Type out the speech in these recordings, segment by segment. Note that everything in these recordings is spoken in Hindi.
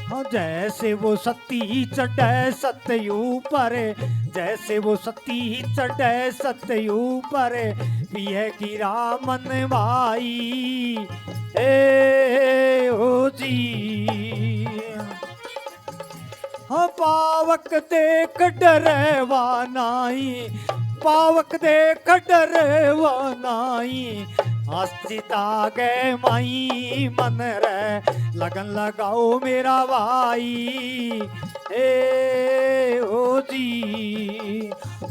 हाँ जैसे वो सती चढ़े सतयू पर, जैसे वो सती चढ़े सतयू पर, पिए गिरा मन भाई ए हो जी। हाँ पावक देख डरेवा नाई, पावक देख डरेवा नाई, हस्तिता गे माई मन रे लगन लगाओ मेरा भाई ए ओ जी।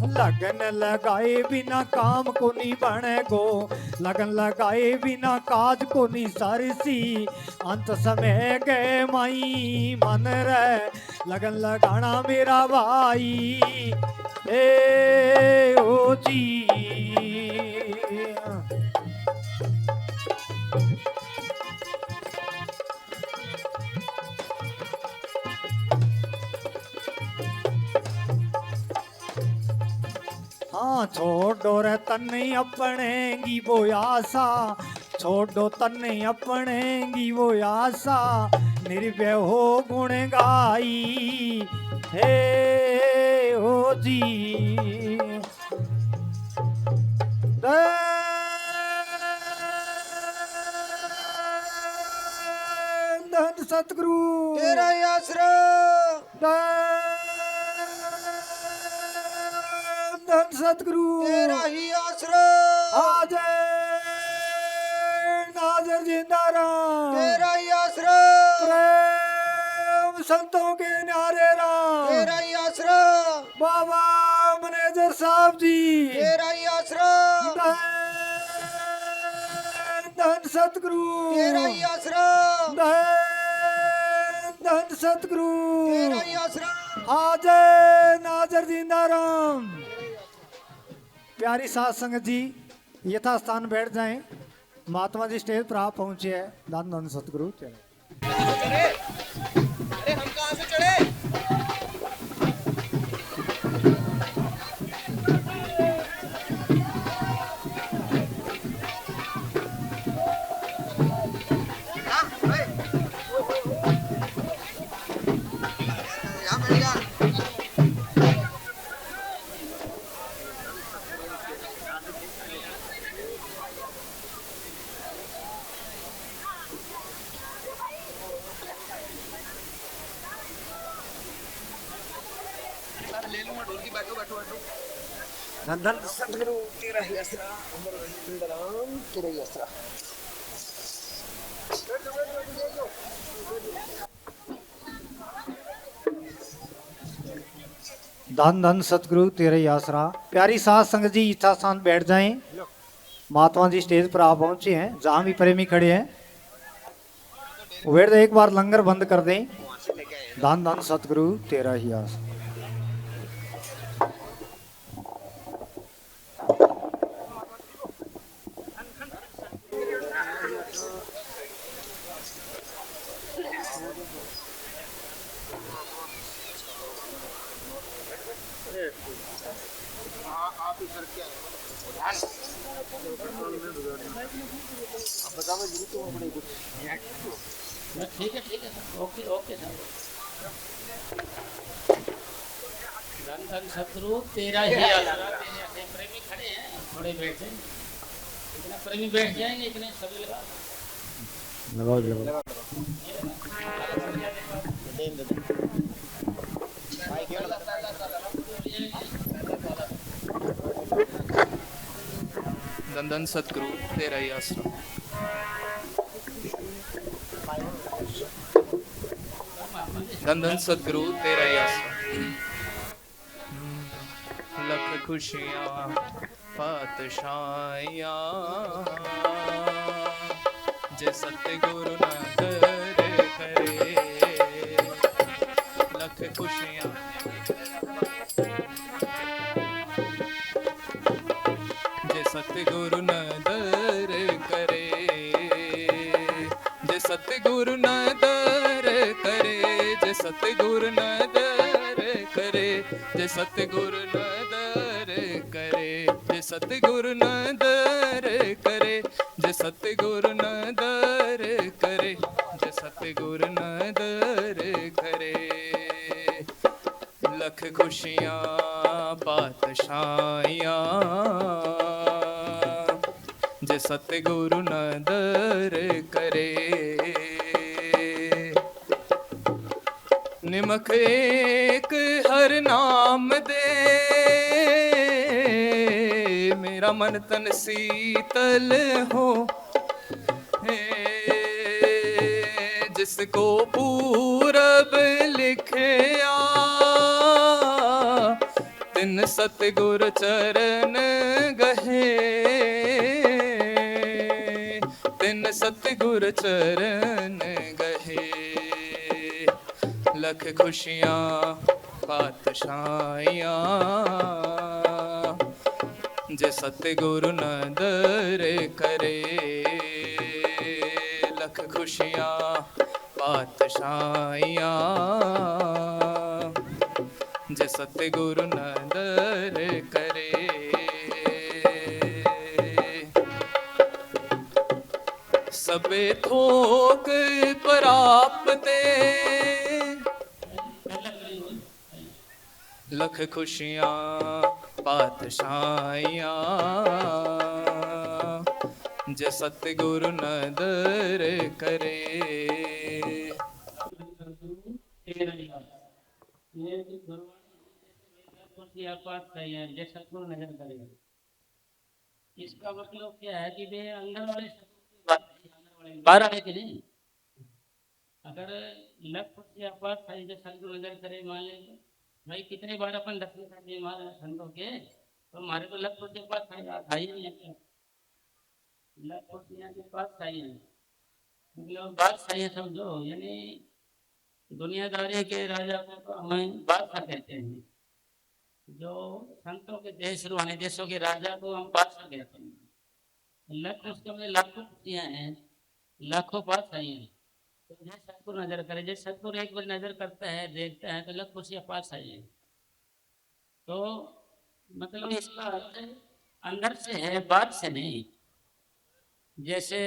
लगन लगाए बिना काम को नहीं बने गो, लगन लगाए बिना काज को नहीं सरसी, अंत समय गए माई मन रे लगन लगाना मेरा भाई ए ओ जी। हाँ छोड़ो रे तन्ने अपनेगी वो आशा, छोड़ो तन्ने अपनेगी वो आशा, निर्भय हो गुण गाई हे हो जी। धन सतगुरु तेरा ही आसरा, धन सतगुरु तेरा ही आसरा, आज नाजर जिंदाराम, तेरा ही आसरा, प्रेम संतों के नारे राम, तेरा ही आसरा, बाबा मैनेजर साहब जी, तेरा ही आसरा, धन सतगुरु, तेरा ही आसरा, धन सतगुरु, तेरा ही आसरा। आज नाजर जिंदाराम। प्यारी साध संगत जी यथा स्थान बैठ जाएं। महात्मा जी स्टेज पर आप पहुंचे हैं। धन धन सतगुरु चले। अरे हम कहाँ से चढ़े? धन धन सतगुरु तेरा ही आसरा, राम तेरा ही आसरा। धन धन सतगुरु तेरे ही आसरा। प्यारी साध संगत जी इच्छा स्थान बैठ जाएं। महात्मा जी स्टेज पर आप पहुंचे हैं। जहां भी प्रेमी खड़े हैं बैठ जाए। एक बार लंगर बंद कर दें। धन धन सतगुरु तेरा ही आसरा। ठीक है ओके ओके सर। धन धन सतगुरु तेरा ही आसरा। प्रेमी खड़े हैं थोड़े बैठ जाएंगे, इतने प्रेमी बैठ जाएंगे, इतने सभी लगाओ। धन धन सतगुरु तेरा ही आसरा। धन धन सतगुरु तेरा ही आसरा। लख खुशियाँ पातशाहियाँ जे सतगुरु न करे, लख खुशियाँ जे सतगुरु न दर करे, जे सतगुरु न दर करे, जे सतगुरु न दर करे, जे सतगुरु न दर करे, जे सतगुरु न दर करे, जे सतगुरु न दर करे, जे सतगुरु न दर करे। लख खुशियाँ पातशाहियाँ जे सतगुरु नदर करे। निमक एक हर नाम दे मेरा मन तन शीतल हो। जिसको पूरब लिखया तिन सतगुर चरण गहे। तिन सतगुर चरण गहे। लख खुशियाँ पातशाहियाँ जे सतगुरु नदर करे। लख खुशियाँ पातशाहियाँ जे सतगुरु नदर करे। सबे थोक प्राप्ते लख खुशियाँ पातशाहियाँ जे सतगुरु नदर करे। सतगुरु नजर करेगा। इसका मतलब क्या है कि वे अंदर वाले बाहर आने के नहीं। अगर लख खुशियाँ पास जो सतगुरु नजर करे, मान लेंगे भाई कितने बार अपन दर्शन कर दिए महाराज संतों के, तो हमारे तो लख खुशियाँ पास आई नहीं है। लख खुशियाँ के पास आई है मतलब बात सही है समझो। यानी दुनियादारी के राजा को तो हमें बादशाह कहते हैं। जो संतों के देश रूहानी देशों के राजा को हम बादशाह कहते हैं। लख उसके में लाखों खुशियाँ हैं, लाखों बादशाह हैं। तो जैसे सतगुरु नजर करे, जैसे सतगुरु एक बार नजर करता है देखता है तो लख खुशियाँ पास आई है। तो मतलब इसका अर्थ अंदर से है, बात से नहीं। जैसे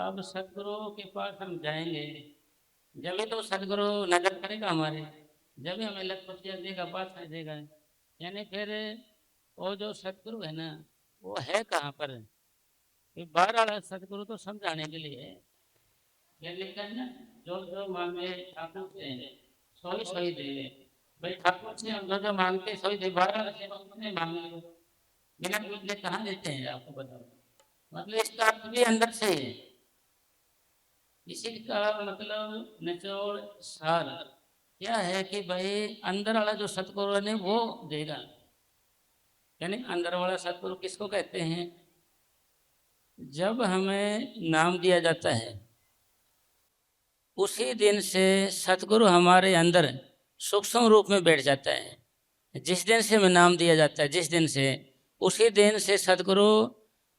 अब सतगुरु के पास हम जाएंगे जब तो सतगुरु नजर करेगा हमारे, जब हमें लख खुशियाँ देगा, बात देगा। यानी फिर वो जो सतगुरु है ना वो है कहाँ पर? बाहर वाला सतगुरु तो समझाने के लिए है। लेकिन जो जो मांगे ठाकुर से सोई सोई दे। भाई ठाकुर से हम जो जो मांगते सोई दे। बाहर से नहीं मांगे बिना पूछे कहाँ देते हैं आपको बताओ। मतलब इसका अर्थ भी अंदर से है। इसी का मतलब निचोड़ सार क्या है कि भाई अंदर वाला जो सतगुरु ने वो देगा। यानी अंदर वाला सतगुरु किसको कहते हैं? जब हमें नाम दिया जाता है उसी दिन से सतगुरु हमारे अंदर सूक्ष्म रूप में बैठ जाता है। जिस दिन से हमें नाम दिया जाता है, जिस दिन से, उसी दिन से सतगुरु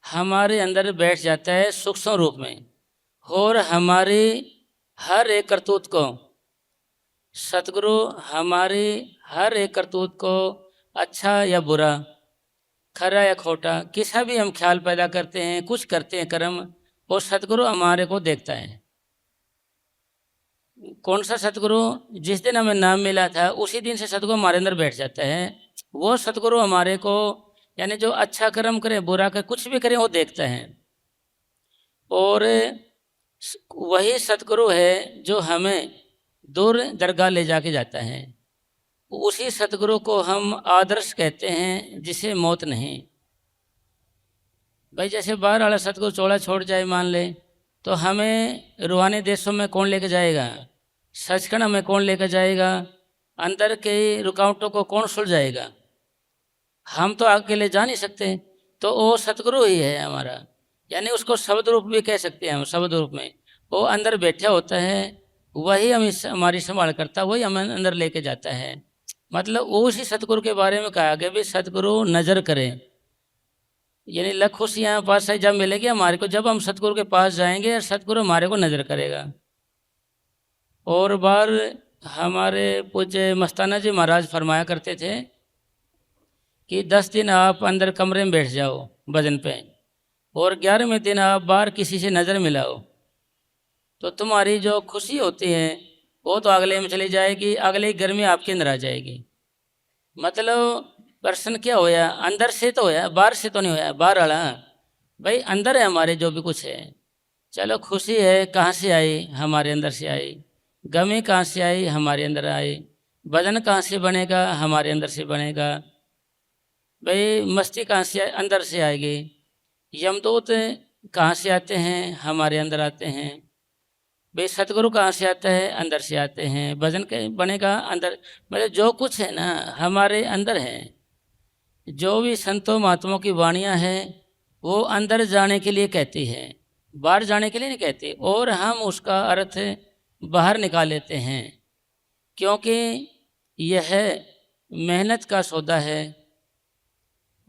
हमारे अंदर बैठ जाता है सूक्ष्म रूप में। और हमारी हर एक करतूत को सतगुरु हमारी हर एक करतूत को अच्छा या बुरा, खरा या खोटा, किसा भी हम ख्याल पैदा करते हैं, कुछ करते हैं कर्म, वो सतगुरु हमारे को देखता है। कौन सा सतगुरु? जिस दिन हमें नाम मिला था उसी दिन से सतगुरु हमारे अंदर बैठ जाता है। वो सतगुरु हमारे को यानी जो अच्छा कर्म करे, बुरा करे, कुछ भी करे वो देखता है। और वही सतगुरु है जो हमें दूर दरगाह ले जाके जाता है। उसी सतगुरु को हम आदर्श कहते हैं जिसे मौत नहीं। भाई जैसे बाहर वाला सतगुरु चौड़ा छोड़ जाए मान ले, तो हमें रूहानी देशों में कौन लेकर जाएगा? सचखंड में कौन लेकर जाएगा? अंदर के रुकावटों को कौन सुलझाएगा? हम तो अकेले जा नहीं सकते। तो वो सतगुरु ही है हमारा। यानी उसको शब्द रूप भी कह सकते हैं हम। शब्द रूप में वो अंदर बैठा होता है, वही हमारी संभाल करता, वही हमें अंदर लेके जाता है। मतलब उसी सतगुरु के बारे में कहा गया भी सतगुरु नज़र करें। यानी लख खुशियाँ पास जब मिलेगी हमारे को, जब हम सतगुरु के पास जाएंगे और सतगुरु हमारे को नज़र करेगा। और बार हमारे पूज्य मस्ताना जी महाराज फरमाया करते थे कि 10 दिन आप अंदर कमरे में बैठ जाओ भजन पे, और 11वें दिन आप बाहर किसी से नज़र मिलाओ, तो तुम्हारी जो खुशी होती है वो तो अगले में चली जाएगी, अगले गर्मी आपके अंदर आ जाएगी। मतलब प्रश्न क्या होया, अंदर से तो होया, बाहर से तो नहीं होया। बाहर वाला भाई अंदर है हमारे, जो भी कुछ है। चलो खुशी है कहाँ से आई, हमारे अंदर से आई। गमी कहाँ से आई, हमारे अंदर आई। वजन कहाँ से बनेगा, हमारे अंदर से बनेगा। भाई मस्ती कहाँ से अंदर से आएगी। यमदूत कहाँ से आते हैं, हमारे अंदर आते हैं। भाई सतगुरु कहाँ से आता है, अंदर से आते हैं। भजन के बनेगा अंदर, मतलब जो कुछ है ना हमारे अंदर है। जो भी संतों महात्माओं की वाणियाँ हैं वो अंदर जाने के लिए कहती है, बाहर जाने के लिए नहीं कहती। और हम उसका अर्थ बाहर निकाल लेते हैं, क्योंकि यह मेहनत का सौदा है,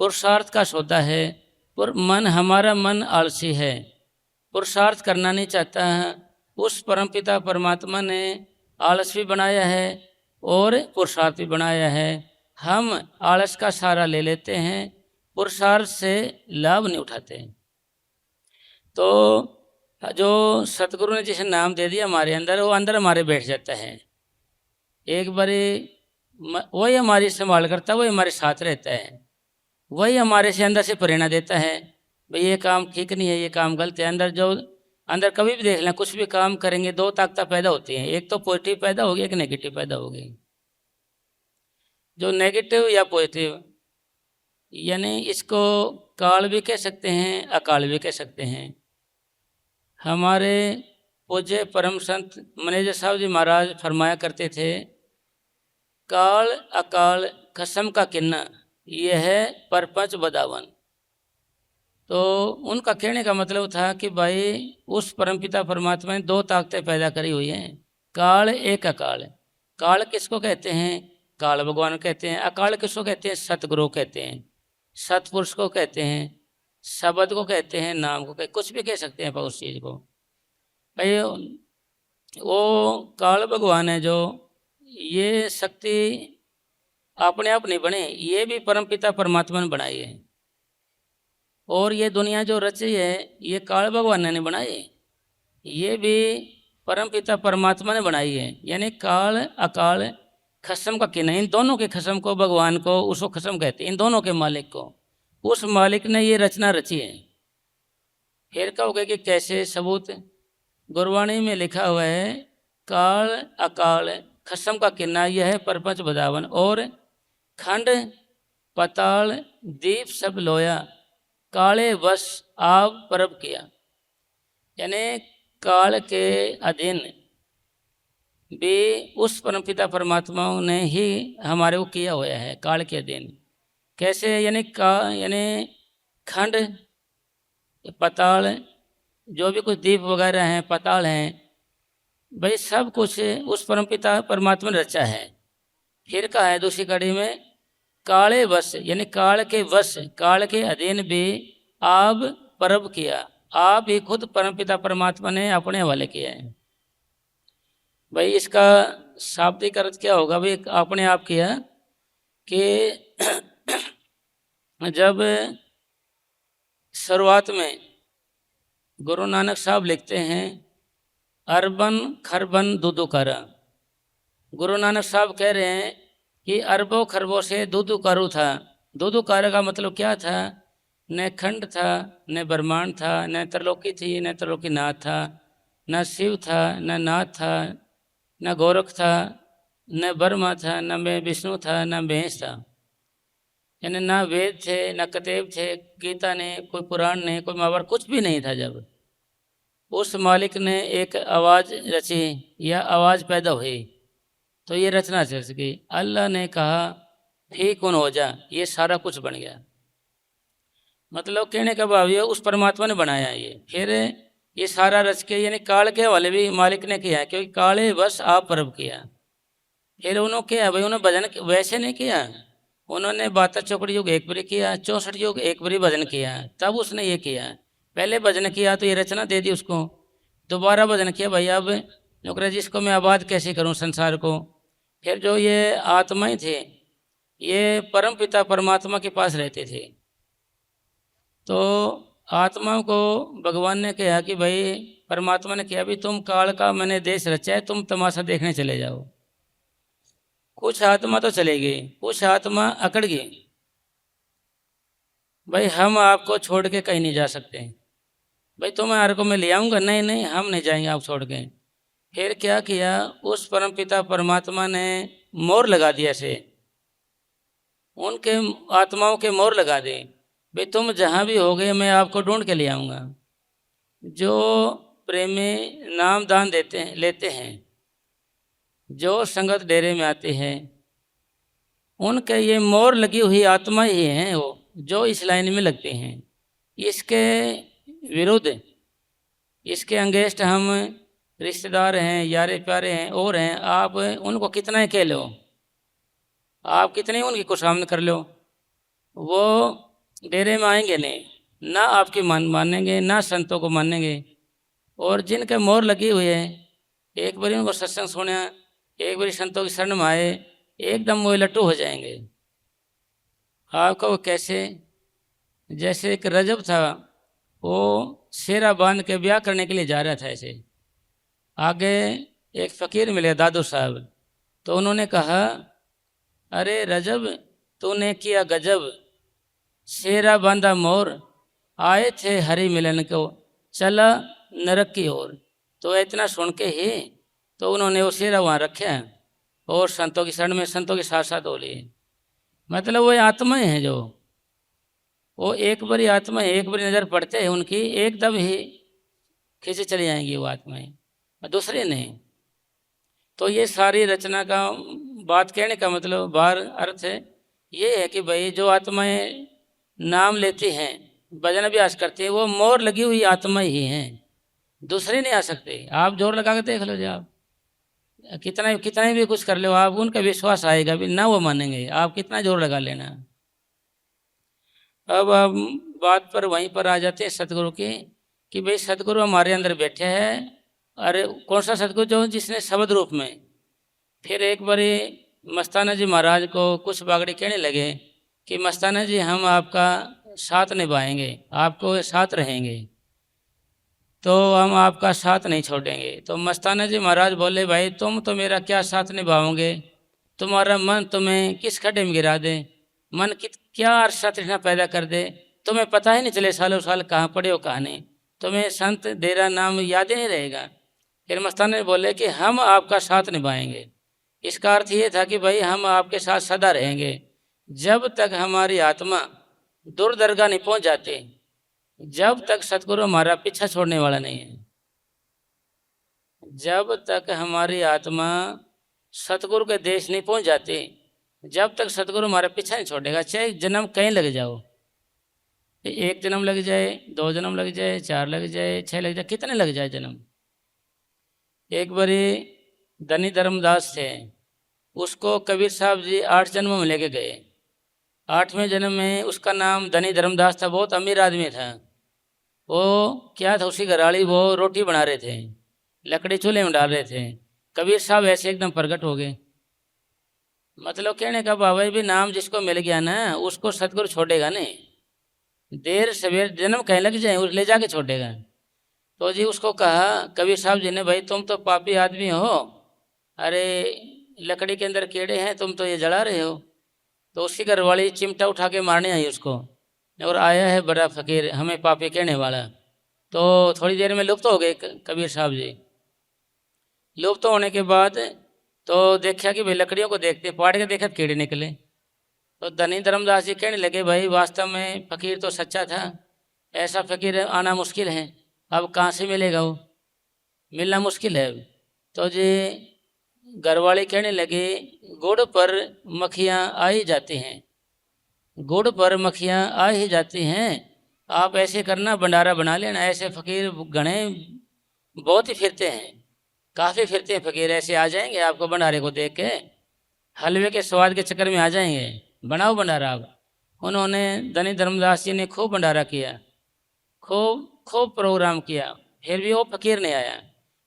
पुरुषार्थ का सौदा है। पर मन, हमारा मन आलसी है, पुरुषार्थ करना नहीं चाहता है। उस परमपिता परमात्मा ने आलस भी बनाया है और पुरुषार्थ भी बनाया है। हम आलस का सहारा ले लेते हैं, पुरुषार्थ से लाभ नहीं उठाते। तो जो सतगुरु ने जिसे नाम दे दिया हमारे अंदर, वो अंदर हमारे बैठ जाता है। एक बारी वही हमारी संभाल करता है, वही हमारे साथ रहता है, वही हमारे से अंदर से प्रेरणा देता है। भाई ये काम ठीक नहीं है, ये काम गलत है। अंदर जो अंदर कभी भी देख लें, कुछ भी काम करेंगे दो ताकतें पैदा होती हैं, एक तो पॉजिटिव पैदा होगी, एक नेगेटिव पैदा होगी। जो नेगेटिव या पॉजिटिव, यानी इसको काल भी कह सकते हैं, अकाल भी कह सकते हैं। हमारे पूज्य परम संत मैनेजर साहब जी महाराज फरमाया करते थे, काल अकाल खसम का किन्ना, यह है परपंच बदावन। तो उनका कहने का मतलब था कि भाई उस परमपिता परमात्मा ने दो ताकतें पैदा करी हुई हैं, काल एक अकाल। काल किसको कहते हैं, काल भगवान कहते हैं। अकाल किसको कहते हैं, सतगुरु कहते हैं, सतपुरुष को कहते हैं, शब्द को कहते हैं, नाम को कहते, कुछ भी कह सकते हैं पर उस चीज़ को। भाई वो काल भगवान है, जो ये शक्ति अपने आप नहीं बने, ये भी परमपिता परमात्मा ने बनाई है। और ये दुनिया जो रची है ये काल भगवान ने बनाई, ये भी परमपिता परमात्मा ने बनाई है। यानी काल अकाल खसम का किन्ना, इन दोनों के खसम को, भगवान को उसको खसम कहते हैं, इन दोनों के मालिक को। उस मालिक ने ये रचना रची है। फिर कहोगे कि कैसे, सबूत गुरबाणी में लिखा हुआ है, काल अकाल खसम का किन्ना, यह है परपंच बदावन। और खंड पताल दीप सब लोया, काले वश आप परब किया। यानी काल के अधीन भी उस परमपिता परमात्मा ने ही हमारे को किया हुआ है, काल के अधीन। कैसे, यानी यानी खंड पताल, जो भी कुछ दीप वगैरह हैं, पताल हैं, भाई सब कुछ उस परमपिता परमात्मा ने रचा है। फिर कहा है दूसरी कड़ी में, काले वश, यानी काल के वश, काल के अधीन भी आप परब किया। आप ही खुद परमपिता परमात्मा ने अपने हवाले किया है। भाई इसका शाब्दिक अर्थ क्या होगा, भाई अपने आप किया कि जब शुरुआत में गुरु नानक साहब लिखते हैं, अरबन खरबन दूधू करा। गुरु नानक साहब कह रहे हैं कि अरबों खरबों से दूधू कारू था। दूधू कार का मतलब क्या था, न खंड था, न ब्रह्मांड था, न त्रिलोकी थी, न त्रिलोकीनाथ था, न शिव था, न नाथ था, न गोरख था, न ब्रह्मा था, न मैं विष्णु था, न महेश था। यानी ना वेद थे, न कतेब थे, गीता ने, कोई पुराण नहीं, कोई महाभारत, कुछ भी नहीं था। जब उस मालिक ने एक आवाज़ रची या आवाज़ पैदा हुई तो ये रचना चल सकी। अल्लाह ने कहा फी कुन हो जा, ये सारा कुछ बन गया। मतलब कहने का भाव ये, उस परमात्मा ने बनाया ये। फिर ये सारा रच के, यानी काल के हवाले भी मालिक ने किया, क्योंकि काले बस आप परब किया। फिर उन्होंने किया, भाई उन्होंने भजन वैसे नहीं किया, उन्होंने 72 चौकड़ी युग एक बारी किया, 64 युग एक बारी भजन किया, तब उसने ये किया। पहले भजन किया तो ये रचना दे दी उसको, दोबारा भजन किया, भाई अब नौकरा जी इसको मैं आबाद कैसे करूं संसार को। फिर जो ये आत्माएं थे ये परम पिता परमात्मा के पास रहते थे, तो आत्माओं को भगवान ने कहा कि भाई परमात्मा ने किया भी तुम काल का मैंने देश रचा है, तुम तमाशा देखने चले जाओ। कुछ आत्मा तो चले गई, कुछ आत्मा अकड़ गई, भाई हम आपको छोड़ के कहीं नहीं जा सकते, भाई तुम्हारे को मैं ले आऊँगा, नहीं नहीं हम नहीं जाएंगे आप छोड़ के। फिर क्या किया, उस परमपिता परमात्मा ने मोहर लगा दिया से, उनके आत्माओं के मोहर लगा दे, भाई तुम जहाँ भी होगे मैं आपको ढूंढ के ले आऊँगा। जो प्रेमी नाम दान देते हैं, लेते हैं, जो संगत डेरे में आते हैं, उनके ये मोहर लगी हुई आत्मा ही हैं वो, जो इस लाइन में लगते हैं। इसके विरुद्ध, इसके अंगेस्ट हम रिश्तेदार हैं, यारे प्यारे हैं और हैं, आप उनको कितना ही कह लो, आप कितने उनकी खुशामद कर लो, वो डेरे में आएंगे नहीं, ना आपकी मानेंगे ना संतों को मानेंगे। और जिनके मोहर लगी हुई है, एक बार उनको सत्संग सुना, एक बार संतों की शरण में आए, एकदम वो लट्टू हो जाएंगे। आपका वो कैसे, जैसे एक रजब था, वो सेरा बांध के ब्याह करने के लिए जा रहा था, ऐसे आगे एक फ़कीर मिले दादू साहब, तो उन्होंने कहा अरे रजब तूने किया गजब, सेरा बांधा मोर, आए थे हरि मिलन को, चला नरक की ओर। तो इतना सुन के ही तो उन्होंने वो सेरा वहाँ रखे और संतों की शरण में संतों के साथ साथ हो लिए। मतलब वो आत्माएं हैं, जो वो एक बारी आत्मा, एक बारी नज़र पड़ते हैं उनकी, एकदम ही खींचे चली जाएंगी वो आत्माएं, दूसरे नहीं। तो ये सारी रचना का बात कहने का मतलब बाहर अर्थ है ये है कि भाई जो आत्माएं नाम लेती हैं, भजन अभ्यास करती हैं, वो मोहर लगी हुई आत्मा ही हैं, दूसरे नहीं आ सकते। आप जोर लगा के देख लो, जो आप कितना भी कुछ कर लो, आप उनका विश्वास आएगा भी ना, वो मानेंगे, आप कितना जोर लगा लेना। अब हम बात पर वहीं पर आ जाते हैं सतगुरु की, कि भाई सतगुरु हमारे अंदर बैठे हैं। अरे कौन सा सतगुरु, जो जिसने शब्द रूप में। फिर एक बारी मस्ताना जी महाराज को कुछ बागड़ी कहने लगे कि मस्ताना जी हम आपका साथ निभाएंगे, आपको साथ रहेंगे, तो हम आपका साथ नहीं छोड़ेंगे। तो मस्ताना जी महाराज बोले भाई तुम तो मेरा क्या साथ निभाओगे, तुम्हारा मन तुम्हें किस खड्डे में गिरा दे, मन क्या अरसा तृष्णा पैदा कर दे, तुम्हें पता ही नहीं चले सालों साल कहाँ पड़े हो कहाँ नहीं, तुम्हें संत डेरा नाम याद ही नहीं रहेगा। फिर मस्ताना जी बोले कि हम आपका साथ निभाएंगे। इसका अर्थ ये था कि भाई हम आपके साथ सदा रहेंगे, जब तक हमारी आत्मा दुर्दरगाह नहीं पहुँच जाती, जब तक सतगुरु हमारा पीछा छोड़ने वाला नहीं है, जब तक हमारी आत्मा सतगुरु के देश नहीं पहुंच जाती, जब तक सतगुरु हमारा पीछा नहीं छोड़ेगा, चाहे जन्म कहीं लग जाओ, एक जन्म लग जाए, 2 जन्म लग जाए, 4 लग जाए, 6 लग जाए, कितने लग जाए जन्म। एक बारी धनी धर्मदास थे, उसको कबीर साहब जी 8 जन्मों में लेके गए। 8वें जन्म में उसका नाम धनी धर्मदास था, बहुत अमीर आदमी था। वो क्या था, उसी घराड़ी वो रोटी बना रहे थे, लकड़ी चूल्हे में डाल रहे थे। कबीर साहब ऐसे एकदम प्रकट हो गए। मतलब कहने का बाबा भी नाम जिसको मिल गया ना, उसको सतगुरु छोड़ेगा नहीं, देर सवेर जन्म कहीं लग जाए ले जाके छोड़ेगा। तो जी उसको कहा कबीर साहब जी ने, भाई तुम तो पापी आदमी हो, अरे लकड़ी के अंदर कीड़े हैं, तुम तो ये जला रहे हो। तो उसकी घरवाली चिमटा उठा के मारने आई उसको, और आया है बड़ा फकीर हमें पापी कहने वाला। तो थोड़ी देर में लुप्त हो गए कबीर साहब जी। लुप्त होने के बाद तो देखा कि भाई लकड़ियों को देखते पाड़ के देखा कीड़े निकले। तो धनी धर्मदास जी कहने लगे भाई वास्तव में फकीर तो सच्चा था, ऐसा फकीर आना मुश्किल है, अब कहाँ से मिलेगा, वो मिलना मुश्किल है। तो जी घरवाली कहने लगे गुड़ पर मक्खियाँ आ ही जाती हैं, गुड़ पर मक्खियाँ आ ही जाती हैं, आप ऐसे करना भंडारा बना लेना। ऐसे फकीर घने बहुत ही फिरते हैं, काफ़ी फिरते हैं फकीर, ऐसे आ जाएंगे आपको भंडारे को देख के हलवे के स्वाद के चक्कर में आ जाएंगे, बनाओ भंडारा आप। उन्होंने धनी धर्मदास जी ने खूब भंडारा किया, खूब प्रोग्राम किया, फिर भी वो फकीर नहीं आया।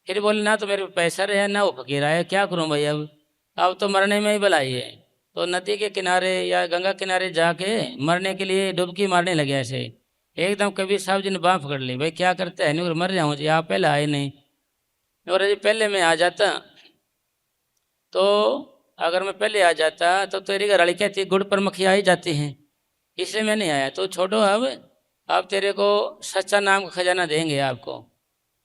फिर बोले ना तो मेरे पैसा रहा ना वो फकीर आया, क्या करूं भाई, अब तो मरने में ही भलाई है। तो नदी के किनारे या गंगा किनारे जाके मरने के लिए डुबकी मारने लगे ऐसे, एकदम कबीर साहब जी ने बाँह पकड़ ली, भाई क्या करते हैं? नहीं, मर जाऊँ जी, आप पहले आए नहीं। और जी पहले मैं आ जाता तो, अगर मैं पहले आ जाता तो तेरी घरवाली कहती गुड़ पर मक्खी आ ही जाती हैं, इसलिए मैं नहीं आया। तो छोड़ो, अब तेरे को सच्चा नाम का खजाना देंगे आपको,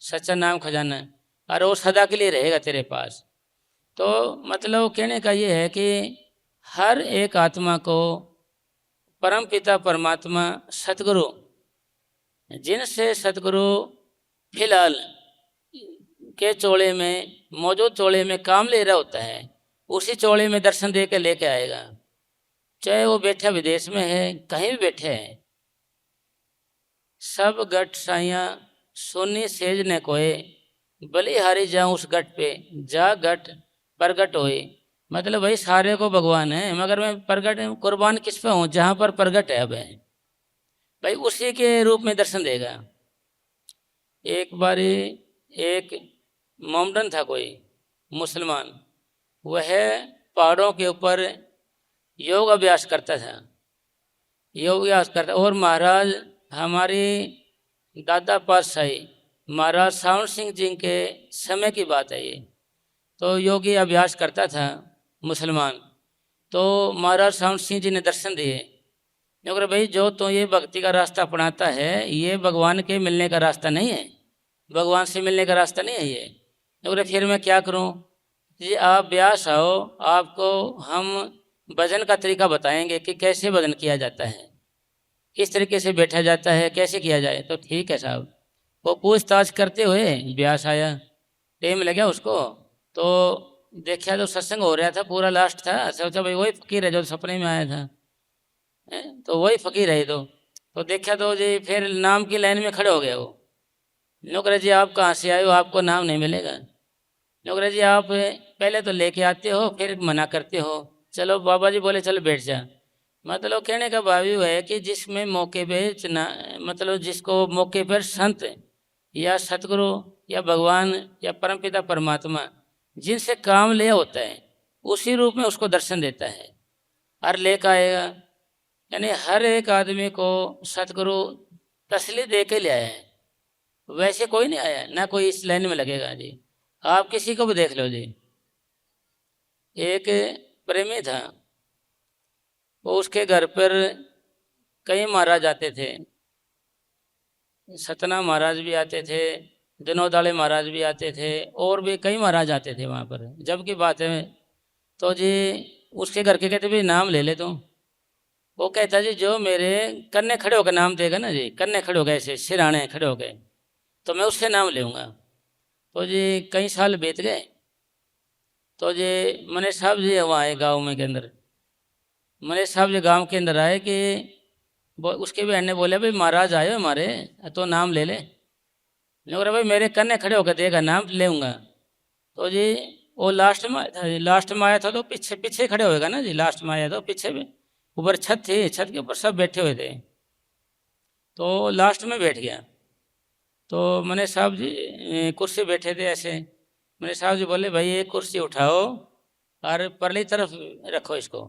सच्चा नाम खजाना, और वो सदा के लिए रहेगा तेरे पास। तो मतलब कहने का ये है कि हर एक आत्मा को परम पिता परमात्मा सतगुरु, जिनसे सतगुरु फिलहाल के चोले में, मौजूद चोले में काम ले रहा होता है, उसी चोले में दर्शन दे के लेके आएगा। चाहे वो बैठा विदेश में है, कहीं भी बैठे हैं, सब गट साइया सोनी सेज ने कोए, बलिहारी जाऊं उस गट पे, जा गट प्रगट होए। मतलब भाई सारे को भगवान है, मगर मैं प्रगट कुर्बान किस पे हूँ? जहाँ पर प्रगट है अब है भाई, उसी के रूप में दर्शन देगा। एक बारी एक मोमडन था कोई मुसलमान, वह पहाड़ों के ऊपर योग अभ्यास करता था, योग अभ्यास करता। और महाराज हमारी दादा पातशाही महाराज सावन सिंह जी के समय की बात है ये, तो योगी अभ्यास करता था मुसलमान। तो महाराज सावन सिंह जी ने दर्शन दिए, क्योंकि भाई जो तो ये भक्ति का रास्ता अपनाता है, ये भगवान के मिलने का रास्ता नहीं है, भगवान से मिलने का रास्ता नहीं है ये। क्योंकि फिर मैं क्या करूं जी, आप ब्यास आओ, आपको हम भजन का तरीका बताएंगे कि कैसे भजन किया जाता है, किस तरीके से बैठा जाता है, कैसे किया जाए। तो ठीक है साहब। वो पूछताछ करते हुए ब्यास आया, टाइम लगा उसको, तो देखा तो सत्संग हो रहा था, पूरा लास्ट था। सोचा भाई वही फकीर है जो सपने में आया था, तो वही फकीर है। तो देखा तो जी फिर नाम की लाइन में खड़े हो गया वो। नौकरा जी आप कहाँ से आए हो, आपको नाम नहीं मिलेगा। नौकरा जी आप पहले तो लेके आते हो, फिर मना करते हो। चलो बाबा जी बोले चलो बैठ जा। मतलब कहने का भाव ये है कि जिसमें मौके पे मतलब जिसको मौके पर संत या सतगुरु या भगवान या परमपिता परमात्मा जिनसे काम लिया होता है, उसी रूप में उसको दर्शन देता है और लेकर आएगा। यानी हर एक आदमी को सतगुरु तसल्ली दे के ले आया है, वैसे कोई नहीं आया, ना कोई इस लाइन में लगेगा जी। आप किसी को भी देख लो जी। एक प्रेमी था, वो उसके घर पर कई महाराज आते थे, सतना महाराज भी आते थे, दिनोदाले महाराज भी आते थे, और भी कई महाराज आते थे वहाँ पर। जब की बात है तो जी उसके घर के कहते भाई नाम ले ले तुम। वो कहता जी जो मेरे कन्ने खड़े होकर नाम देगा ना जी, कन्ने खड़े हो गए ऐसे सिराने खड़े हो गए, तो मैं उससे नाम लूँगा। तो जी कई साल बीत गए, तो जी मनीष साहब जी वहाँ आए गाँव में के अंदर। मनीष साहब जी गांव के अंदर आए कि उसके बहन ने बोले भाई महाराज आए हमारे, तो नाम ले ले। बोला भाई मेरे कन्ने खड़े होकर देगा, नाम लेऊंगा। तो जी वो लास्ट में आया था, लास्ट में आया था तो पीछे पीछे खड़े होएगा ना जी, लास्ट में आया तो पीछे भी ऊपर छत थी, छत के ऊपर सब बैठे हुए थे, तो लास्ट में बैठ गया। तो मनीष साहब जी कुर्सी बैठे थे ऐसे। मनीष साहब जी बोले भाई एक कुर्सी उठाओ और परली तरफ रखो इसको,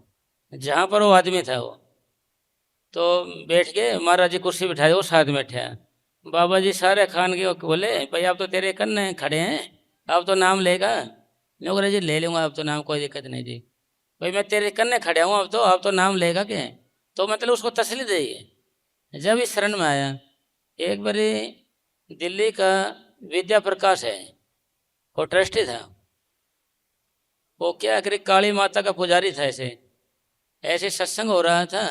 जहाँ पर वो आदमी था वो। तो बैठ के महाराज जी कुर्सी बिठाए, वो साथ में बैठा। बाबा जी सारे खान के बोले भाई अब तो तेरे कन्ने खड़े हैं, अब तो नाम लेगा। नौकरा जी ले लूँगा अब तो नाम, कोई दिक्कत नहीं जी। भाई मैं तेरे कन्ने खड़े हूँ, अब तो नाम लेगा क्या? तो मतलब उसको तसल्ली देगी। जब इस शरण में आया, एक बारी दिल्ली का विद्या प्रकाश है, वो ट्रस्टी था, वो क्या करे काली माता का पुजारी था। ऐसे सत्संग हो रहा था,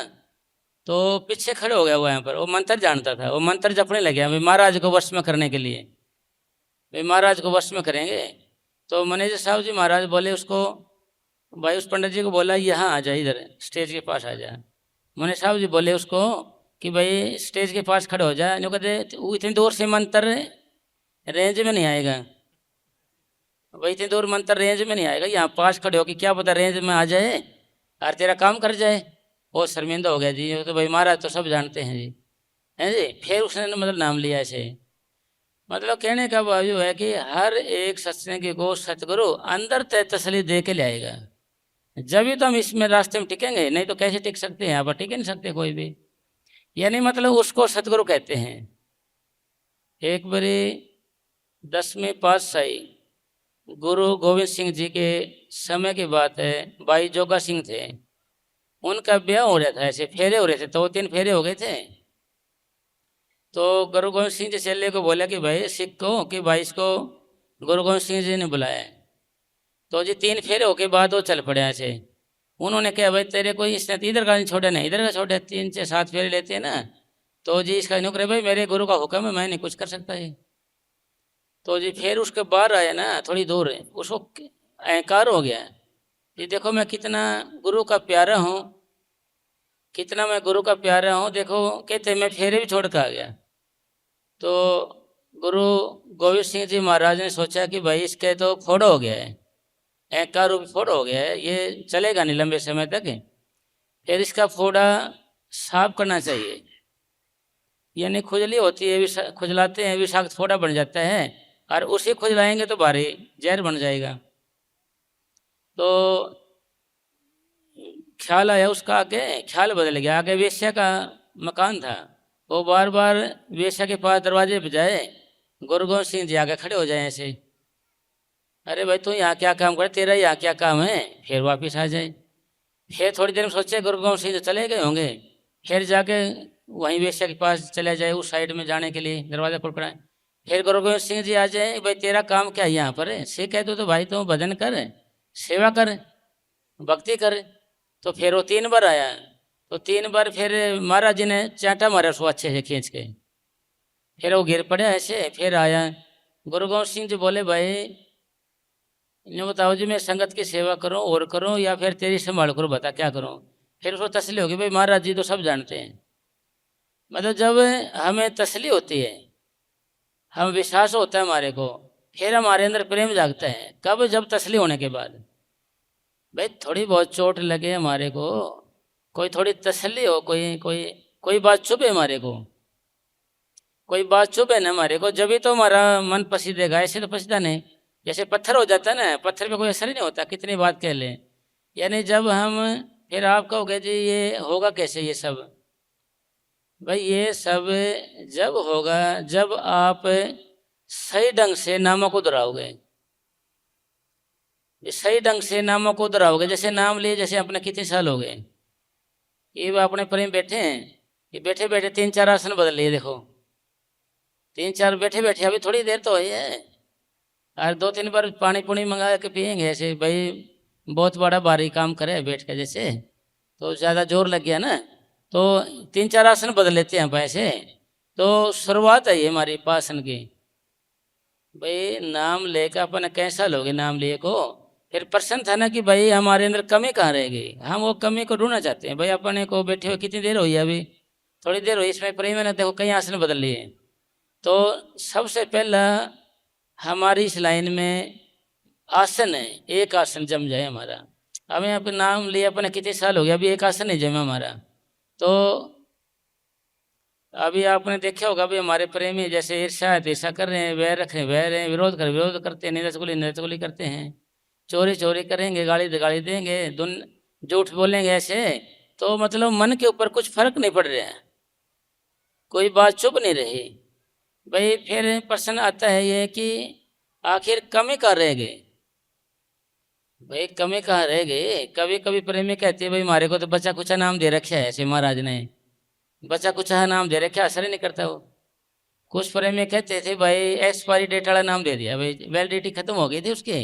तो पीछे खड़े हो गया वो यहाँ पर। वो मंत्र जानता था, वो मंत्र जपने लग गया भाई महाराज को वश में करने के लिए, भाई महाराज को वश में करेंगे। तो मैनेजर साहब जी महाराज बोले उसको, भाई उस पंडित जी को बोला यहाँ आ जा, इधर स्टेज के पास आ जा। मैनेजर साहब जी बोले उसको कि भाई स्टेज के पास खड़े हो जा। जो कहते वो इतनी दूर से मंत्र रेंज में नहीं आएगा, भाई इतनी दूर मंत्र रेंज में नहीं आएगा, यहाँ पास खड़े हो कि क्या पता रेंज में आ जाए और तेरा काम कर जाए। वो शर्मिंदा हो गया जी, तो भाई महाराज तो सब जानते हैं जी, हैं जी। फिर उसने मतलब नाम लिया ऐसे। मतलब कहने का भाव ये है कि हर एक सत्संगी को सतगुरु अंदर तय तसल्ली दे के लाएगा, जब भी तो हम इसमें रास्ते में टिकेंगे, नहीं तो कैसे टिक सकते हैं? यहाँ पर टिक नहीं सकते कोई भी। यानी मतलब उसको सतगुरु कहते हैं। एक बारी 10वें पातशाही गुरु गोविंद सिंह जी के समय की बात है, भाई जोगा सिंह थे, उनका ब्याह हो रहा था, ऐसे फेरे हो रहे थे, 2-3 फेरे हो गए थे। तो गुरु गोविंद सिंह जी चेले को बोला कि भाई सिख को कि भाई इसको गुरु गोविंद सिंह जी ने बुलाया। तो जी 3 फेरे होके बाद वो चल पड़े ऐसे। उन्होंने कहा भाई तेरे को इसने इधर का नहीं छोड़ा, नहीं इधर का छोड़ा, 3 से 7 फेरे लेते हैं ना। तो जी इसका नौकर भाई मेरे गुरु का हुक्म है, मैं नहीं कुछ कर सकता है। तो जी फिर उसके बाहर आया ना, थोड़ी दूर उसको अहंकार हो गया कि देखो मैं कितना गुरु का प्यारा हूँ, कितना मैं गुरु का प्यारा हूँ। देखो कहते मैं फेरे भी छोड़ कर आ गया। तो गुरु गोविंद सिंह जी महाराज ने सोचा कि भाई इसके तो फोड़ा हो गया है, अहंकार रूपी फोड़ा हो गया है, ये चलेगा नहीं लंबे समय तक। फिर इसका फोड़ा साफ करना चाहिए, यानी खुजली होती है, खुजलाते हैं, विषाक्त फोड़ा बन जाता है, और उसे खुजलाएंगे तो भारी जहर बन जाएगा। तो ख्याल आया उसका, आगे ख्याल बदल गया। आगे वेश्या का मकान था, वो बार बार वेश्या के पास दरवाजे पे जाए, गुरु गोविंद सिंह जी आगे खड़े हो जाए ऐसे, अरे भाई तू यहाँ क्या काम करे, तेरा यहाँ क्या काम है। फिर वापस आ जाए। फिर थोड़ी देर में सोचे गुरु गोविंद सिंह जी चले गए होंगे, फिर जाके वहीं वेश्या के पास चले जाए, उस साइड में जाने के लिए दरवाजा खड़खड़ाए। फिर गुरु गोविंद सिंह जी आ जाए, भाई तेरा काम क्या यहाँ पर है। से कह दो तो भाई तू भजन कर, सेवा कर, भक्ति कर। तो फिर वो 3 बार आया। तो 3 बार फिर महाराज जी ने चांटा मारा उसको अच्छे से खींच के, फिर वो गिर पड़ा ऐसे। फिर आया गुरु गोविंद सिंह जी बोले भाई इन्हें बताओ जी मैं संगत की सेवा करूं और करूं या फिर तेरी संभाल करूं, बता क्या करूं। फिर उसको तसल्ली होगी, भाई महाराज जी तो सब जानते हैं। मतलब जब हमें तसल्ली होती है, हम विश्वास होता है हमारे को, फिर हमारे अंदर प्रेम जागता है। कब? जब तसल्ली होने के बाद। भाई थोड़ी बहुत चोट लगे हमारे को, कोई थोड़ी तसल्ली हो, कोई बात चुभे हमारे को, कोई बात चुभे ना हमारे को, जब भी तो हमारा मन पसीदेगा। ऐसे तो पसीदा नहीं, जैसे पत्थर हो जाता है ना, पत्थर पे कोई असर ही नहीं होता कितनी बात कह लें। यानी जब हम, फिर आप कहोगे जी ये होगा कैसे ये सब। भाई ये सब जब होगा जब आप सही ढंग से नामों को दोहराओगे, सही ढंग से नामों को दोहराओगे। जैसे नाम लिए, जैसे अपने कितने साल हो गए, ये अपने प्रेम बैठे हैं, ये बैठे बैठे 3-4 आसन बदल लिए। देखो 3-4 बैठे बैठे अभी थोड़ी देर तो हुई है, और 2-3 बार पानी पुनी मंगा के पियेंगे ऐसे। भाई बहुत बड़ा भारी काम करे बैठ के जैसे, तो ज़्यादा जोर लग गया ना, तो 3-4 आसन बदल लेते हैं ऐसे। तो शुरुआत है ये हमारी पासन की। भाई नाम लेकर अपन कैसा लोगे नाम लिए को। फिर प्रश्न था ना कि भाई हमारे अंदर कमी कहाँ रह गई, हम वो कमी को ढूंढना चाहते हैं। भाई अपने को बैठे हुए कितनी देर हुई, अभी थोड़ी देर हुई, इसमें प्रेम ने देखो कई आसन बदल लिए। तो सबसे पहला हमारी इस लाइन में आसन है, एक आसन जम जाए हमारा। हमें अपने नाम लिए अपने कितने साल हो गए, अभी एक आसन नहीं जमा हमारा। तो अभी आपने देखा होगा, अभी हमारे प्रेमी जैसे ईर्ष्या है तो ईर्ष्या कर रहे हैं, वैर रख रहे हैं वैर है, विरोध कर विरोध करते हैं, निंदा करते हैं, चोरी चोरी करेंगे, गाली देंगे, झूठ बोलेंगे ऐसे। तो मतलब मन के ऊपर कुछ फर्क नहीं पड़ रहा है, कोई बात चुप नहीं रही। भाई फिर प्रश्न आता है ये कि आखिर कमी कहाँ रह गई। भाई कमी कहाँ रह गई। कभी कभी प्रेमी कहते हैं भाई हमारे को तो बच्चा कुछ नाम दे रखा है, ऐसे महाराज ने बच्चा कुछ नाम दे रखा, असर ही नहीं करता वो। कुछ प्रेमी कहते थे भाई एक्सपायरी डेट वाला नाम दे दिया, भाई वैलिडिटी खत्म हो गई थी उसकी,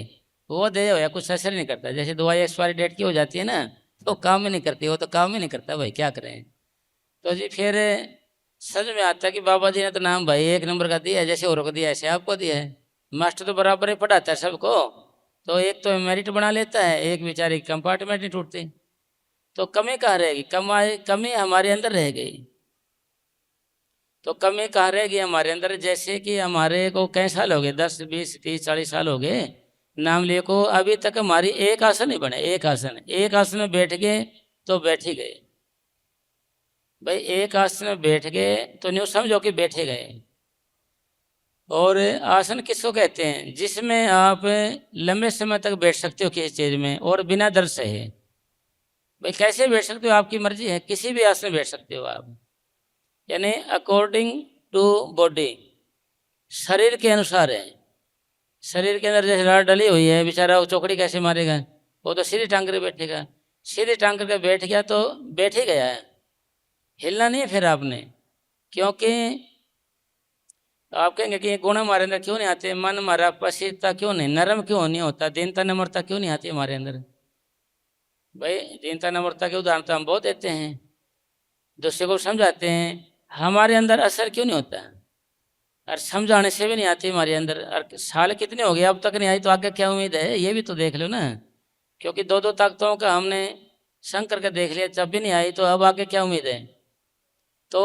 वो दे हो या कुछ असर ही नहीं करता। जैसे दवाई एक्सपायरी डेट की हो जाती है ना, तो काम ही नहीं करती, वो तो काम ही नहीं करता, भाई क्या करें। तो जी फिर समझ में आता कि बाबा जी ने तो नाम भाई 1 नंबर का दिया है, जैसे औरों को दिया ऐसे आपको दिया है। मास्टर तो बराबर ही पढ़ाता है सबको, तो एक तो मेरिट बना लेता है, एक बेचारी कंपार्टमेंट नहीं टूटती। तो कमी कहाँ रहेगी, कमी हमारे अंदर रह गई। तो कमी कहाँ रहेगी हमारे अंदर, जैसे कि हमारे को कई साल हो गए, 10, 20, 30, 40 साल हो गए नाम लिए को, अभी तक हमारी एक आसन नहीं बने। एक आसन में बैठ गए तो बैठ ही गए। भाई एक आसन में बैठ गए तो न्यू समझो कि बैठे गए। और आसन किसको कहते हैं, जिसमें आप लंबे समय तक बैठ सकते हो किसी चीज़ में और बिना दर्द सहे। भाई कैसे बैठ सकते हो, आपकी मर्जी है, किसी भी आसन में बैठ सकते हो आप। यानी अकॉर्डिंग टू बॉडी, शरीर के अनुसार है। शरीर के अंदर जैसे राड डली हुई है, बेचारा वो चौकड़ी कैसे मारेगा, वो तो सीधी टांग कर बैठेगा, सीधी टांग करके बैठ गया तो बैठ ही गया है, हिलना नहीं है फिर आपने। क्योंकि आप कहेंगे कि ये गुण हमारे अंदर क्यों नहीं आते, मन हमारा पसीता क्यों नहीं, नरम क्यों नहीं होता, दीनता नम्रता क्यों नहीं आती हमारे अंदर। भाई दीनता नम्रता के उदाहरण तो हम बहुत देते हैं, दूसरे को समझाते हैं, हमारे अंदर असर क्यों नहीं होता, और समझाने से भी नहीं आती हमारे अंदर। और साल कितने हो गए अब तक नहीं आई, तो आगे क्या उम्मीद है, ये भी तो देख लो ना। क्योंकि दो दो ताकतों का हमने संग करके देख लिया, जब भी नहीं आई तो अब आगे क्या उम्मीद है। तो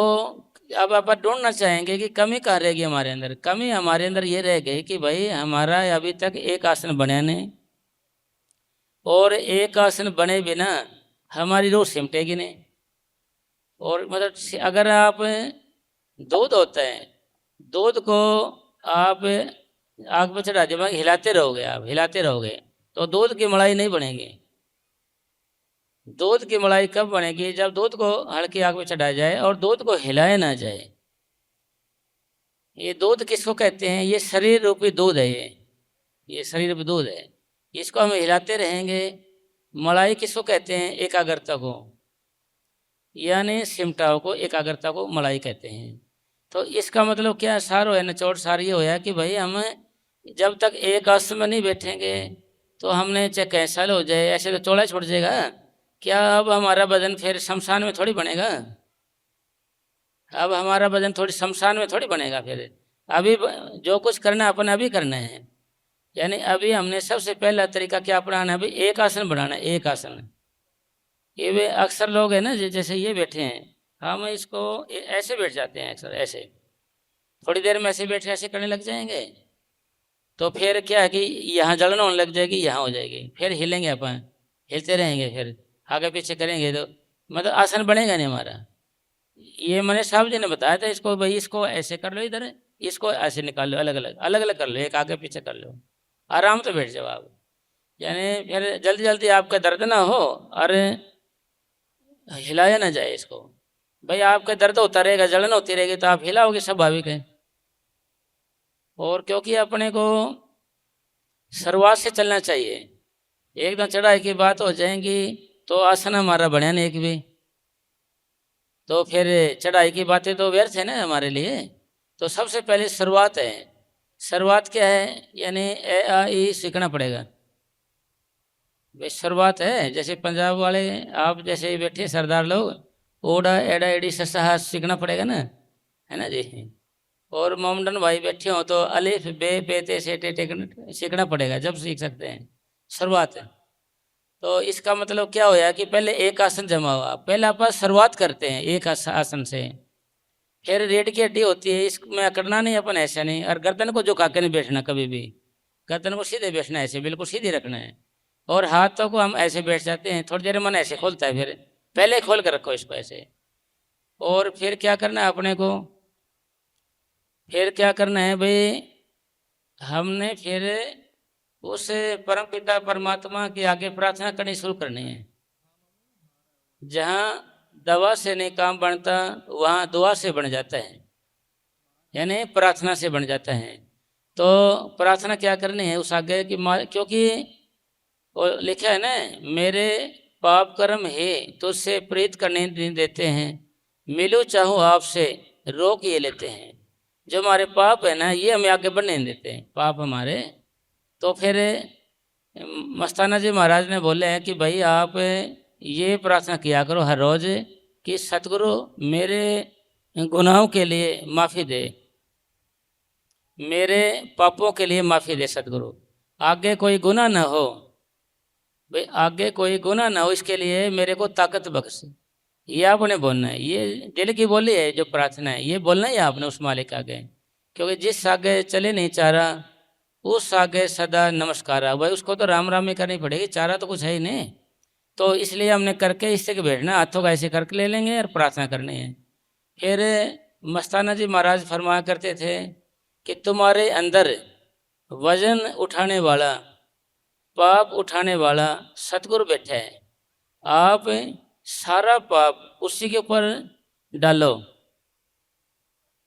अब आप ढूंढना चाहेंगे कि कमी कहाँ रहेगी हमारे अंदर। कमी हमारे अंदर ये रह गई कि भाई हमारा अभी तक एक आसन बने नहीं, और एक आसन बने बिना हमारी रूह सिमटेगी नहीं। और मतलब अगर आप दूध होता है, दूध को आप आग पे चढ़ा जब हिलाते रहोगे, आप हिलाते रहोगे तो दूध की मलाई नहीं बनेगी। दूध की मलाई कब बनेगी, जब दूध को हल्की आग पे चढ़ाया जाए और दूध को हिलाया ना जाए। ये दूध किसको कहते हैं, ये शरीर रूपी दूध है, ये शरीर रूपी दूध है, इसको हम हिलाते रहेंगे। मलाई किसको कहते हैं, एकाग्रता को, यानी सिमटाव को, एकाग्रता को मलाई कहते हैं। तो इसका मतलब क्या सार हो, निचोड़ सार ये होया कि भाई हम जब तक एक आसन में नहीं बैठेंगे तो हमने चाहे कैसा साल हो जाए, ऐसे तो चौड़ा छोड़ जाएगा क्या। अब हमारा वजन फिर शमशान में थोड़ी बनेगा, अब हमारा वजन थोड़ी शमशान में थोड़ी बनेगा। फिर अभी जो कुछ करना है अपन अभी करना है। यानी अभी हमने सबसे पहला तरीका क्या अपनाना है, अभी एक आसन बनाना है, एक आसन। ये वे अक्सर लोग हैं ना जैसे ये बैठे हैं, हम इसको ऐसे बैठ जाते हैं अक्सर, ऐसे थोड़ी देर में ऐसे बैठे ऐसे करने लग जाएंगे, तो फिर क्या है कि यहाँ जलन होने लग जाएगी, यहाँ हो जाएगी, फिर हिलेंगे अपन, हिलते रहेंगे, फिर आगे पीछे करेंगे तो मतलब आसन बनेगा नहीं हमारा। ये मैंने साहब जी ने बताया था, इसको भाई इसको ऐसे कर लो, इधर इसको ऐसे निकाल लो, अलग अलग कर लो, एक आगे पीछे कर लो, आराम से बैठ जाओ आप। यानी फिर जल्दी जल्दी आपका दर्द ना हो और हिलाया ना जाए इसको। भाई आपका दर्द होता रहेगा, जलन होती रहेगी तो आप हिलाओगे, स्वाभाविक है। और क्योंकि अपने को शुरुआत से चलना चाहिए, एकदम चढ़ाई की बात हो जाएगी तो आसन हमारा बढ़िया नहीं एक भी, तो फिर चढ़ाई की बातें तो व्यर्थ है ना हमारे लिए। तो सबसे पहले शुरुआत है। शुरुआत क्या है, यानी ए आ ई सीखना पड़ेगा। भाई शुरुआत है, जैसे पंजाब वाले आप जैसे बैठे सरदार लोग, ओडा एडा एडी ससा हाथ सीखना पड़ेगा ना, है ना जी। और मोमडन भाई बैठे हो तो अलिफ बे पे ते से टे सीखना पड़ेगा, जब सीख सकते हैं, शुरुआत है। तो इसका मतलब क्या होया कि पहले एक आसन जमा हुआ, पहले आप शुरुआत करते हैं एक आसन से, फिर रीढ़ की हड्डी होती है, इसमें अकड़ना नहीं अपन, ऐसा नहीं। और गर्दन को झुका के नहीं बैठना कभी भी, गर्दन को सीधे बैठना है, ऐसे बिल्कुल सीधे रखना है। और हाथों को हम ऐसे बैठ जाते हैं, थोड़ी देर मन ऐसे खोलता है, फिर पहले खोल कर रखो इसको ऐसे। और फिर क्या करना है अपने को, फिर क्या करना है भाई, हमने फिर उस परम पिता परमात्मा के आगे प्रार्थना करनी शुरू करनी है। जहाँ दवा से नहीं काम बनता वहाँ दुआ से बन जाता है, यानी प्रार्थना से बन जाता है। तो प्रार्थना क्या करनी है उस आगे की, क्योंकि वो लिखा है ना, मेरे पाप कर्म है तुझसे प्रीत करने नहीं देते हैं, मिलूं चाहूँ आपसे रोक ये लेते हैं। जो हमारे पाप है ना, ये हमें आगे बढ़ने नहीं देते हैं, पाप हमारे। तो फिर मस्ताना जी महाराज ने बोले हैं कि भाई आप ये प्रार्थना किया करो हर रोज कि सतगुरु मेरे गुनाहों के लिए माफ़ी दे, मेरे पापों के लिए माफ़ी दे सतगुरु, आगे कोई गुनाह ना हो, भाई आगे कोई गुनाह ना हो, इसके लिए मेरे को ताकत बख्श। ये आपने बोलना है, ये दिल की बोली है जो प्रार्थना है, ये बोलना ही आपने उस मालिक आगे। क्योंकि जिस आगे चले नहीं चारा उस आगे सदा नमस्कारा, भाई उसको तो राम राम ही करनी पड़ेगी, चारा तो कुछ है ही नहीं। तो इसलिए हमने करके इससे के बैठना, हाथों का ऐसे करके ले लेंगे और प्रार्थना करनी है। फिर मस्ताना जी महाराज फरमाया करते थे कि तुम्हारे अंदर वजन उठाने वाला, पाप उठाने वाला सतगुरु बैठा है, आप सारा पाप उसी के ऊपर डालो,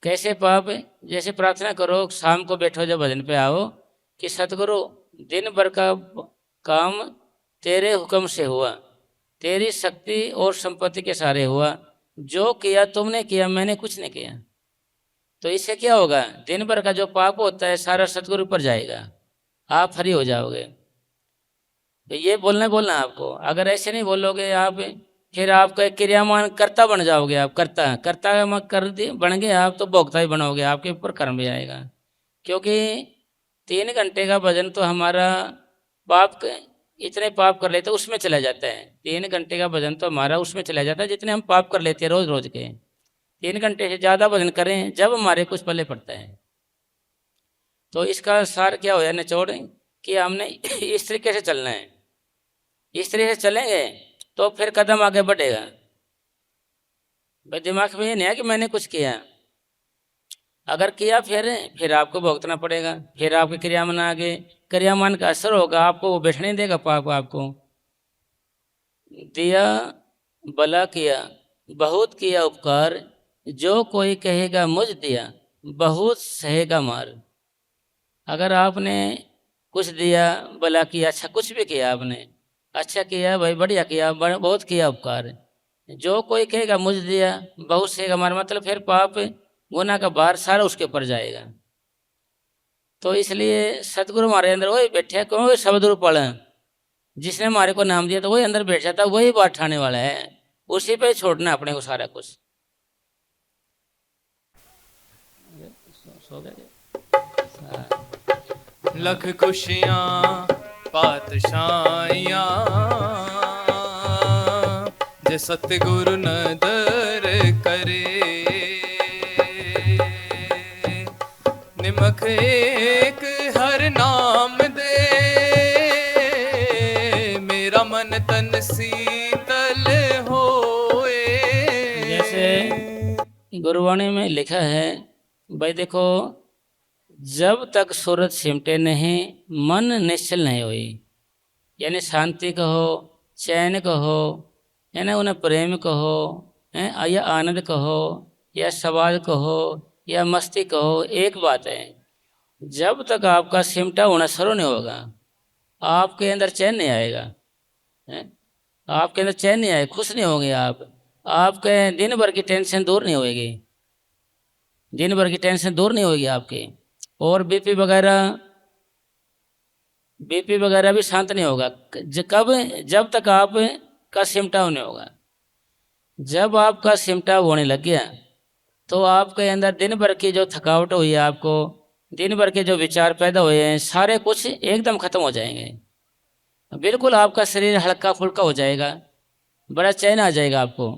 कैसे पाप? जैसे प्रार्थना करो, शाम को बैठो जब भजन पे आओ कि सतगुरु दिन भर का काम तेरे हुक्म से हुआ, तेरी शक्ति और संपत्ति के सहारे हुआ, जो किया तुमने किया, मैंने कुछ नहीं किया। तो इससे क्या होगा? दिन भर का जो पाप होता है सारा सतगुरु पर जाएगा, आप फ्री हो जाओगे। तो ये बोलना आपको। अगर ऐसे नहीं बोलोगे आप, फिर आपका क्रियामान कर्ता बन जाओगे। आप बन गए आप तो भोक्ता ही बनोगे, आपके ऊपर कर्म भी आएगा। क्योंकि 3 घंटे का भजन तो हमारा इतने पाप कर लेते उसमें चला जाता है। 3 घंटे का भजन तो हमारा उसमें चला जाता है जितने हम पाप कर लेते हैं रोज रोज के। 3 घंटे से ज़्यादा भजन करें जब हमारे कुछ पल्ले पड़ता है। तो इसका सार क्या होया, निचोड़, कि हमने इस तरीके से चलना है। इस तरीके से चलेंगे तो फिर कदम आगे बढ़ेगा। भाई दिमाग में ये नहीं है कि मैंने कुछ किया, अगर किया फिर आपको भुगतना पड़ेगा। फिर आपके क्रियामान का असर होगा, आपको वो बैठने देगा पाप। आपको दिया भला किया, बहुत किया उपकार, जो कोई कहेगा मुझ दिया, बहुत सहेगा मार। अगर आपने कुछ दिया, भला किया, अच्छा कुछ भी किया, आपने अच्छा किया भाई, बढ़िया किया, बहुत किया उपकार, जो कोई कहेगा मुझ दिया, बहुत सहेगा मार, मतलब फिर पाप गुनाह का भार सारा उसके ऊपर जाएगा। तो इसलिए सतगुरु हमारे अंदर वही बैठे, क्यों शब्द रूप वाला, जिसने हमारे को नाम दिया तो वही अंदर बैठ जाता, वही बात ठाने वाला है, उसी पे छोड़ना अपने को सारा कुछ। लख खुशियाँ पातशाहियाँ, जे सतगुरु नदर करे, निमख एक हर नाम दे, मेरा मन तन शीतल होए। जैसे गुरुवाणी में लिखा है, भाई देखो, जब तक सूरत सिमटे नहीं, मन निश्चल नहीं हुई, यानी शांति कहो, चैन कहो, है ना, उन्हें प्रेम कहो, या आनंद कहो, या स्वाद कहो, या मस्ती कहो, एक बात है, जब तक आपका सिमटा होना शुरू नहीं होगा, आपके अंदर चैन नहीं आएगा। आपके अंदर चैन नहीं आएगा, खुश नहीं होंगे आप। आपके दिन भर की टेंशन दूर नहीं होगी, दिन भर की टेंशन दूर नहीं होगी आपकी। और बीपी वगैरह भी शांत नहीं होगा। कब? जब तक आप का सिमटाव नहीं होगा। जब आपका सिमटाव होने लग गया तो आपके अंदर दिन भर की जो थकावट हुई है, आपको दिन भर के जो विचार पैदा हुए हैं, सारे कुछ एकदम खत्म हो जाएंगे। बिल्कुल आपका शरीर हल्का फुल्का हो जाएगा, बड़ा चैन आ जाएगा आपको।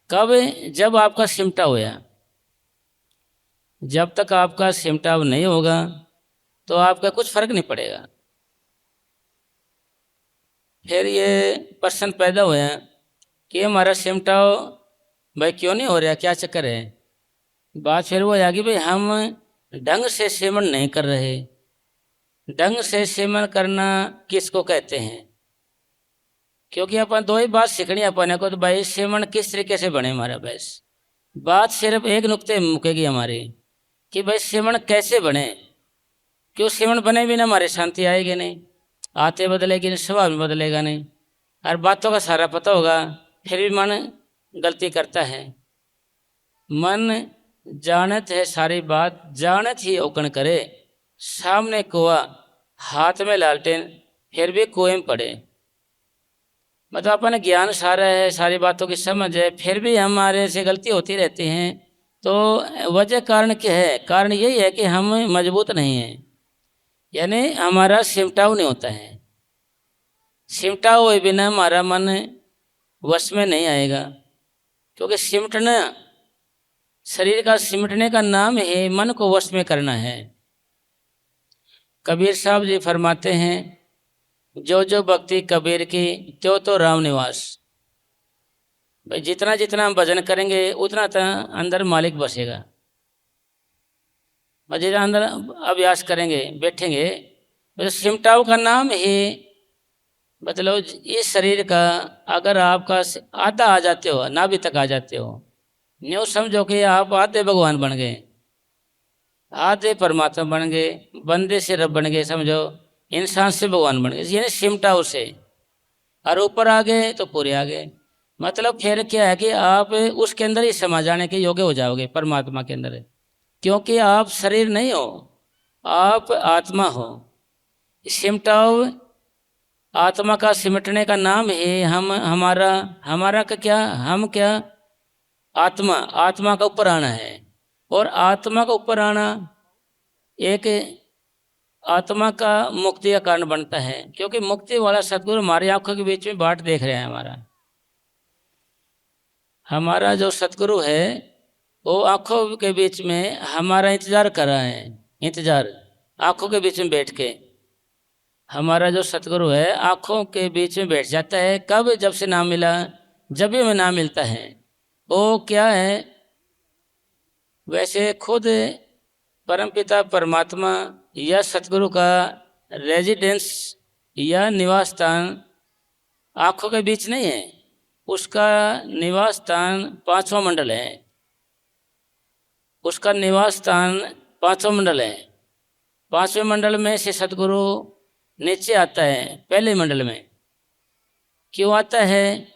कब? जब आपका सिमटा होया। जब तक आपका सिमटाव नहीं होगा तो आपका कुछ फर्क नहीं पड़ेगा। फिर ये प्रश्न पैदा हुआ कि हमारा सिमटाव भाई क्यों नहीं हो रहा, क्या चक्कर है? बात फिर वो आ गई, भाई हम ढंग से सेवन नहीं कर रहे। ढंग से सेवन करना किसको कहते हैं? क्योंकि अपन दो ही बात सीखनी है अपने को, तो भाई सेवन किस तरीके से बने हमारा। बस बात सिर्फ एक नुक्ते मुकेगी हमारी कि भाई सेवन कैसे बने। क्यों सेवन बने बिना हमारे शांति आएगी नहीं, आते बदलेगी नहीं, स्वभाव भी बदलेगा नहीं। और बातों का सारा पता होगा फिर भी मन गलती करता है। मन जानत है सारी बात, जानत ही औकण करे, सामने कुआ हाथ में लालटेन, फिर भी कुएं में पड़े। मतलब अपन ज्ञान सारा है, सारी बातों की समझ है, फिर भी हमारे से गलती होती रहती हैं। तो वजह कारण क्या है? कारण यही है कि हम मजबूत नहीं हैं, यानी हमारा सिमटाव नहीं होता है। सिमटाव हुए बिना हमारा मन वश में नहीं आएगा। क्योंकि सिमटना, शरीर का सिमटने का नाम है मन को वश में करना है। कबीर साहब जी फरमाते हैं, जो जो भक्ति कबीर की त्यो तो राम निवास। भाई जितना जितना हम भजन करेंगे उतना अंदर मालिक बसेगा। और जितना अंदर अभ्यास करेंगे, बैठेंगे, तो सिमटाव का नाम है, मतलब इस शरीर का अगर आपका आधा आ जाते हो, नाभि तक आ जाते हो, न्यू समझो कि आप आधे भगवान बन गए, आधे परमात्मा बन गए, बंदे से रब बन गए, समझो इंसान से भगवान बन गए, यानी सिमटा उसे, और ऊपर आ गए तो पूरे आ गए। मतलब फिर क्या है कि आप उसके अंदर ही समा जाने के योग्य हो जाओगे, परमात्मा के अंदर, क्योंकि आप शरीर नहीं हो, आप आत्मा हो। सिमटाओ, आत्मा का सिमटने का नाम है हमारा का क्या, हम क्या, आत्मा, आत्मा का ऊपर आना है। और आत्मा का ऊपर आना एक आत्मा का मुक्ति का कारण बनता है, क्योंकि मुक्ति वाला सतगुरु हमारी आंखों के बीच में बाट देख रहे हैं। हमारा जो सतगुरु है वो आंखों के बीच में हमारा इंतजार कर रहा है, इंतजार आंखों के बीच में बैठ के। हमारा जो सतगुरु है आंखों के बीच में बैठ जाता है, कब, जब से नाम मिला, जब भी हमें नाम मिलता है। वो क्या है, वैसे खुद परमपिता परमात्मा या सतगुरु का रेजिडेंस या निवास स्थान आंखों के बीच नहीं है, उसका निवास स्थान पांचवा मंडल है, उसका निवास स्थान पांचवा मंडल है। पांचवें मंडल में से सतगुरु नीचे आता है पहले मंडल में। क्यों आता है?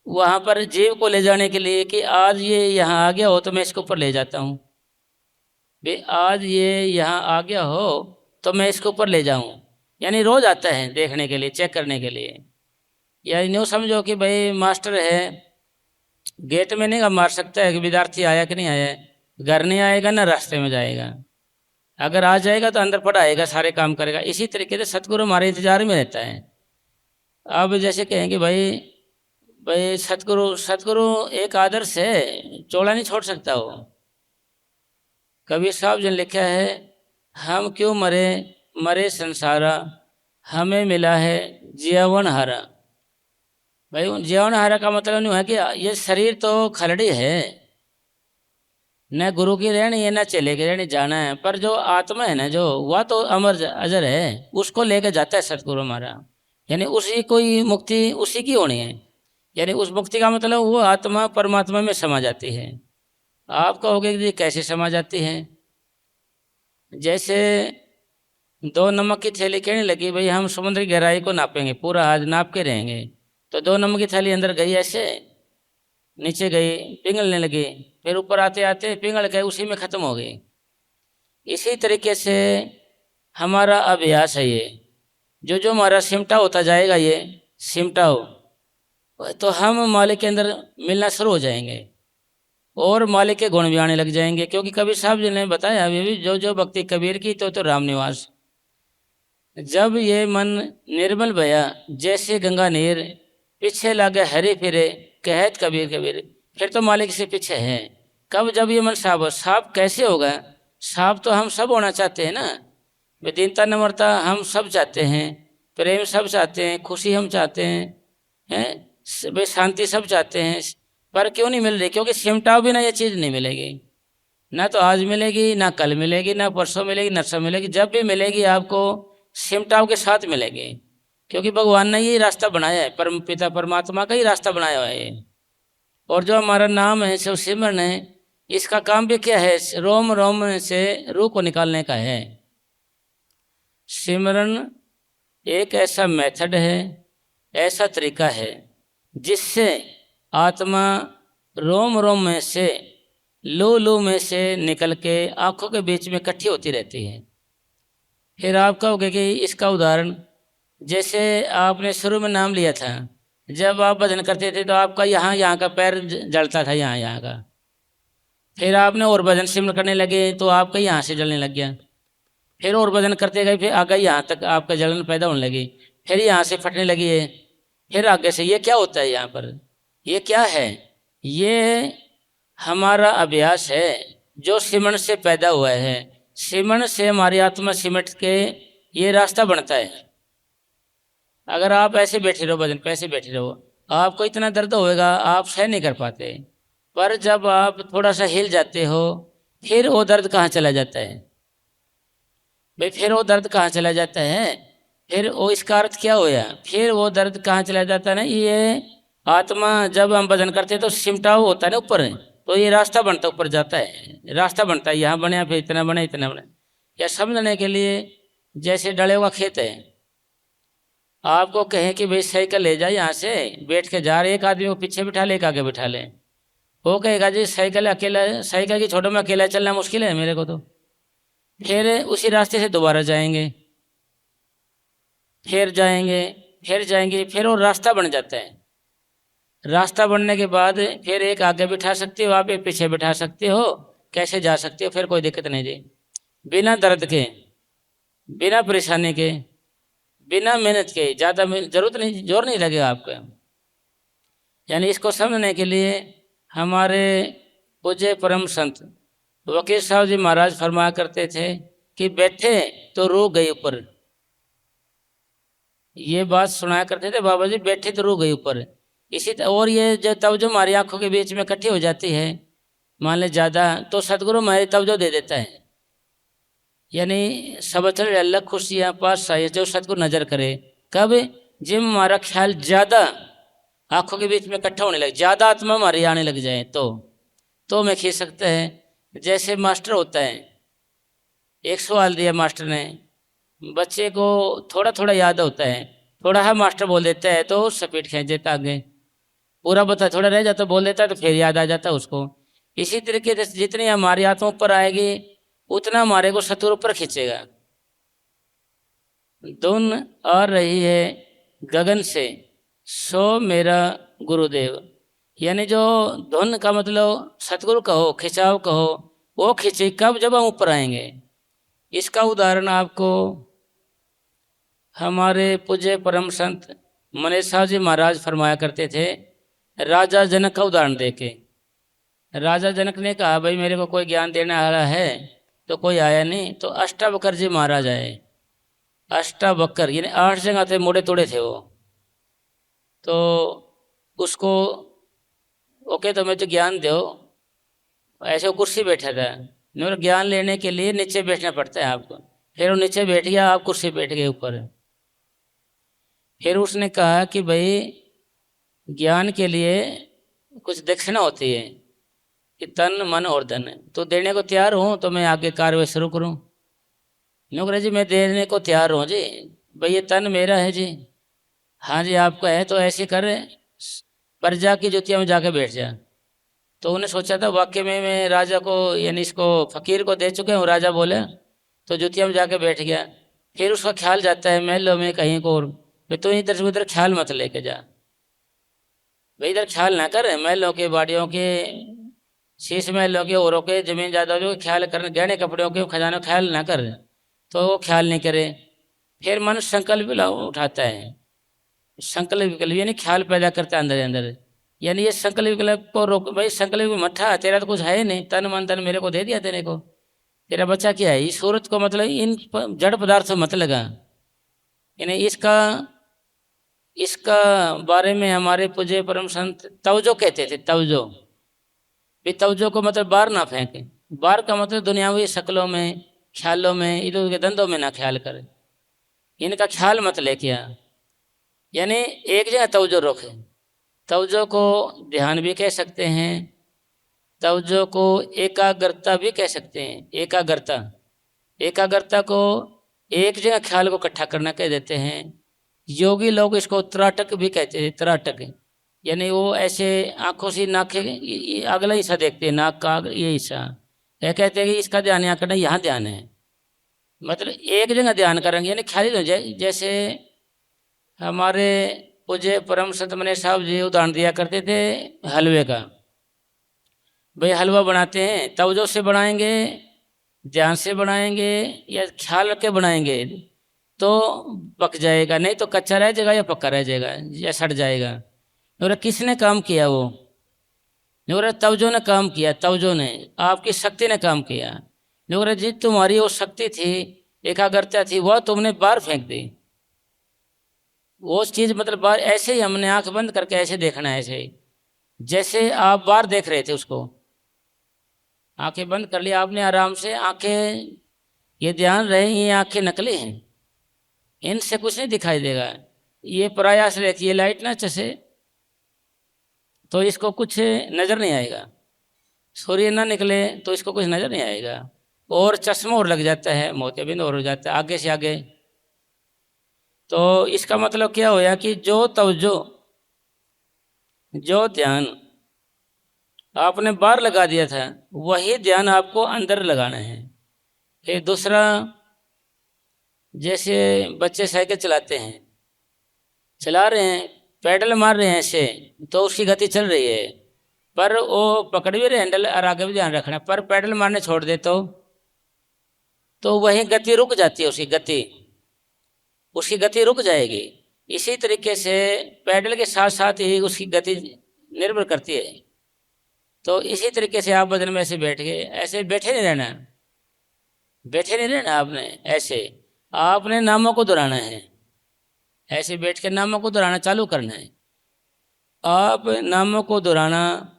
वहाँ पर जीव को ले जाने के लिए कि आज ये यहाँ आ गया हो तो मैं इसके ऊपर ले जाता हूँ, भाई आज ये यहाँ आ गया हो तो मैं इसके ऊपर ले जाऊँ, यानी रोज आता है देखने के लिए, चेक करने के लिए। या यूँ समझो कि भाई मास्टर है, गेट में नहीं मार सकता है कि विद्यार्थी आया कि नहीं आया, घर नहीं आएगा ना रास्ते में जाएगा, अगर आ जाएगा तो अंदर पढ़ाएगा, सारे काम करेगा। इसी तरीके से सतगुरु हमारे इंतजार में रहता है। अब जैसे कहेंगे भाई सतगुरु एक आदर्श है, चोला नहीं छोड़ सकता वो। कबीर साहब ने लिखा है, हम क्यों मरे संसारा, हमें मिला है जीवन हारा। भाई जीवन हारा का मतलब नहीं है कि ये शरीर तो खलड़ी है, न गुरु की रहनी है न चले की रहनी, जाना है, पर जो आत्मा है ना, जो वह तो अमर अजर है, उसको लेकर जाता है सतगुरु हमारा। यानी उसी कोई मुक्ति उसी की होनी है, यानी उस मुक्ति का मतलब वो आत्मा परमात्मा में समा जाती है। आप कहोगे कि कैसे समा जाती है? जैसे 2 नमक की थैली कहने लगी, भाई हम समुद्र की गहराई को नापेंगे, पूरा आज नाप के रहेंगे, तो 2 नमक की थैली अंदर गई, ऐसे नीचे गई, पिघलने लगी, फिर ऊपर आते आते पिघल गए, उसी में ख़त्म हो गई। इसी तरीके से हमारा अभ्यास है ये, जो हमारा सिमटा होता जाएगा, ये सिमटा हो तो हम मालिक के अंदर मिलना शुरू हो जाएंगे और मालिक के गुण भी आने लग जाएंगे। क्योंकि कबीर साहब जी ने बताया अभी भी, जो भक्ति कबीर की तो राम निवास। जब ये मन निर्मल भया जैसे गंगा नीर, पीछे लागे हरे फिरे कहत कबीर, फिर तो मालिक से पीछे है। कब? जब ये मन साफ हो। साफ कैसे होगा? साफ तो हम सब होना चाहते हैं ना, दीनता नम्रता हम सब चाहते हैं, प्रेम सब चाहते हैं, खुशी हम चाहते हैं, भाई शांति सब चाहते हैं, पर क्यों नहीं मिल रही? क्योंकि सिमटाओ भी ना ये चीज़ नहीं मिलेगी, ना तो आज मिलेगी, ना कल मिलेगी, ना परसों मिलेगी, ना सब मिलेगी। जब भी मिलेगी आपको सिमटाओ के साथ मिलेगी, क्योंकि भगवान ने ये रास्ता बनाया है, परम पिता परमात्मा का ही रास्ता बनाया हुआ है। और जो हमारा नाम है शिव सिमरन है, इसका काम भी क्या है? रोम रोम से रूह को निकालने का है। सिमरन एक ऐसा मेथड है, ऐसा तरीका है जिससे आत्मा रोम रोम में से, लू में से निकल के आंखों के बीच में इकट्ठी होती रहती है। फिर आप कहोगे कि इसका उदाहरण, जैसे आपने शुरू में नाम लिया था, जब आप भजन करते थे तो आपका यहाँ का पैर जलता था, यहाँ का, फिर आपने और भजन सिमरन करने लगे तो आपका यहाँ से जलने लग गया, फिर और भजन करते गए, फिर आगे यहाँ तक आपका जलन पैदा होने लगी, फिर यहाँ से फटने लगी है, फिर आगे से। ये क्या होता है यहाँ पर? ये क्या है? ये हमारा अभ्यास है जो सिमरन से पैदा हुआ है। सिमरन से हमारी आत्मा सिमट के ये रास्ता बनता है। अगर आप ऐसे बैठे रहो, भजन पे ऐसे बैठे रहो, आपको इतना दर्द होएगा, आप सह नहीं कर पाते। पर जब आप थोड़ा सा हिल जाते हो, फिर वो दर्द कहाँ चला जाता है भाई? फिर वो दर्द कहाँ चला जाता है? फिर वो, इसका अर्थ क्या होया? फिर वो दर्द कहाँ चला जाता है ना, ये आत्मा जब हम भजन करते हैं तो सिमटाव होता है ना ऊपर, तो ये रास्ता बनता ऊपर जाता है, रास्ता बनता है, यहाँ बने फिर इतना बने इतना बने। या समझने के लिए जैसे डले का खेत है, आपको कहें कि भाई साइकिल ले जाए यहाँ से, बैठ के जा रहे, एक आदमी को पीछे बिठा ले, एक आगे बिठा ले, वो कहेगा जी साइकिल अकेला, साइकिल की छोटो में अकेला चलना मुश्किल है मेरे को, तो फिर उसी रास्ते से दोबारा जाएंगे, फिर जाएंगे, फिर जाएंगे, फिर वो रास्ता बन जाता है। रास्ता बनने के बाद फिर एक आगे बिठा सकते हो आप, एक पीछे बिठा सकते हो, कैसे जा सकते हो, फिर कोई दिक्कत नहीं जी। बिना दर्द के, बिना परेशानी के, बिना मेहनत के, ज़्यादा जरूरत नहीं, जोर नहीं लगेगा आपका। यानी इसको समझने के लिए हमारे पूज्य परम संत वकील साहब जी महाराज फरमाया करते थे कि बैठे तो रूह गई ऊपर। ये बात सुनाया करते थे बाबा जी, बैठे तो रूह गई ऊपर। इसी और ये जो तवज्जो हमारी आंखों के बीच में इकट्ठी हो जाती है, मान ले ज़्यादा, तो सदगुरु हमारी तवज्जो दे देता है। यानी सब चल अल्लाह खुशियाँ पास आए जो सदगुरु नज़र करे, कब, जब हमारा ख्याल ज़्यादा आंखों के बीच में इकट्ठा होने लगे, ज़्यादा आत्मा हमारी आने लग जाए, तो मैं खींच सकते हैं। जैसे मास्टर होता है, एक सवाल दिया मास्टर ने, बच्चे को थोड़ा थोड़ा याद होता है, थोड़ा है मास्टर बोल देता है तो स्पीड खींच देता आगे, पूरा बता थोड़ा रह जाता बोल देता है तो फिर याद आ जाता उसको। इसी तरीके से जितनी हमारी आत्मा ऊपर आएगी उतना हमारे को सतुर ऊपर खींचेगा। धुन आ रही है गगन से, सो मेरा गुरुदेव। यानी जो धुन का मतलब सतगुरु कहो, खिंचाव कहो, वो खींचे कब, जब हम ऊपर आएंगे। इसका उदाहरण आपको हमारे पूज्य परम संत मनीष साहब जी महाराज फरमाया करते थे, राजा जनक का उदाहरण देके। राजा जनक ने कहा भाई मेरे को कोई ज्ञान देने वाला है, तो कोई आया नहीं, तो अष्टावक्र जी महाराज आए। अष्टावक्र यानी 8 जगह थे, मोड़े तोड़े थे वो, तो उसको ओके तो मुझे ज्ञान दो, ऐसे वो कुर्सी बैठा था, मेरे ज्ञान लेने के लिए नीचे बैठना पड़ता है आपको। फिर वो नीचे बैठ गया, आप कुर्सी बैठ गए ऊपर। फिर उसने कहा कि भाई ज्ञान के लिए कुछ दक्षिणा होती है कि तन मन और धन, तो देने को तैयार हूँ तो मैं आगे कार्रवाई शुरू करूँ। नौकरी जी मैं देने को तैयार हूँ जी, भाई ये तन मेरा है जी। हाँ जी आपका है, तो ऐसे कर प्रजा की जुतिया में जाके बैठ जा। तो उन्हें सोचा था वाकई में मैं राजा को यानी इसको फकीर को दे चुके हूँ, राजा बोले, तो जुतिया में जाके बैठ गया। फिर उसका ख्याल जाता है महलों में कहीं को, भाई तो इधर से उधर ख्याल मत लेके जा, भाई इधर ख्याल ना कर, महलों के, बाड़ियों के, शीश महलों के, औरों के, जमीन जायदादों के ख्याल कर, गहने कपड़ों के, खजानों ख्याल ना कर, तो वो ख्याल नहीं करे। फिर मन संकल्प उठाता है, संकल्प विकल्प यानी ख्याल पैदा करता है अंदर अंदर। यानी ये संकल्प विकल्प को रोक, भाई संकल्प मठा तेरा तो कुछ है नहीं, तन मन धन मेरे को दे दिया तेरे को, तेरा बच्चा क्या है, इस सूरत को मतलब इन जड़ पदार्थों मत लगा। यानी इसका बारे में हमारे पूज्य परम संत तवज्जो कहते थे, तवज्जो। भी तवज्जो को मतलब बाहर ना फेंके, बाहर का मतलब दुनियावी शक्लों में, ख्यालों में, इधर उधर धंधों में ना ख्याल करे, इनका ख्याल मत लेके आ। यानी एक जगह तवज्जो रखे। तवज्जो को ध्यान भी कह सकते हैं, तवज्जो को एकाग्रता भी कह सकते हैं। एकाग्रता को एक जगह ख्याल को इकट्ठा करना कह देते हैं। योगी लोग इसको त्राटक भी कहते हैं, त्राटक। यानी वो ऐसे आंखों से नाक अगला हिस्सा देखते हैं, नाक का ये हिस्सा, यह कहते हैं कि इसका ध्यान यहाँ करना, यहाँ ध्यान है, मतलब एक जगह ध्यान करेंगे। यानी ख्याल हो जाए। जैसे हमारे पूज्य परम संत मनीष साहब जी उदाहरण दिया करते थे हलवे का, भाई हलवा बनाते हैं, तवज्जो से बनाएंगे, ध्यान से बनाएंगे या ख्याल रख के बनाएंगे तो पक जाएगा, नहीं तो कच्चा रह जाएगा या पक्का रह जाएगा या सड़ जाएगा। और किसने काम किया, वो तवज्जो ने काम किया, तवज्जो ने, आपकी शक्ति ने काम किया। जो जी तुम्हारी वो शक्ति थी, एकाग्रता थी, वह तुमने बाहर फेंक दी। वो चीज़ मतलब बाहर ऐसे ही हमने आंख बंद करके ऐसे देखना है, ऐसे ही जैसे आप बाहर देख रहे थे उसको, आंखें बंद कर लिया आपने आराम से। आंखें ये ध्यान रहे ये आंखें नकली हैं, इनसे कुछ नहीं दिखाई देगा। ये प्रयास रहती है लाइट ना चसे तो इसको कुछ नज़र नहीं आएगा। सूर्य ना निकले तो इसको कुछ नजर नहीं आएगा, और चश्मा और लग जाता है, मोतियाबिंद और हो जाता है आगे से आगे। तो इसका मतलब क्या होया कि जो तवज्जो, जो ध्यान आपने बाहर लगा दिया था वही ध्यान आपको अंदर लगाना है। फिर दूसरा, जैसे बच्चे साइकिल चलाते हैं, चला रहे हैं, पैडल मार रहे हैं ऐसे, तो उसकी गति चल रही है, पर वो पकड़ भी रहे हैंडल और आगे भी ध्यान रखना है, पर पैडल मारने छोड़ दे तो वही गति रुक जाती है, उसकी गति रुक जाएगी। इसी तरीके से पैडल के साथ साथ ही उसकी गति निर्भर करती है। तो इसी तरीके से आप बदन में ऐसे बैठ गए, ऐसे बैठे नहीं रहना, बैठे नहीं रहना आपने, ऐसे आपने नामों को दोहराना है, ऐसे बैठ के नामों को दोहराना चालू करना है। आप नामों को दोहराना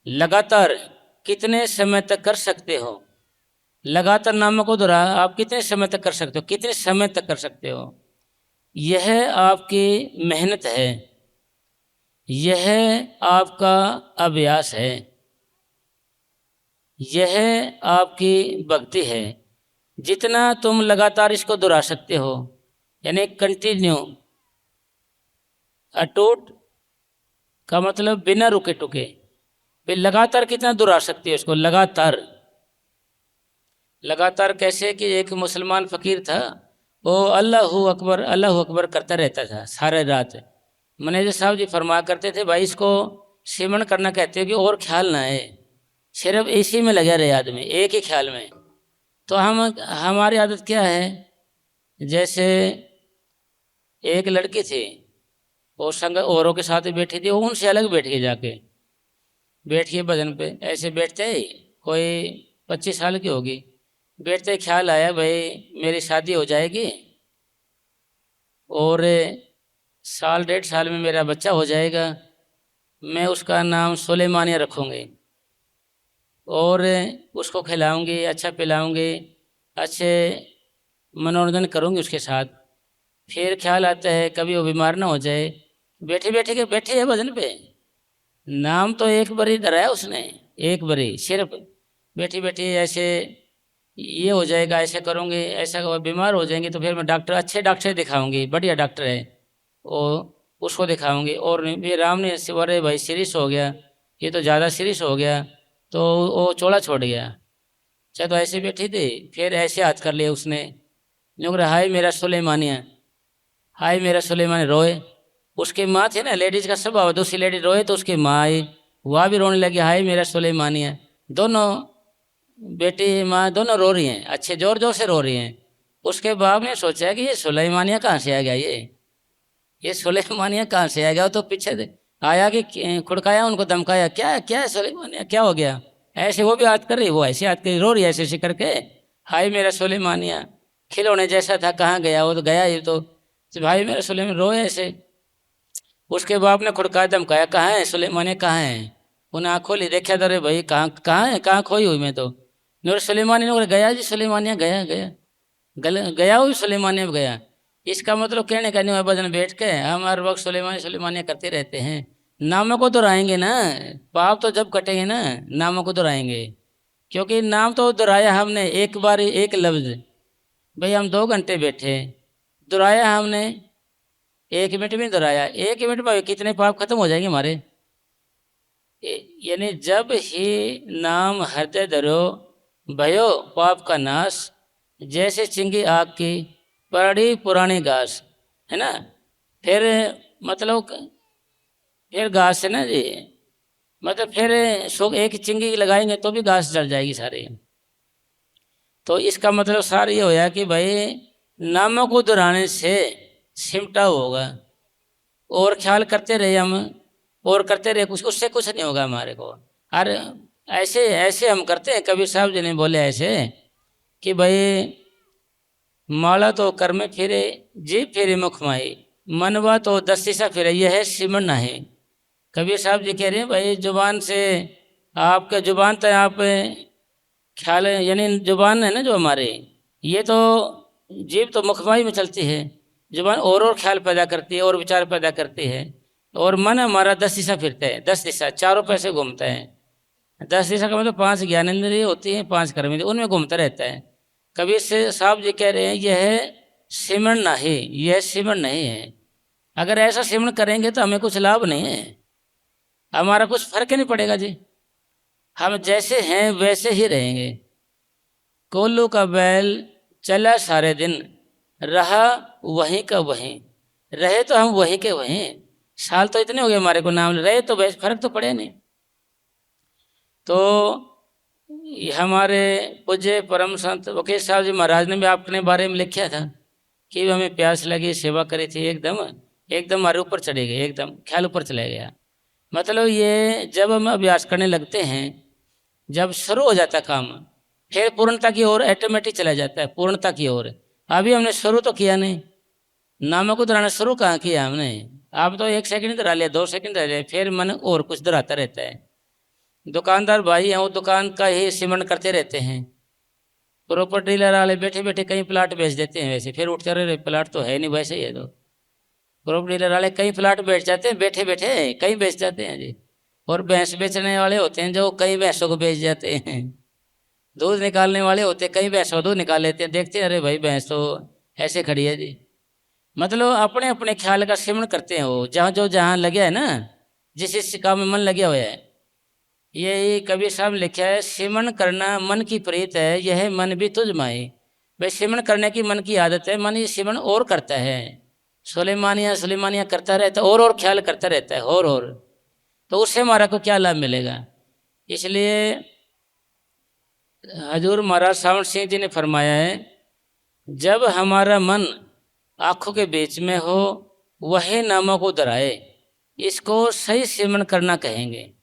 लगातार कितने समय तक कर सकते हो, लगातार नामों को दोहराना आप कितने समय तक कर सकते हो, कितने समय तक कर सकते हो, यह आपकी मेहनत है, यह आपका अभ्यास है, यह आपकी भक्ति है। जितना तुम लगातार इसको दोहरा सकते हो, यानी कंटिन्यू, अटूट का मतलब बिना रुके टुके, फिर लगातार कितना दोहरा सकते हो इसको, लगातार कैसे कि एक मुसलमान फकीर था, वो अल्लाह अकबर करता रहता था सारे रात। मैनेजर साहब जी फरमा करते थे, भाई इसको सिमरन करना कहते हो कि और ख्याल ना आए, सिर्फ इसी में लगा रहे आदमी, एक ही ख्याल में। तो हमारी आदत क्या है, जैसे एक लड़की थी, वो संग औरों के साथ बैठी थी, वो उनसे अलग बैठ के जाके बैठिए भजन पे, ऐसे बैठते ही कोई 25 साल की होगी, बैठते ही ख्याल आया भाई मेरी शादी हो जाएगी और 1.5 साल में मेरा बच्चा हो जाएगा, मैं उसका नाम सुलेमानिया रखूँगी और उसको खिलाऊंगी, अच्छा पिलाऊंगी, अच्छे मनोरंजन करूंगी उसके साथ। फिर ख्याल आता है कभी वो बीमार ना हो जाए, बैठे है भजन पे, नाम तो एक बारी धराया उसने, एक बारी सिर्फ बैठी ऐसे ये हो जाएगा, ऐसे करूँगी, ऐसा बीमार हो जाएंगे तो फिर मैं अच्छे डॉक्टर दिखाऊंगी, बढ़िया डॉक्टर है उसको दिखाऊंगी। और ये राम ने अरे भाई सीरियस हो गया, ये तो ज़्यादा सीरियस हो गया, तो वो चोला छोड़ गया। चाहे तो ऐसे बैठी थी, फिर ऐसे हाथ कर लिया उसने, हाय मेरा सुलेमानिया, हाय मेरा सुलेमानिया, रोए। उसकी माँ थी ना, लेडीज़ का स्वभाव, दूसरी लेडीज रोए तो उसकी माँ आई, वह भी रोने लगी, हाय मेरा सुलेमानिया। दोनों बेटी माँ दोनों रो रही हैं, अच्छे जोर जोर से रो रही हैं। उसके बाप ने सोचा कि ये सुलेमानिया कहाँ से आ गया, ये सुलेमानिया कहाँ से आ गया। तो पीछे आया कि खुड़काया, उनको धमकाया, क्या क्या है सुलेमानिया, क्या हो गया, ऐसे वो भी याद कर रही, वो ऐसे याद कर रोर रही ऐसे ऐसे करके, हाय मेरा सुलेमानिया, खिलौने जैसा था कहाँ गया, वो तो गया ये तो भाई मेरा सुलेमान, रोए ऐसे। उसके बाप ने खुड़काया धमकाया, कहाँ है सुलेमानिया, कहाँ है। उन्हें आँख खोली, देखा तो रे भाई कहाँ है, कहाँ खोई हुई मैं तो। नूर सुलेमानिया ने गया जी, सुलेमानिया गया हुई सुलेमानिया गया। इसका मतलब कहने का नहीं है, भजन बैठ के हम हर वक्त सुलेमानिया करते रहते हैं। नामों को दोहराएंगे ना, पाप तो जब कटेंगे ना, नामों को दोहराएंगे, क्योंकि नाम तो दोहराया हमने एक बार, एक लफ्ज, भाई हम 2 घंटे बैठे, दोहराया हमने 1 मिनट में दोहराया, 1 मिनट में कितने पाप खत्म हो जाएंगे हमारे। यानी जब ही नाम हृदय धरो भयो पाप का नाश, जैसे चिंगी आग की पड़ी पुरानी घास, है ना। फिर मतलब फिर घास है ना जी, मतलब फिर एक चिंगी लगाएंगे तो भी घास जल जाएगी सारी। तो इसका मतलब सारा ये होया कि भाई नामों को दोहराने से सिमटा होगा, और ख्याल करते रहे हम, और करते रहे, कुछ उससे कुछ नहीं होगा हमारे को। और ऐसे हम करते हैं, कबीर साहब जी ने बोले ऐसे कि भाई माला तो कर में फिरे, जीभ फिरे मुख माई, मनवा तो 10 दिशा फिरे, यह है सिमरन है। कबीर साहब जी कह रहे हैं भाई जुबान से, आपके जुबान तक आप ख्याल, यानी जुबान है ना जो हमारे, ये तो जीभ तो मुखमाई में चलती है, जुबान और ख्याल पैदा करती है और विचार पैदा करती है, और मन हमारा 10 दिशा फिरता है, 10 दिशा चारों पैसे घूमता है। 10 दिशा का मतलब 5 ज्ञानेंद्रिय होती हैं, 5 कर्मेंद्रिय, उनमें घूमता रहता है। कबीर से साहब जी कह रहे हैं यह सिमरण नहीं, यह सिमरण नहीं है। अगर ऐसा सिमरण करेंगे तो हमें कुछ लाभ नहीं है, हमारा कुछ फर्क ही नहीं पड़ेगा जी। हम जैसे हैं वैसे ही रहेंगे। कोल्लू का बैल चला सारे दिन, रहा वहीं का वहीं, रहे तो हम वहीं के वहीं। साल तो इतने हो गए हमारे को नाम रहे, तो वैसे फर्क तो पड़े नहीं। तो हमारे पूज्य परम संत वकील साहब जी महाराज ने भी अपने बारे में लिखा था कि हमें प्यास लगी, सेवा करी थी, एकदम हमारे ऊपर चढ़े गए, एकदम ख्याल ऊपर चला गया। मतलब ये जब हम अभ्यास करने लगते हैं, जब शुरू हो जाता काम, फिर पूर्णता की ओर ऑटोमेटिक चला जाता है, पूर्णता की ओर। अभी हमने शुरू तो किया नहीं, नामों को दोहराना शुरू कहाँ किया हमने। आप तो 1 सेकंड धरा लिया, 2 सेकंड धरा लिया, फिर मन और कुछ धराता रहता है। दुकानदार भाई हैं, वो दुकान का ही सिमरण करते रहते हैं। प्रॉपर्टी डीलर वाले बैठे बैठे कई प्लाट बेच देते हैं, वैसे फिर उठते रहे प्लाट तो है नहीं, वैसे ही है। तो प्रॉपर्टी डीलर वाले कई प्लाट बेच जाते हैं, बैठे बैठे कई बेच जाते हैं जी। और भैंस बेचने वाले होते हैं जो कई भैंसों को बेच जाते हैं। दूध निकालने वाले होते हैं, कई भैंसों को दूध निकाल लेते हैं, देखते हैं अरे भाई भैंस तो ऐसे खड़ी है जी। मतलब अपने अपने ख्याल का सिमरण करते हैं। वो जहाँ लगे है ना, जिस काम में मन लगे हुए है। यही कबीर साहब ने लिखा है, सिमरण करना मन की प्रीत है, यह मन भी तुझ माई। भाई सिमरण करने की मन की आदत है, मन ये सिमरण और करता है, सुलेमानिया करता रहता है, और ख्याल करता रहता है, और तो उससे हमारा को क्या लाभ मिलेगा। इसलिए हजूर महाराज सावण सिंह जी ने फरमाया है, जब हमारा मन आँखों के बीच में हो वही नामों को दोहराए, इसको सही सिमरण करना कहेंगे।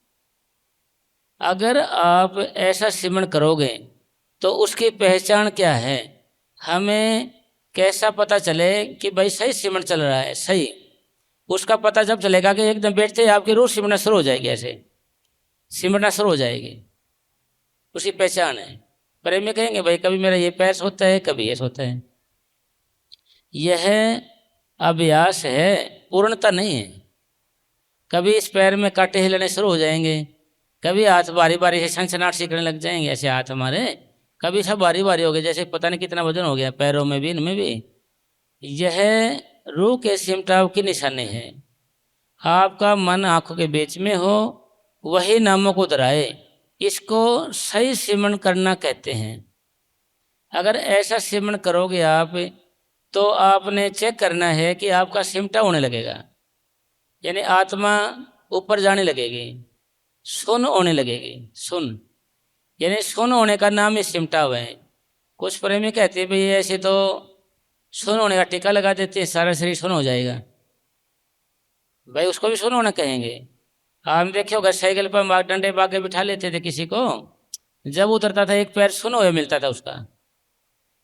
अगर आप ऐसा सिमरण करोगे तो उसकी पहचान क्या है, हमें कैसा पता चले कि भाई सही सिमरण चल रहा है। सही उसका पता जब चलेगा कि एकदम बैठते ही आपकी रूह सिमरना शुरू हो जाएगी, ऐसे सिमरना शुरू हो जाएगी, उसकी पहचान है। प्रेमी कहेंगे भाई कभी मेरा ये पैर होता है, कभी ये होता है। यह अभ्यास है, पूर्णता नहीं है। कभी इस पैर में कांटे हिलने शुरू हो जाएंगे, कभी हाथ बारी बारी से सनसनाट सीखने लग जाएंगे, ऐसे हाथ हमारे कभी सब बारी बारी हो गए, जैसे पता नहीं कितना वजन हो गया पैरों में भी, इनमें भी। यह रूह के सिमटाव की निशानी है। आपका मन आंखों के बीच में हो वही नामों को दोहराए, इसको सही सिमरण करना कहते हैं। अगर ऐसा सिमरण करोगे आप, तो आपने चेक करना है कि आपका सिमटा होने लगेगा, यानी आत्मा ऊपर जाने लगेगी, सुन होने लगेगी। सुन यानी सुन होने का नाम ही सिमटाव है। कुछ प्रेमी कहते हैं भाई ऐसे तो सुन होने का टीका लगा देते हैं, सारा शरीर सुन हो जाएगा। भाई उसको भी सुन होना कहेंगे। हम देखे होगा साइकिल पर डंडे बागे बिठा लेते थे किसी को, जब उतरता था एक पैर सुन हुए मिलता था उसका।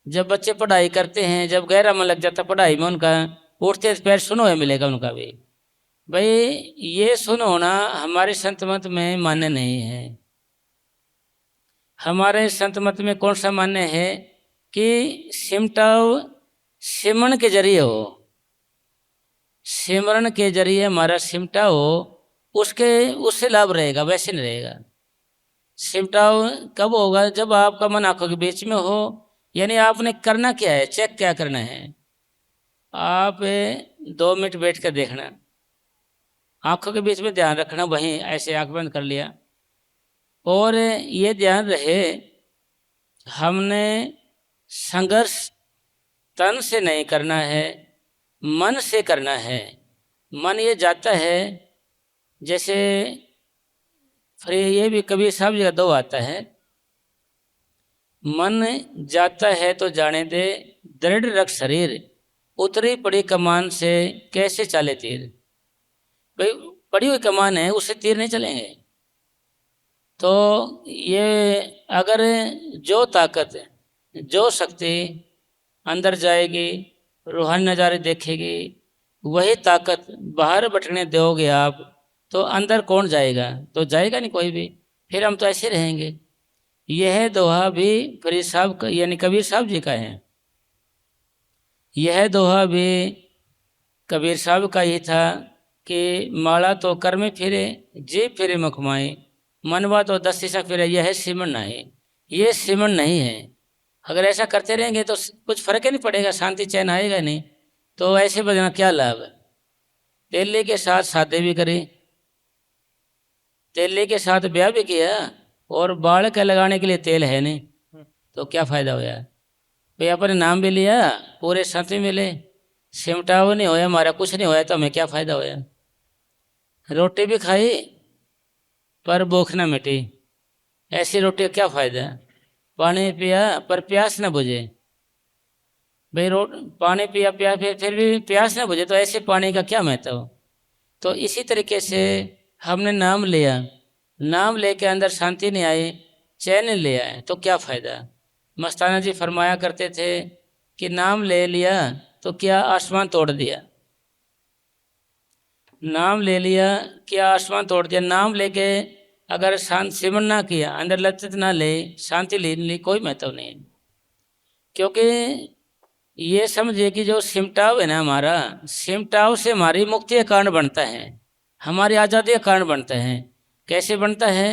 जब बच्चे पढ़ाई करते हैं, जब गहरा मन लग जाता पढ़ाई में उनका, उठते पैर सुन हुए मिलेगा उनका भी। भाई ये सुन होना हमारे संत मत में मान्य नहीं है। हमारे संत मत में कौन सा मान्य है कि सिमटाव सिमरण के जरिए हो, सिमरण के जरिए हमारा सिमटा हो, उससे लाभ रहेगा, वैसे नहीं रहेगा। सिमटाव कब होगा, जब आपका मन आंखों के बीच में हो, यानी आपने करना क्या है, चेक क्या करना है। आप 2 मिनट बैठ कर देखना, आंखों के बीच में ध्यान रखना, वहीं ऐसे आंख बंद कर लिया, और ये ध्यान रहे हमने संघर्ष तन से नहीं करना है, मन से करना है। मन ये जाता है, जैसे फिर ये भी कबीर साहब जी का दो आता है, मन जाता है तो जाने दे, दृढ़ रख शरीर, उतरी पड़ी कमान से कैसे चाले तीर। भाई पड़ी हुई कमान है, उससे तीर नहीं चलेंगे। तो ये अगर जो ताकत, जो शक्ति अंदर जाएगी, रूहानी नज़ारे देखेगी, वही ताकत बाहर बटने दोगे आप, तो अंदर कौन जाएगा, तो जाएगा नहीं कोई भी, फिर हम तो ऐसे रहेंगे। यह दोहा भी फरीद साहब का यानी कबीर साहब जी का है। यह दोहा भी कबीर साहब का ही था कि माला तो कर में फिरे, जी फिरे मखमाए, मनवा तो 10 दिशा फिरे, यह है सिमरन नहीं, ये सिमरन नहीं है। अगर ऐसा करते रहेंगे तो कुछ फर्क ही नहीं पड़ेगा, शांति चैन आएगा नहीं। तो ऐसे बजना क्या लाभ है। तेले के साथ शादी भी करी, तेले के साथ ब्याह भी किया, और बाल के लगाने के लिए तेल है नहीं, तो क्या फायदा होया। भाई अपने नाम भी लिया, पूरे साथी मिले, सिमटाव नहीं होया, हमारा कुछ नहीं होया, तो हमें क्या फायदा होया। रोटी भी खाई पर भूख ना मिटी, ऐसी रोटी का क्या फायदा। पानी पिया पर प्यास न बुझे, भाई पानी पिया पिया फिर भी प्यास न बुझे, तो ऐसे पानी का क्या महत्व। तो इसी तरीके से हमने नाम लिया, नाम लेके अंदर शांति नहीं आई, चैन नहीं ले आए, तो क्या फायदा। मस्ताना जी फरमाया करते थे कि नाम ले लिया तो क्या आसमान तोड़ दिया, नाम ले लिया क्या आसमान तोड़ दिया। नाम लेके अगर शांत सिमरन ना किया, अंदर लज्जत ना ले, शांति ले ली, कोई महत्व नहीं है। क्योंकि ये समझिए कि जो सिमटाव है ना, हमारा सिमटाव से हमारी मुक्ति का कारण बनता है, हमारी आज़ादी का कारण बनता है। कैसे बनता है,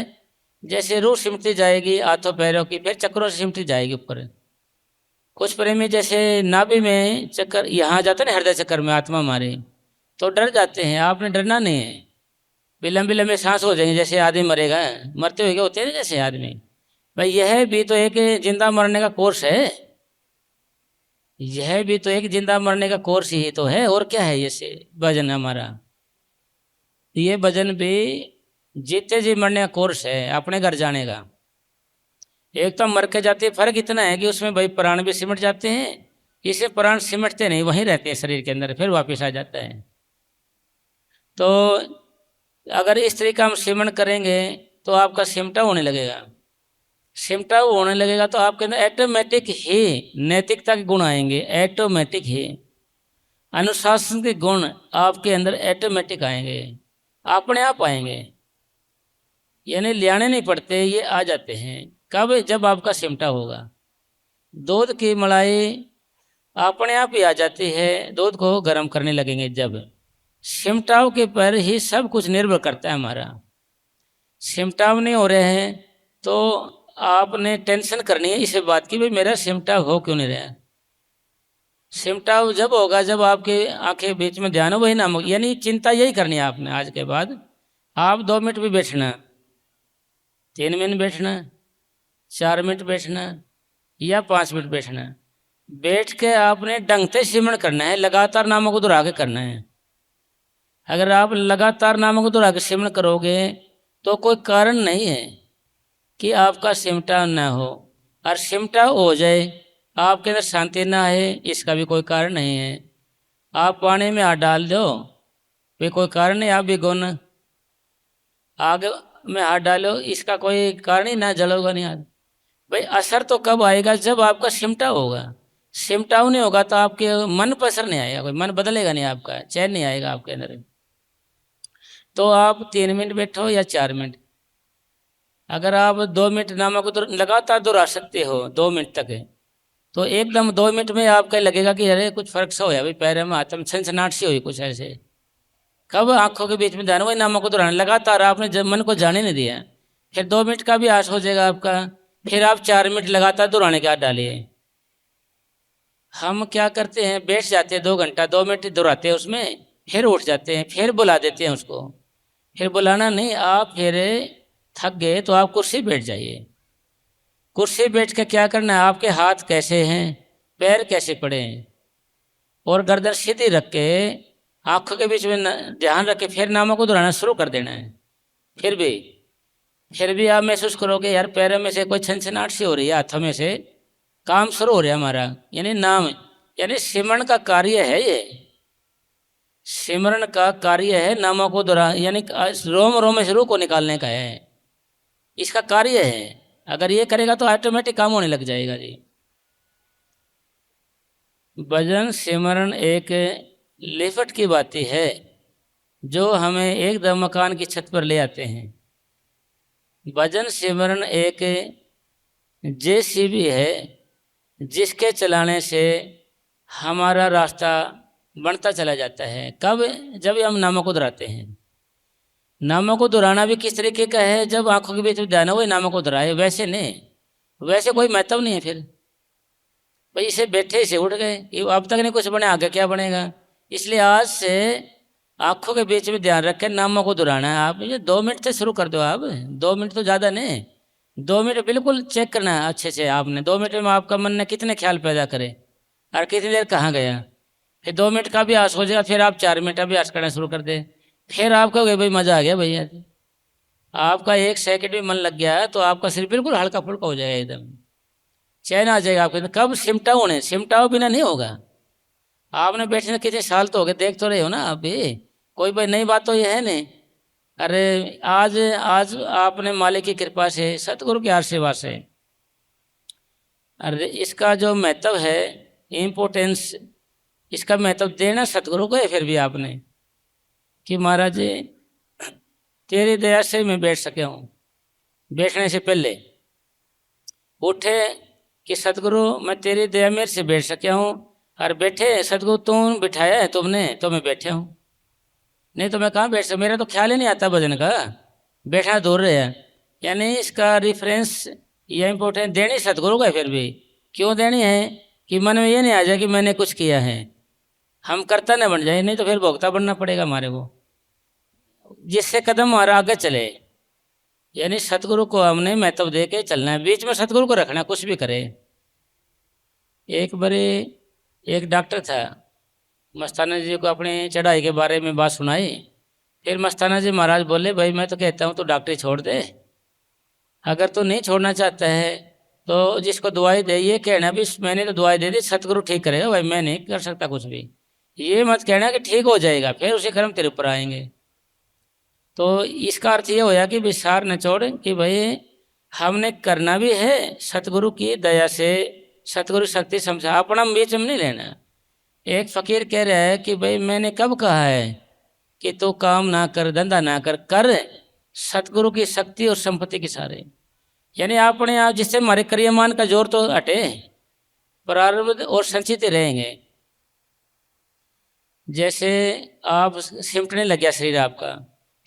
जैसे रूह सिमटती जाएगी हाथों पैरों की, फिर चक्रों से सिमटती जाएगी ऊपर। कुछ प्रेमी जैसे नाभि में चक्कर यहाँ जाते ना, हृदय चक्कर में आत्मा हमारी, तो डर जाते हैं। आपने डरना नहीं है, भी लंबी लंबी सांस हो जाएंगे, जैसे आदमी मरेगा, मरते हुए होते हैं जैसे आदमी। भाई यह भी तो एक जिंदा मरने का कोर्स है, यह भी तो एक जिंदा मरने का कोर्स ही तो है, और क्या है। ये भजन हमारा, ये भजन भी जीते जी मरने का कोर्स है, अपने घर जाने का। एक तो मर के जाते हैं, फर्क इतना है कि उसमें भाई प्राण भी सिमट जाते हैं, इसे प्राण सिमटते नहीं, वहीं रहते हैं शरीर के अंदर, फिर वापस आ जाता है। तो अगर इस तरीके हम सिमरन करेंगे तो आपका सिमटा होने लगेगा, सिमटा होने लगेगा तो आपके अंदर ऑटोमेटिक ही नैतिकता के गुण आएंगे, ऑटोमेटिक ही अनुशासन के गुण आपके अंदर ऑटोमेटिक आएंगे, अपने आप आएंगे, यानी लियाने नहीं पड़ते, ये आ जाते हैं। कब, जब आपका सिमटा होगा। दूध की मलाई अपने आप ही आ जाती है, दूध को गर्म करने लगेंगे जब। सिमटाव के पर ही सब कुछ निर्भर करता है हमारा। सिमटाव नहीं हो रहे हैं तो आपने टेंशन करनी है इस बात की, भाई मेरा सिमटाव हो क्यों नहीं रहा। सिमटाव जब होगा जब आपके आंखें बीच में ध्यान हो, वही नाम, यानी चिंता यही करनी है आपने। आज के बाद आप 2 मिनट भी बैठना, 3 मिनट बैठना, 4 मिनट बैठना या 5 मिनट बैठना, बैठ के आपने ढंग से सिमरन करना है, लगातार नामों को दोहरा के करना है। अगर आप लगातार नामों को दोहरा के सिमरन करोगे तो कोई कारण नहीं है कि आपका सिमटा ना हो, और सिमटा हो जाए आपके अंदर शांति ना आए, इसका भी कोई कारण नहीं है। आप पानी में हाथ डाल दो, भी कोई कारण नहीं, आप भी गुण आग में हाथ डालो, इसका कोई कारण ही ना, जलोगा नहीं हाथ। भाई असर तो कब आएगा, जब आपका सिमटा होगा। सिमटाव नहीं होगा तो आपके मन पर असर नहीं आएगा, कोई मन बदलेगा नहीं, आपका चैन नहीं आएगा आपके अंदर। तो आप 3 मिनट बैठो या 4 मिनट, अगर आप 2 मिनट नामों को लगातार दोहरा सकते हो 2 मिनट तक, तो एकदम 2 मिनट में आपको लगेगा कि अरे कुछ फर्क सा होया, भाई पैर में हाथ में छनछनाहट सी हुई कुछ ऐसे। कब, आंखों के बीच में ध्यान, वही नामों को दोहराना लगातार, आपने जब मन को जाने नहीं दिया, फिर 2 मिनट का भी आस हो जाएगा आपका, फिर आप 4 मिनट लगातार दोहराने के हाथ डालिए। हम क्या करते हैं, बैठ जाते हैं 2 घंटा, 2 मिनट दोहराते हैं उसमें, फिर उठ जाते हैं, फिर बुला देते हैं उसको। फिर बुलाना नहीं, आप फिर थक गए तो आप कुर्सी बैठ जाइए। कुर्सी बैठ के क्या करना है, आपके हाथ कैसे हैं, पैर कैसे पड़े हैं, और गर्दन सीधी रख के आँखों के बीच में ध्यान रख के फिर नामों को दोहराना शुरू कर देना है। फिर भी आप महसूस करोगे यार पैरों में से कोई छनछनाहट सी हो रही है, हाथों में से काम शुरू हो रहा है हमारा, यानी नाम, यानी सिमरन का कार्य है। ये सिमरन का कार्य है, नामों को दोहरा, यानी रोम रोम से रूह को निकालने का है, इसका कार्य है। अगर ये करेगा तो ऑटोमेटिक काम होने लग जाएगा जी। भजन सिमरन एक लिफ्ट की बातें है जो हमें एकदम मकान की छत पर ले आते हैं। भजन सिमरन एक जेसीबी है जिसके चलाने से हमारा रास्ता बढ़ता चला जाता है। कब, जब हम नामों को दोहराते हैं। नामों को दोहराना भी किस तरीके का है, जब आंखों के बीच में ध्यान हो वही नामों को दोहराए, वैसे नहीं, वैसे कोई महत्व नहीं है। फिर भाई इसे बैठे से उठ गए, ये अब तक नहीं कुछ बने, आगे क्या बनेगा। इसलिए आज से आंखों के बीच में ध्यान रखें, नामों को दोहराना है। आप ये 2 मिनट से शुरू कर दो, आप 2 मिनट तो ज़्यादा नहीं, 2 मिनट बिल्कुल चेक करना है अच्छे से। आपने 2 मिनट में आपका मन ने कितने ख्याल पैदा करे और कितनी देर कहाँ गया। फिर 2 मिनट का अभ्यास हो जाएगा, फिर आप 4 मिनट अभ्यास करना शुरू कर दे। फिर आप कहोगे भाई मज़ा आ गया भैया, आपका 1 सेकंड भी मन लग गया तो आपका शरीर बिल्कुल हल्का फुल्का हो जाएगा, एकदम चैन आ जाएगा आपके अंदर। कब सिमटाओ उन्हें, सिमटाओ बिना नहीं होगा। आपने बैठने कितने साल तो हो गए, देख तो रहे हो ना आप भी, कोई भाई नई बात तो ये है नहीं। अरे आज आज आपने मालिक की कृपा से, सतगुरु के आशीर्वाद से, अरे इसका जो महत्व है, इम्पोर्टेंस, इसका महत्व देना सतगुरु को है। फिर भी आपने कि महाराज जी तेरी दया से मैं बैठ सके हूँ। बैठने से पहले उठे कि सतगुरु मैं तेरी दया मेरे से बैठ सके हूँ, और बैठे सतगुरु तुम बिठाया है तुमने तो मैं बैठे हूँ, नहीं तो मैं कहाँ बैठ सकता, मेरा तो ख्याल ही नहीं आता भजन का, बैठना दूर रहे। यानी इसका रेफरेंस या इम्पोर्टेंस देनी सतगुरु का। फिर भी क्यों देनी है कि मन में ये नहीं आ जाए कि मैंने कुछ किया है, हम कर्ता न बन जाए, नहीं तो फिर भोक्ता बनना पड़ेगा हमारे को, जिससे कदम हमारा आगे चले। यानी सतगुरु को हमने महत्व दे के चलना है, बीच में सतगुरु को रखना, कुछ भी करे। एक बारी एक डॉक्टर था, मस्ताना जी को अपनी चढ़ाई के बारे में बात सुनाई। फिर मस्ताना जी महाराज बोले भाई मैं तो कहता हूँ तो डॉक्टरी छोड़ दे, अगर तू नहीं छोड़ना चाहता है तो जिसको दवाई दे ये कहना भी मैंने तो दवाई दे दी सतगुरु ठीक करेगा, भाई मैं नहीं कर सकता कुछ भी। ये मत कहना कि ठीक हो जाएगा फिर उसी कर्म तेरे ऊपर आएंगे। तो इसका अर्थ ये होया कि विचार न छोड़ कि भाई हमने करना भी है सतगुरु की दया से, सतगुरु शक्ति समझा, अपना बीच में नहीं लेना। एक फकीर कह रहा है कि भाई मैंने कब कहा है कि तू काम ना कर, धंधा ना कर, कर सतगुरु की शक्ति और संपत्ति के सारे। यानी अपने आप जिससे हमारे क्रियामान का जोर तो हटे, प्रारब्ध और संचित रहेंगे। जैसे आप सिमटने लग गया शरीर आपका,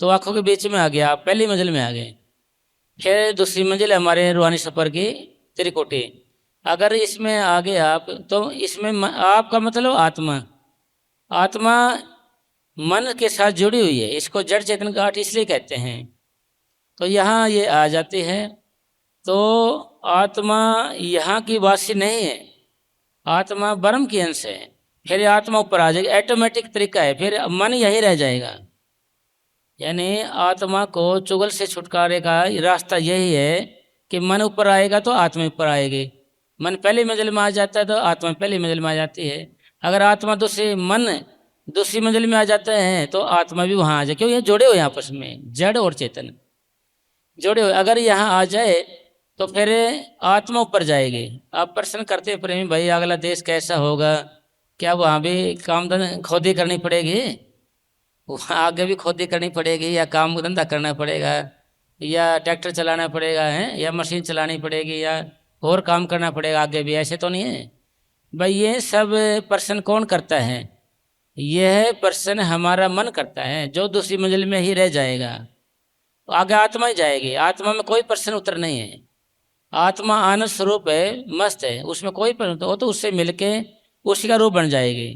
तो आंखों के बीच में आ गया, आप पहली मंजिल में आ गए। फिर दूसरी मंजिल हमारे रूहानी सफर की त्रिकोटि, अगर इसमें आ गए आप तो इसमें आपका मतलब आत्मा, आत्मा मन के साथ जुड़ी हुई है, इसको जड़ चेतन गांठ इसलिए कहते हैं। तो यहाँ ये आ जाती है, तो आत्मा यहाँ की वासी नहीं है, आत्मा ब्रह्म की अंश है। फिर आत्मा ऊपर आ जाएगी, ऑटोमेटिक तरीका है, फिर मन यही रह जाएगा। यानी आत्मा को चुगल से छुटकारे का रास्ता यही है कि मन ऊपर आएगा तो आत्मा ऊपर आएगी। मन पहली मंजिल में आ जाता है तो आत्मा पहली मंजिल में आ जाती है। अगर आत्मा मन दूसरी मंजिल में आ जाते हैं तो आत्मा भी वहाँ आ जाए, क्यों ये जुड़े हुए आपस में, जड़ और चेतन जुड़े हुए। अगर यहाँ आ जाए तो फिर आत्मा ऊपर जाएगी। आप प्रश्न करते प्रेमी भाई अगला देश कैसा होगा, क्या वहाँ भी काम खोदी करनी पड़ेगी, वहाँ आगे भी खोदी करनी पड़ेगी, या काम धंधा करना पड़ेगा, या ट्रैक्टर चलाना पड़ेगा है, या मशीन चलानी पड़ेगी, या और काम करना पड़ेगा आगे भी, ऐसे तो नहीं है भाई। ये सब प्रश्न कौन करता है, यह प्रश्न हमारा मन करता है, जो दूसरी मंजिल में ही रह जाएगा। तो आगे आत्मा ही जाएगी, आत्मा में कोई प्रश्न उत्तर नहीं है। आत्मा आनंद स्वरूप है, मस्त है, उसमें कोई प्रश्न, वो तो उससे मिलके उसी का रूप बन जाएगी।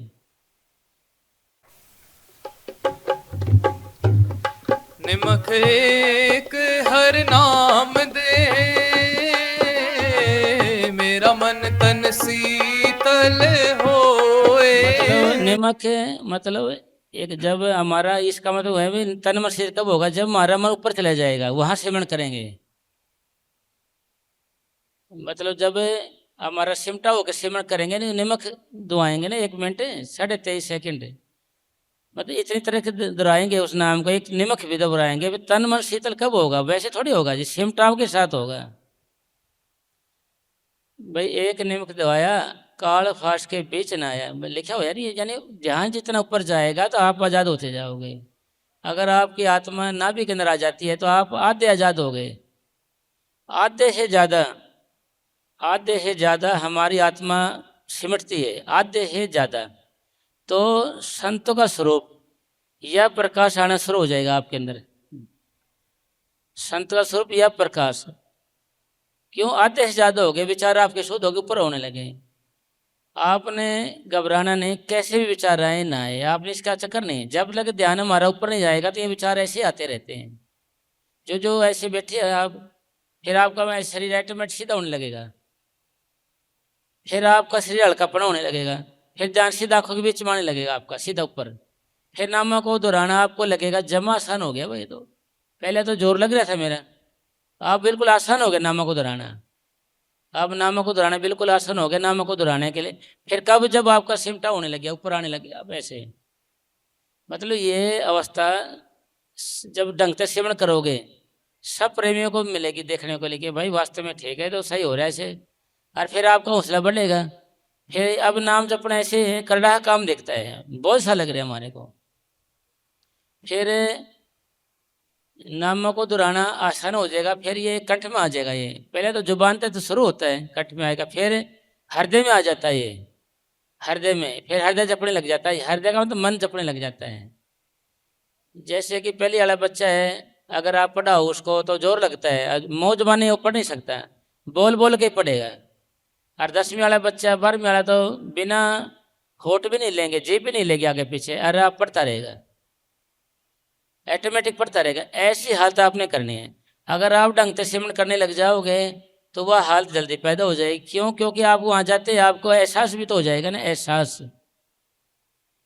निमख एक हर नाम दे, मेरा मन तन शीतल होए। निमक मतलब एक, जब हमारा इसका मतलब है भी तन मन शीतल कब होगा, जब हमारा मन ऊपर चला जाएगा, वहां सिमरण करेंगे। मतलब जब हमारा सिमटा होकर सिमरण करेंगे, नहीं निमक दुआएंगे ना 1 मिनट 23.5 सेकंड, मतलब इतनी तरह के दोहराएंगे उस नाम को, एक निमक भी दोहराएंगे। तन मन शीतल कब होगा, वैसे थोड़ी होगा जी, सिमटाव के साथ होगा। भाई एक निमक दवाया काल फाश के बीच न आया, लिखा हो यार ये, यानी ध्यान जितना ऊपर जाएगा तो आप आज़ाद होते जाओगे। अगर आपकी आत्मा नाभि के अंदर आ जाती है तो आप आधे आज़ाद हो गए। आधे से ज़्यादा हमारी आत्मा सिमटती है, आधे से ज़्यादा। तो संतों का स्वरूप यह प्रकाश आना शुरू हो जाएगा आपके अंदर, संत का स्वरूप या प्रकाश। क्यों आधे से ज्यादा हो गए विचार आपके शुद्ध हो गए, ऊपर होने लगे। आपने घबराना नहीं, कैसे भी विचार आए ना आए, आपने इसका चक्कर नहीं। जब लगे ध्यान हमारा ऊपर नहीं जाएगा तो ये विचार ऐसे आते रहते हैं। जो ऐसे बैठे हैं आप, फिर आपका शरीर ऑटोमेटिक सीधा होने लगेगा, फिर आपका शरीर हल्कापना होने लगेगा, फिर ध्यान सीधा आंखों के बीच में आने लगेगा आपका सीधा ऊपर। फिर नामों को दोहराना आपको लगेगा जमा आसान हो गया भाई। तो पहले तो जोर लग रहा था मेरा, आप बिल्कुल आसान हो गया नामों को दोहराना। अब नामों को दोहराना बिल्कुल आसान हो गया नामों को दोहराने के लिए। फिर कब जब आपका सिमटा होने लग गया, ऊपर आने लग गया, अब ऐसे मतलब ये अवस्था जब ढंग से सेवन करोगे सब प्रेमियों को मिलेगी देखने को लेके, भाई वास्तव में ठीक है तो सही हो रहा है ऐसे। और फिर आपका हौसला बढ़ेगा। फिर अब नाम जपना ऐसे करड़ा काम दिखता है, बहुत सा लग रहा है हमारे को। फिर नामों को दोहराना आसान हो जाएगा, फिर ये कंठ में आ जाएगा। ये पहले तो जुबान तक तो शुरू होता है, कंठ में आएगा, फिर हृदय में आ जाता है। ये हृदय में फिर हृदय जपने लग जाता है। हृदय का मतलब मन जपने लग जाता है। जैसे कि पहली वाला बच्चा है, अगर आप पढ़ाओ उसको तो जोर लगता है, मौज माने वो पढ़ नहीं सकता, बोल बोल के पढ़ेगा। और 10वीं वाला बच्चा 12वीं वाला तो बिना होठ भी नहीं लेंगे, जीभ भी नहीं लेंगे आगे पीछे, अरे आप पढ़ता रहेगा, ऑटोमेटिक पढ़ता रहेगा। ऐसी हालत आपने करनी है। अगर आप ढंग से सेवन करने लग जाओगे तो वह हालत जल्दी पैदा हो जाएगी। क्यों? क्योंकि आप वहाँ जाते हैं आपको एहसास भी तो हो जाएगा ना, एहसास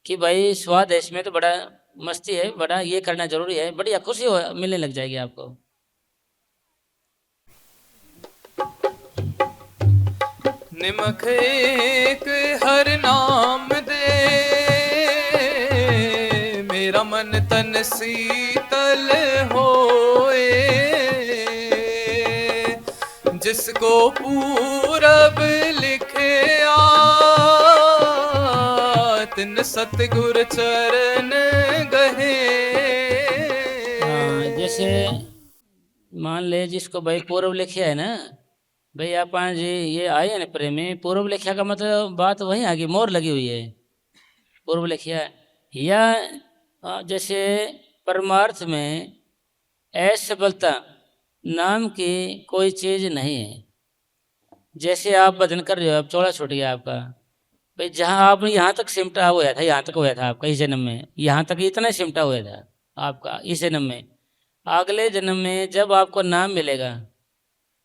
कि भाई स्वाद है इसमें, तो बड़ा मस्ती है, बड़ा ये करना जरूरी है, बढ़िया खुशी हो मिलने लग जाएगी आपको। निमख एक हर नाम दे, मेरा मन तन शीतल होए। जिसको पूरब लिखे तिन सतगुर चरण गहे। जैसे मान ले जिसको भाई पूर्व लिखिया है ना, भाई अपन जी ये आए हैं ना प्रेमी, पूर्व लिखिया का मतलब बात वहीं आ गई, मोर लगी हुई है पूर्व लिखिया। या जैसे परमार्थ में असफलता नाम की कोई चीज़ नहीं है। जैसे आप भजन कर रहे हो, अब चौड़ा छूट गया आपका, भाई जहाँ आप यहाँ तक सिमटा हुआ था, यहाँ तक हुआ था आपका इस जन्म में, यहाँ तक इतना सिमटा हुआ था आपका इस जन्म में। अगले जन्म में जब आपको नाम मिलेगा,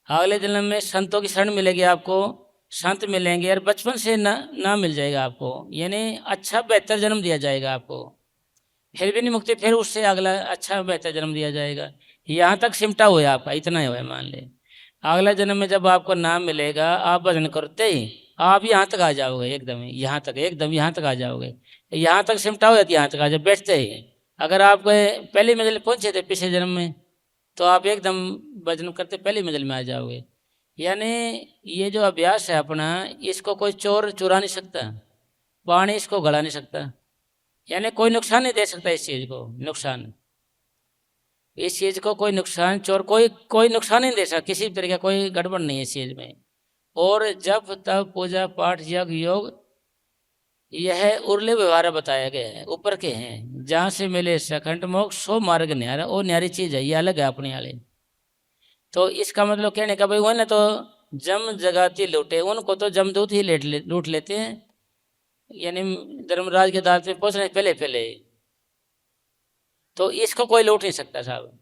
अगले जन्म में संतों की शरण मिलेगी आपको, संत मिलेंगे और बचपन से नाम मिल जाएगा आपको, यानी अच्छा बेहतर जन्म दिया जाएगा आपको। फिर भी नहीं मुक्ति, फिर उससे अगला अच्छा बेहतर जन्म दिया जाएगा। यहाँ तक सिमटा हुआ आपका, इतना ही हुआ मान ले। अगला जन्म में जब आपको नाम मिलेगा, आप भजन करते ही आप यहाँ तक आ जाओगे, एकदम यहाँ तक, एकदम यहाँ तक आ जाओगे। यहाँ तक सिमटा हुआ यहाँ तक आ जाओ बैठते ही। अगर आप पहली मंजिल पहुँचे थे पिछले जन्म में, तो आप एकदम भजन करते पहली मंजिल में आ जाओगे। यानी ये जो अभ्यास है अपना, इसको कोई चोर चुरा नहीं सकता, पानी इसको गला नहीं सकता, यानी कोई नुकसान नहीं दे सकता इस चीज़ को। नुकसान इस चीज़ को कोई नुकसान, चोर कोई नुकसान नहीं दे सकता, किसी तरह का कोई गड़बड़ नहीं है इस चीज़ में। और जब तब पूजा पाठ यज्ञ योग यह उर्ले व्यवहार बताया गया है, ऊपर के हैं। जहाँ से मिले सखंड मोक्ष सो मार्ग न्यारा, वो न्यारी चीज़ है, ये अलग है अपने वाले। तो इसका मतलब कहने का भाई वो ना तो जम जगाती लूटे, उनको तो जमदूत ही लूट लेते हैं, यानी धर्मराज के अदालत में पहुँचने पहले पहले। तो इसको कोई लूट नहीं सकता साहब।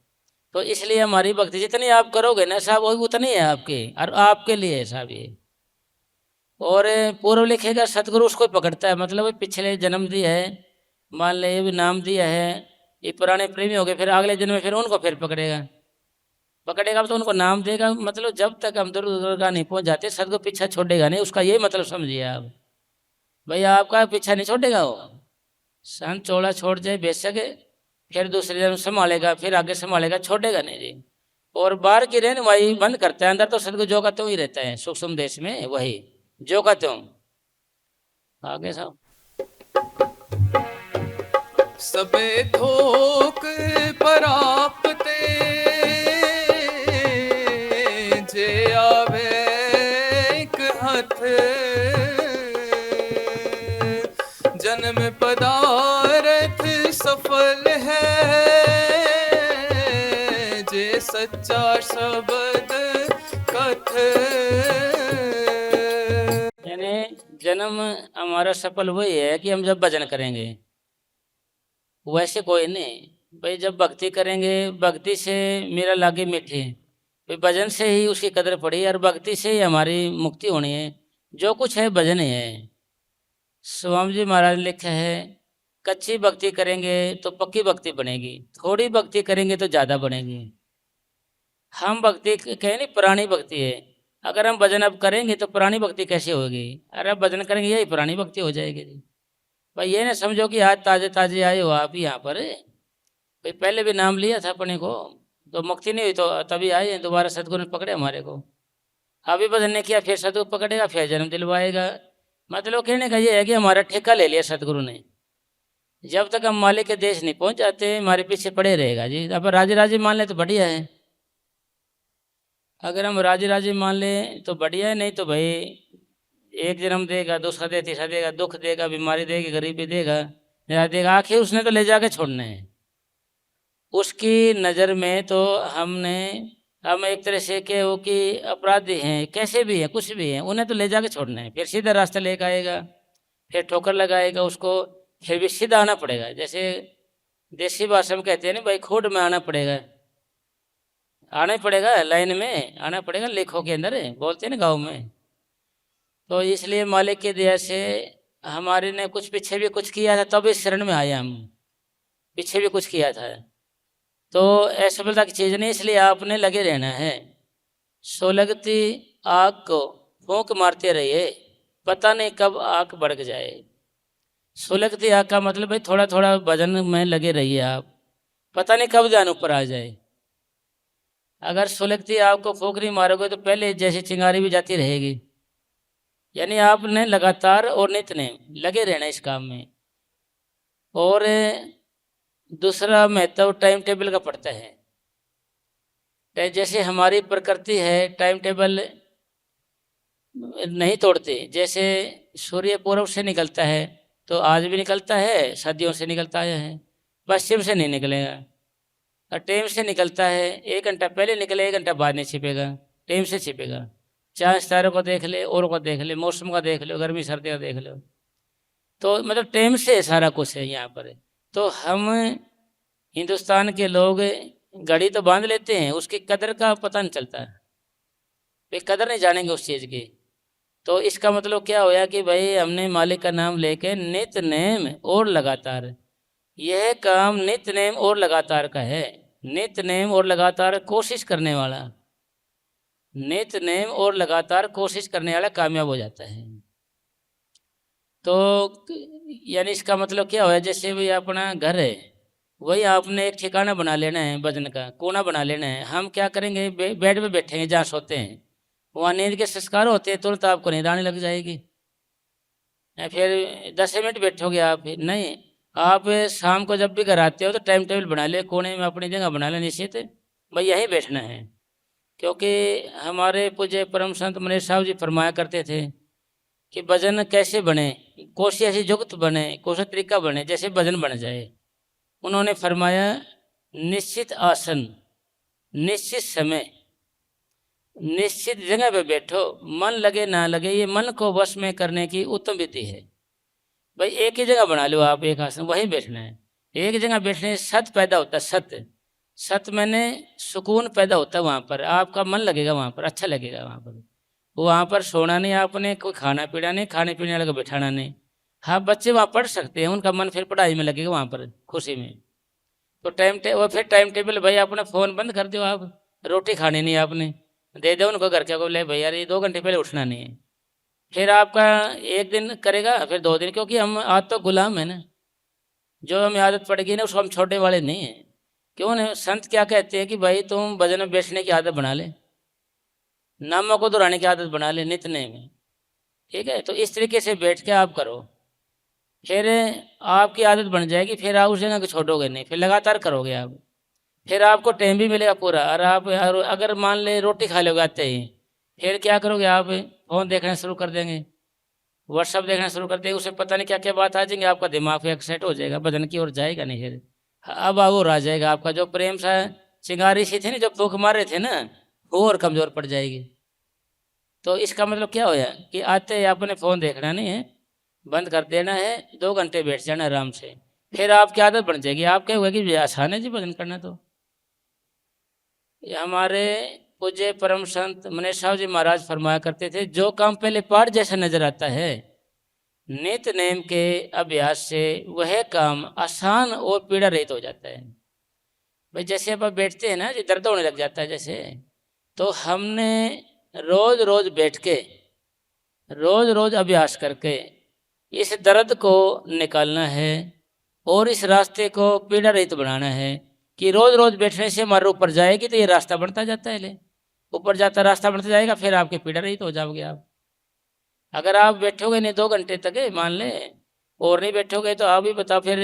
तो इसलिए हमारी भक्ति जितनी आप करोगे ना साहब, वही उतनी है आपके और आपके लिए है साहब ये। और पूर्व लिखेगा सतगुरु उसको पकड़ता है, मतलब पिछले जन्म दिया है, मान ले ये भी नाम दिया है, ये पुराने प्रेमी हो गए, फिर अगले जन्म में फिर उनको फिर पकड़ेगा तो उनको नाम देगा। मतलब जब तक हम दुर्गा नहीं पहुंच जाते सतगुरु पीछा छोड़ेगा नहीं, उसका ये मतलब समझिए आप। भैया आपका पीछा नहीं छोड़ेगा वो, संत चौड़ा छोड़ जाए बेशक, फिर दूसरे जन्म संभालेगा, फिर आगे संभालेगा, छोड़ेगा नहीं जी। और बाहर की रहनुमाई बंद करता है, अंदर तो सतगुरु जो का त्यों ही रहता है, सूक्ष्म देश में वही जो का त्यों। आगे साहब सबे थोक परापते जे आवे एक हथ, जन्म पदार्थ सफल है जे सच्चा शब्द कथ। यानी जन्म हमारा सफल वही है कि हम जब भजन करेंगे, वैसे कोई नहीं। भाई जब भक्ति करेंगे, भक्ति से मेरा लागे मीठे, भाई भजन से ही उसकी कदर पड़ी और भक्ति से ही हमारी मुक्ति होनी है। जो कुछ है भजन ही है। स्वामी जी महाराज ने लिखा है, कच्ची भक्ति करेंगे तो पक्की भक्ति बनेगी, थोड़ी भक्ति करेंगे तो ज़्यादा बनेगी। हम भक्ति कहें नहीं, पुरानी भक्ति है। अगर हम भजन अब करेंगे तो पुरानी भक्ति कैसे होगी? अरे अब भजन करेंगे यही पुरानी भक्ति हो जाएगी जी। भाई ये ना समझो कि आज ताजे ताजे आए हो आप यहाँ पर, भाई पहले भी नाम लिया था अपने को तो मुक्ति नहीं हुई, तो तभी आए हैं दोबारा। सतगुरु ने पकड़े हमारे को, अभी भजन ने किया, फिर सतगुरु पकड़ेगा, फिर जन्म दिलवाएगा। मतलब कहने का ये है कि हमारा ठेका ले लिया सतगुरु ने। जब तक हम मालिक के देश नहीं पहुँच जाते, हमारे पीछे पड़े रहेगा जी। अब राजे राजे मान ले तो बढ़िया है, अगर हम राजे राजे मान लें तो बढ़िया है, नहीं तो भाई एक जन्म देगा, दूसरा दे, तीसरा देगा, दुख देगा, बीमारी देगी, गरीबी देगा, निराश देगा, आखिर उसने तो ले जाके छोड़ना है। उसकी नज़र में तो हम एक तरह से के वो कि अपराधी हैं, कैसे भी हैं, कुछ भी हैं, उन्हें तो ले जाके छोड़ना है। फिर सीधा रास्ता लेकर आएगा, फिर ठोकर लगाएगा उसको, फिर भी सीधा आना पड़ेगा। जैसे देसी भाषा में कहते हैं ना भाई, खोड में आना पड़ेगा, आना ही पड़ेगा, लाइन में आना पड़ेगा, लेखों के अंदर बोलते हैं ना गाँव में। तो इसलिए मालिक की दया से हमारे ने कुछ पीछे भी कुछ किया था, तब इस शरण में आए हम। पीछे भी कुछ किया था तो असफलता की चीज़ नहीं, इसलिए आपने लगे रहना है। सोलगती आग को फूंक मारते रहिए, पता नहीं कब आग भड़क जाए। सुलगती आग का मतलब भाई थोड़ा थोड़ा भजन में लगे रहिए आप, पता नहीं कब ध्यान ऊपर आ जाए। अगर सुलगती आग को फूंक नहीं मारोगे तो पहले जैसी चिंगारी भी जाती रहेगी। यानी आपने लगातार और नित्य ने लगे रहना इस काम में। और दूसरा महत्व टाइम टेबल का पड़ता है। जैसे हमारी प्रकृति है, टाइम टेबल नहीं तोड़ते। जैसे सूर्य पूर्व से निकलता है तो आज भी निकलता है, सदियों से निकलता है, पश्चिम से नहीं निकलेगा। और टाइम से निकलता है, 1 घंटा पहले निकले, 1 घंटा बाद नहीं छिपेगा, टाइम से छिपेगा। चाहे सितारों को देख ले, और को देख ले, मौसम का देख लो, गर्मी सर्दी का देख लो, तो मतलब टाइम से सारा कुछ है यहाँ पर। तो हम हिंदुस्तान के लोग घड़ी तो बांध लेते हैं, उसकी कदर का पता नहीं चलता, वे कदर नहीं जानेंगे उस चीज़ की। तो इसका मतलब क्या होया कि भाई हमने मालिक का नाम लेके नित्य नेम और लगातार, यह काम नित्य नेम और लगातार का है। नित्य नेम और लगातार कोशिश करने वाला, नित्य नेम और लगातार कोशिश करने वाला कामयाब हो जाता है। तो यानी इसका मतलब क्या होया, जैसे भी अपना घर है, वही आपने एक ठिकाना बना लेना है, भजन का कोना बना लेना है। हम क्या करेंगे, बेड पे बैठेंगे जहाँ सोते हैं, वहाँ नींद के संस्कार होते हैं, तुरंत आपको नींद आने लग जाएगी। फिर 10 मिनट बैठोगे आप, नहीं, आप शाम को जब भी घर आते हो तो टाइम टेबल बना ले, कोने में अपनी जगह बना ले निश्चित, भाई यहीं बैठना है। क्योंकि हमारे पूज्य परम संत मनीष साहब जी फरमाया करते थे कि भजन कैसे बने, कोशिश ऐसी जुगत बने, कोशिश तरीका बने जैसे भजन बन जाए। उन्होंने फरमाया, निश्चित आसन, निश्चित समय, निश्चित जगह पे बैठो, मन लगे ना लगे, ये मन को वश में करने की उत्तम विधि है। भाई एक ही जगह बना लो आप, एक आसन, वहीं बैठना है। एक जगह बैठने से सत पैदा होता है, सत, सत मैंने सुकून पैदा होता है, वहाँ पर आपका मन लगेगा, वहाँ पर अच्छा लगेगा। वहाँ पर सोना नहीं आपने, कोई खाना पीना नहीं, खाने पीने वाले को बैठाना नहीं। हाँ, बच्चे वहाँ पढ़ सकते हैं, उनका मन फिर पढ़ाई में लगेगा, वहाँ पर खुशी में। तो फिर टाइम टेबल, भाई अपना फ़ोन बंद कर दो आप, रोटी खानी नहीं आपने, दे दो उनको घर के को, ले भैया ये 2 घंटे पहले उठना नहीं है। फिर आपका 1 दिन करेगा, फिर 2 दिन, क्योंकि हम आज तो गुलाम है ना, जो हमें आदत पड़ेगी ना उसको हम छोड़ने वाले नहीं हैं। क्यों नहीं, संत क्या कहते हैं कि भाई तुम भजन में बैठने की आदत बना ले, नामों को दोहराने की आदत बना ले नित्य में, ठीक है। तो इस तरीके से बैठ के आप करो, फिर आपकी आदत बन जाएगी, फिर आप उस जगह को छोड़ोगे नहीं, फिर लगातार करोगे आप, फिर आपको टाइम भी मिलेगा पूरा। और आप अगर मान ले रोटी खा लोगे आते ही, फिर क्या करोगे आप, फ़ोन देखना शुरू कर देंगे, व्हाट्सअप देखना शुरू कर देंगे, उससे पता नहीं क्या क्या बात आ जाएंगे, आपका दिमाग फिर सेट हो जाएगा, भजन की ओर जाएगा नहीं। फिर अब और आ जाएगा आपका जो प्रेम सा चिंगारी सी थी ना, जो फूंक मार रहे थे ना, वो और कमज़ोर पड़ जाएगी। तो इसका मतलब क्या होया कि आते ही आपने फ़ोन देखना नहीं है, बंद कर देना है, 2 घंटे बैठ जाना आराम से, फिर आपकी आदत बन जाएगी। आप क्या होगा कि आसान है जी भजन करना। तो ये हमारे पूज्य परम संत मनीष साहब जी महाराज फरमाया करते थे, जो काम पहले पाठ जैसा नजर आता है, नित नेम के अभ्यास से वह काम आसान और पीड़ा रहित हो जाता है। भाई जैसे अब आप बैठते हैं ना, जो दर्द होने लग जाता है जैसे, तो हमने रोज रोज बैठ के, रोज रोज अभ्यास करके इस दर्द को निकालना है और इस रास्ते को पीड़ा रहित बनाना है कि रोज रोज बैठने से हमारे ऊपर जाएगी तो ये रास्ता बढ़ता जाता है, ले ऊपर जाता रास्ता बढ़ता जाएगा, फिर आपके पीड़ा रहित हो जाओगे आप। अगर आप बैठोगे नहीं 2 घंटे तक, मान ले, और नहीं बैठोगे तो आप ही बताओ, फिर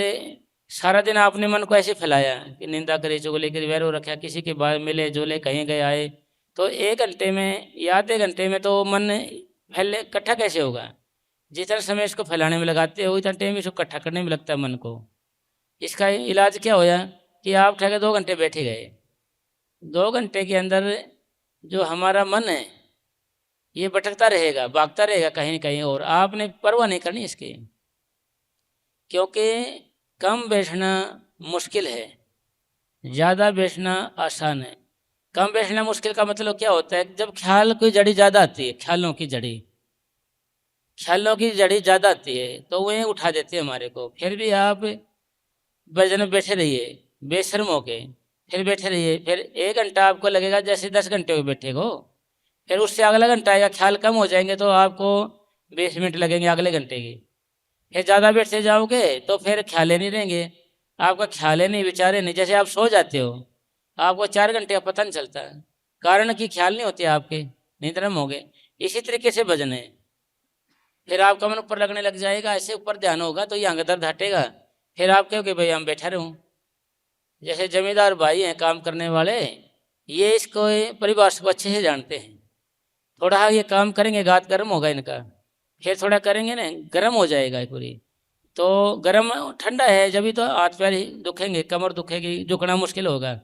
सारा दिन आपने मन को ऐसे फैलाया कि निंदा करे, चुगली करी, वैर रखा, किसी के बाद मिले जुले, कहीं गए आए, तो 1 घंटे में या आधे घंटे में तो मन फैले इकट्ठा कैसे होगा। जितना समय इसको फैलाने में लगाते हो उतना टाइम इसको इकट्ठा करने में लगता है मन को। इसका इलाज क्या होया कि आप ठहरे 2 घंटे बैठे गए, 2 घंटे के अंदर जो हमारा मन है ये भटकता रहेगा, भागता रहेगा कहीं न कहीं, और आपने परवाह नहीं करनी इसकी, क्योंकि कम बैठना मुश्किल है, ज़्यादा बैठना आसान है। कम बैठना मुश्किल का मतलब क्या होता है, जब ख्याल की जड़ी ज़्यादा आती है, ख्यालों की जड़ी ज़्यादा आती है तो वह उठा देते हैं हमारे को। फिर भी आप भजन में बैठे रहिए बेशर्म होके, फिर बैठे रहिए, फिर 1 घंटा आपको लगेगा जैसे 10 घंटे में बैठे हो, फिर उससे अगला घंटा आएगा, ख्याल कम हो जाएंगे तो आपको 20 मिनट लगेंगे अगले घंटे की। फिर ज़्यादा बैठते जाओगे तो फिर ख्यालें नहीं रहेंगे, आपका ख्यालें नहीं, विचारे नहीं। जैसे आप सो जाते हो, आपको 4 घंटे का पता नहीं चलता, कारण कि ख्याल नहीं होते आपके, निद्रा में हो गए। इसी तरीके से भजन है, फिर आपका मन ऊपर लगने लग जाएगा, ऐसे ऊपर ध्यान होगा तो यहाँ का दर्द हटेगा, फिर आप कहोगे भाई हम बैठा रहूँ। जैसे जमींदार भाई हैं काम करने वाले, ये इसको परिभाषा को अच्छे से जानते हैं। थोड़ा ये काम करेंगे गात गर्म होगा इनका, फिर थोड़ा करेंगे ना गर्म हो जाएगा पूरी, तो गर्म ठंडा है जब भी तो हाथ पैर दुखेंगे, कमर दुखेगी, झुकना मुश्किल होगा,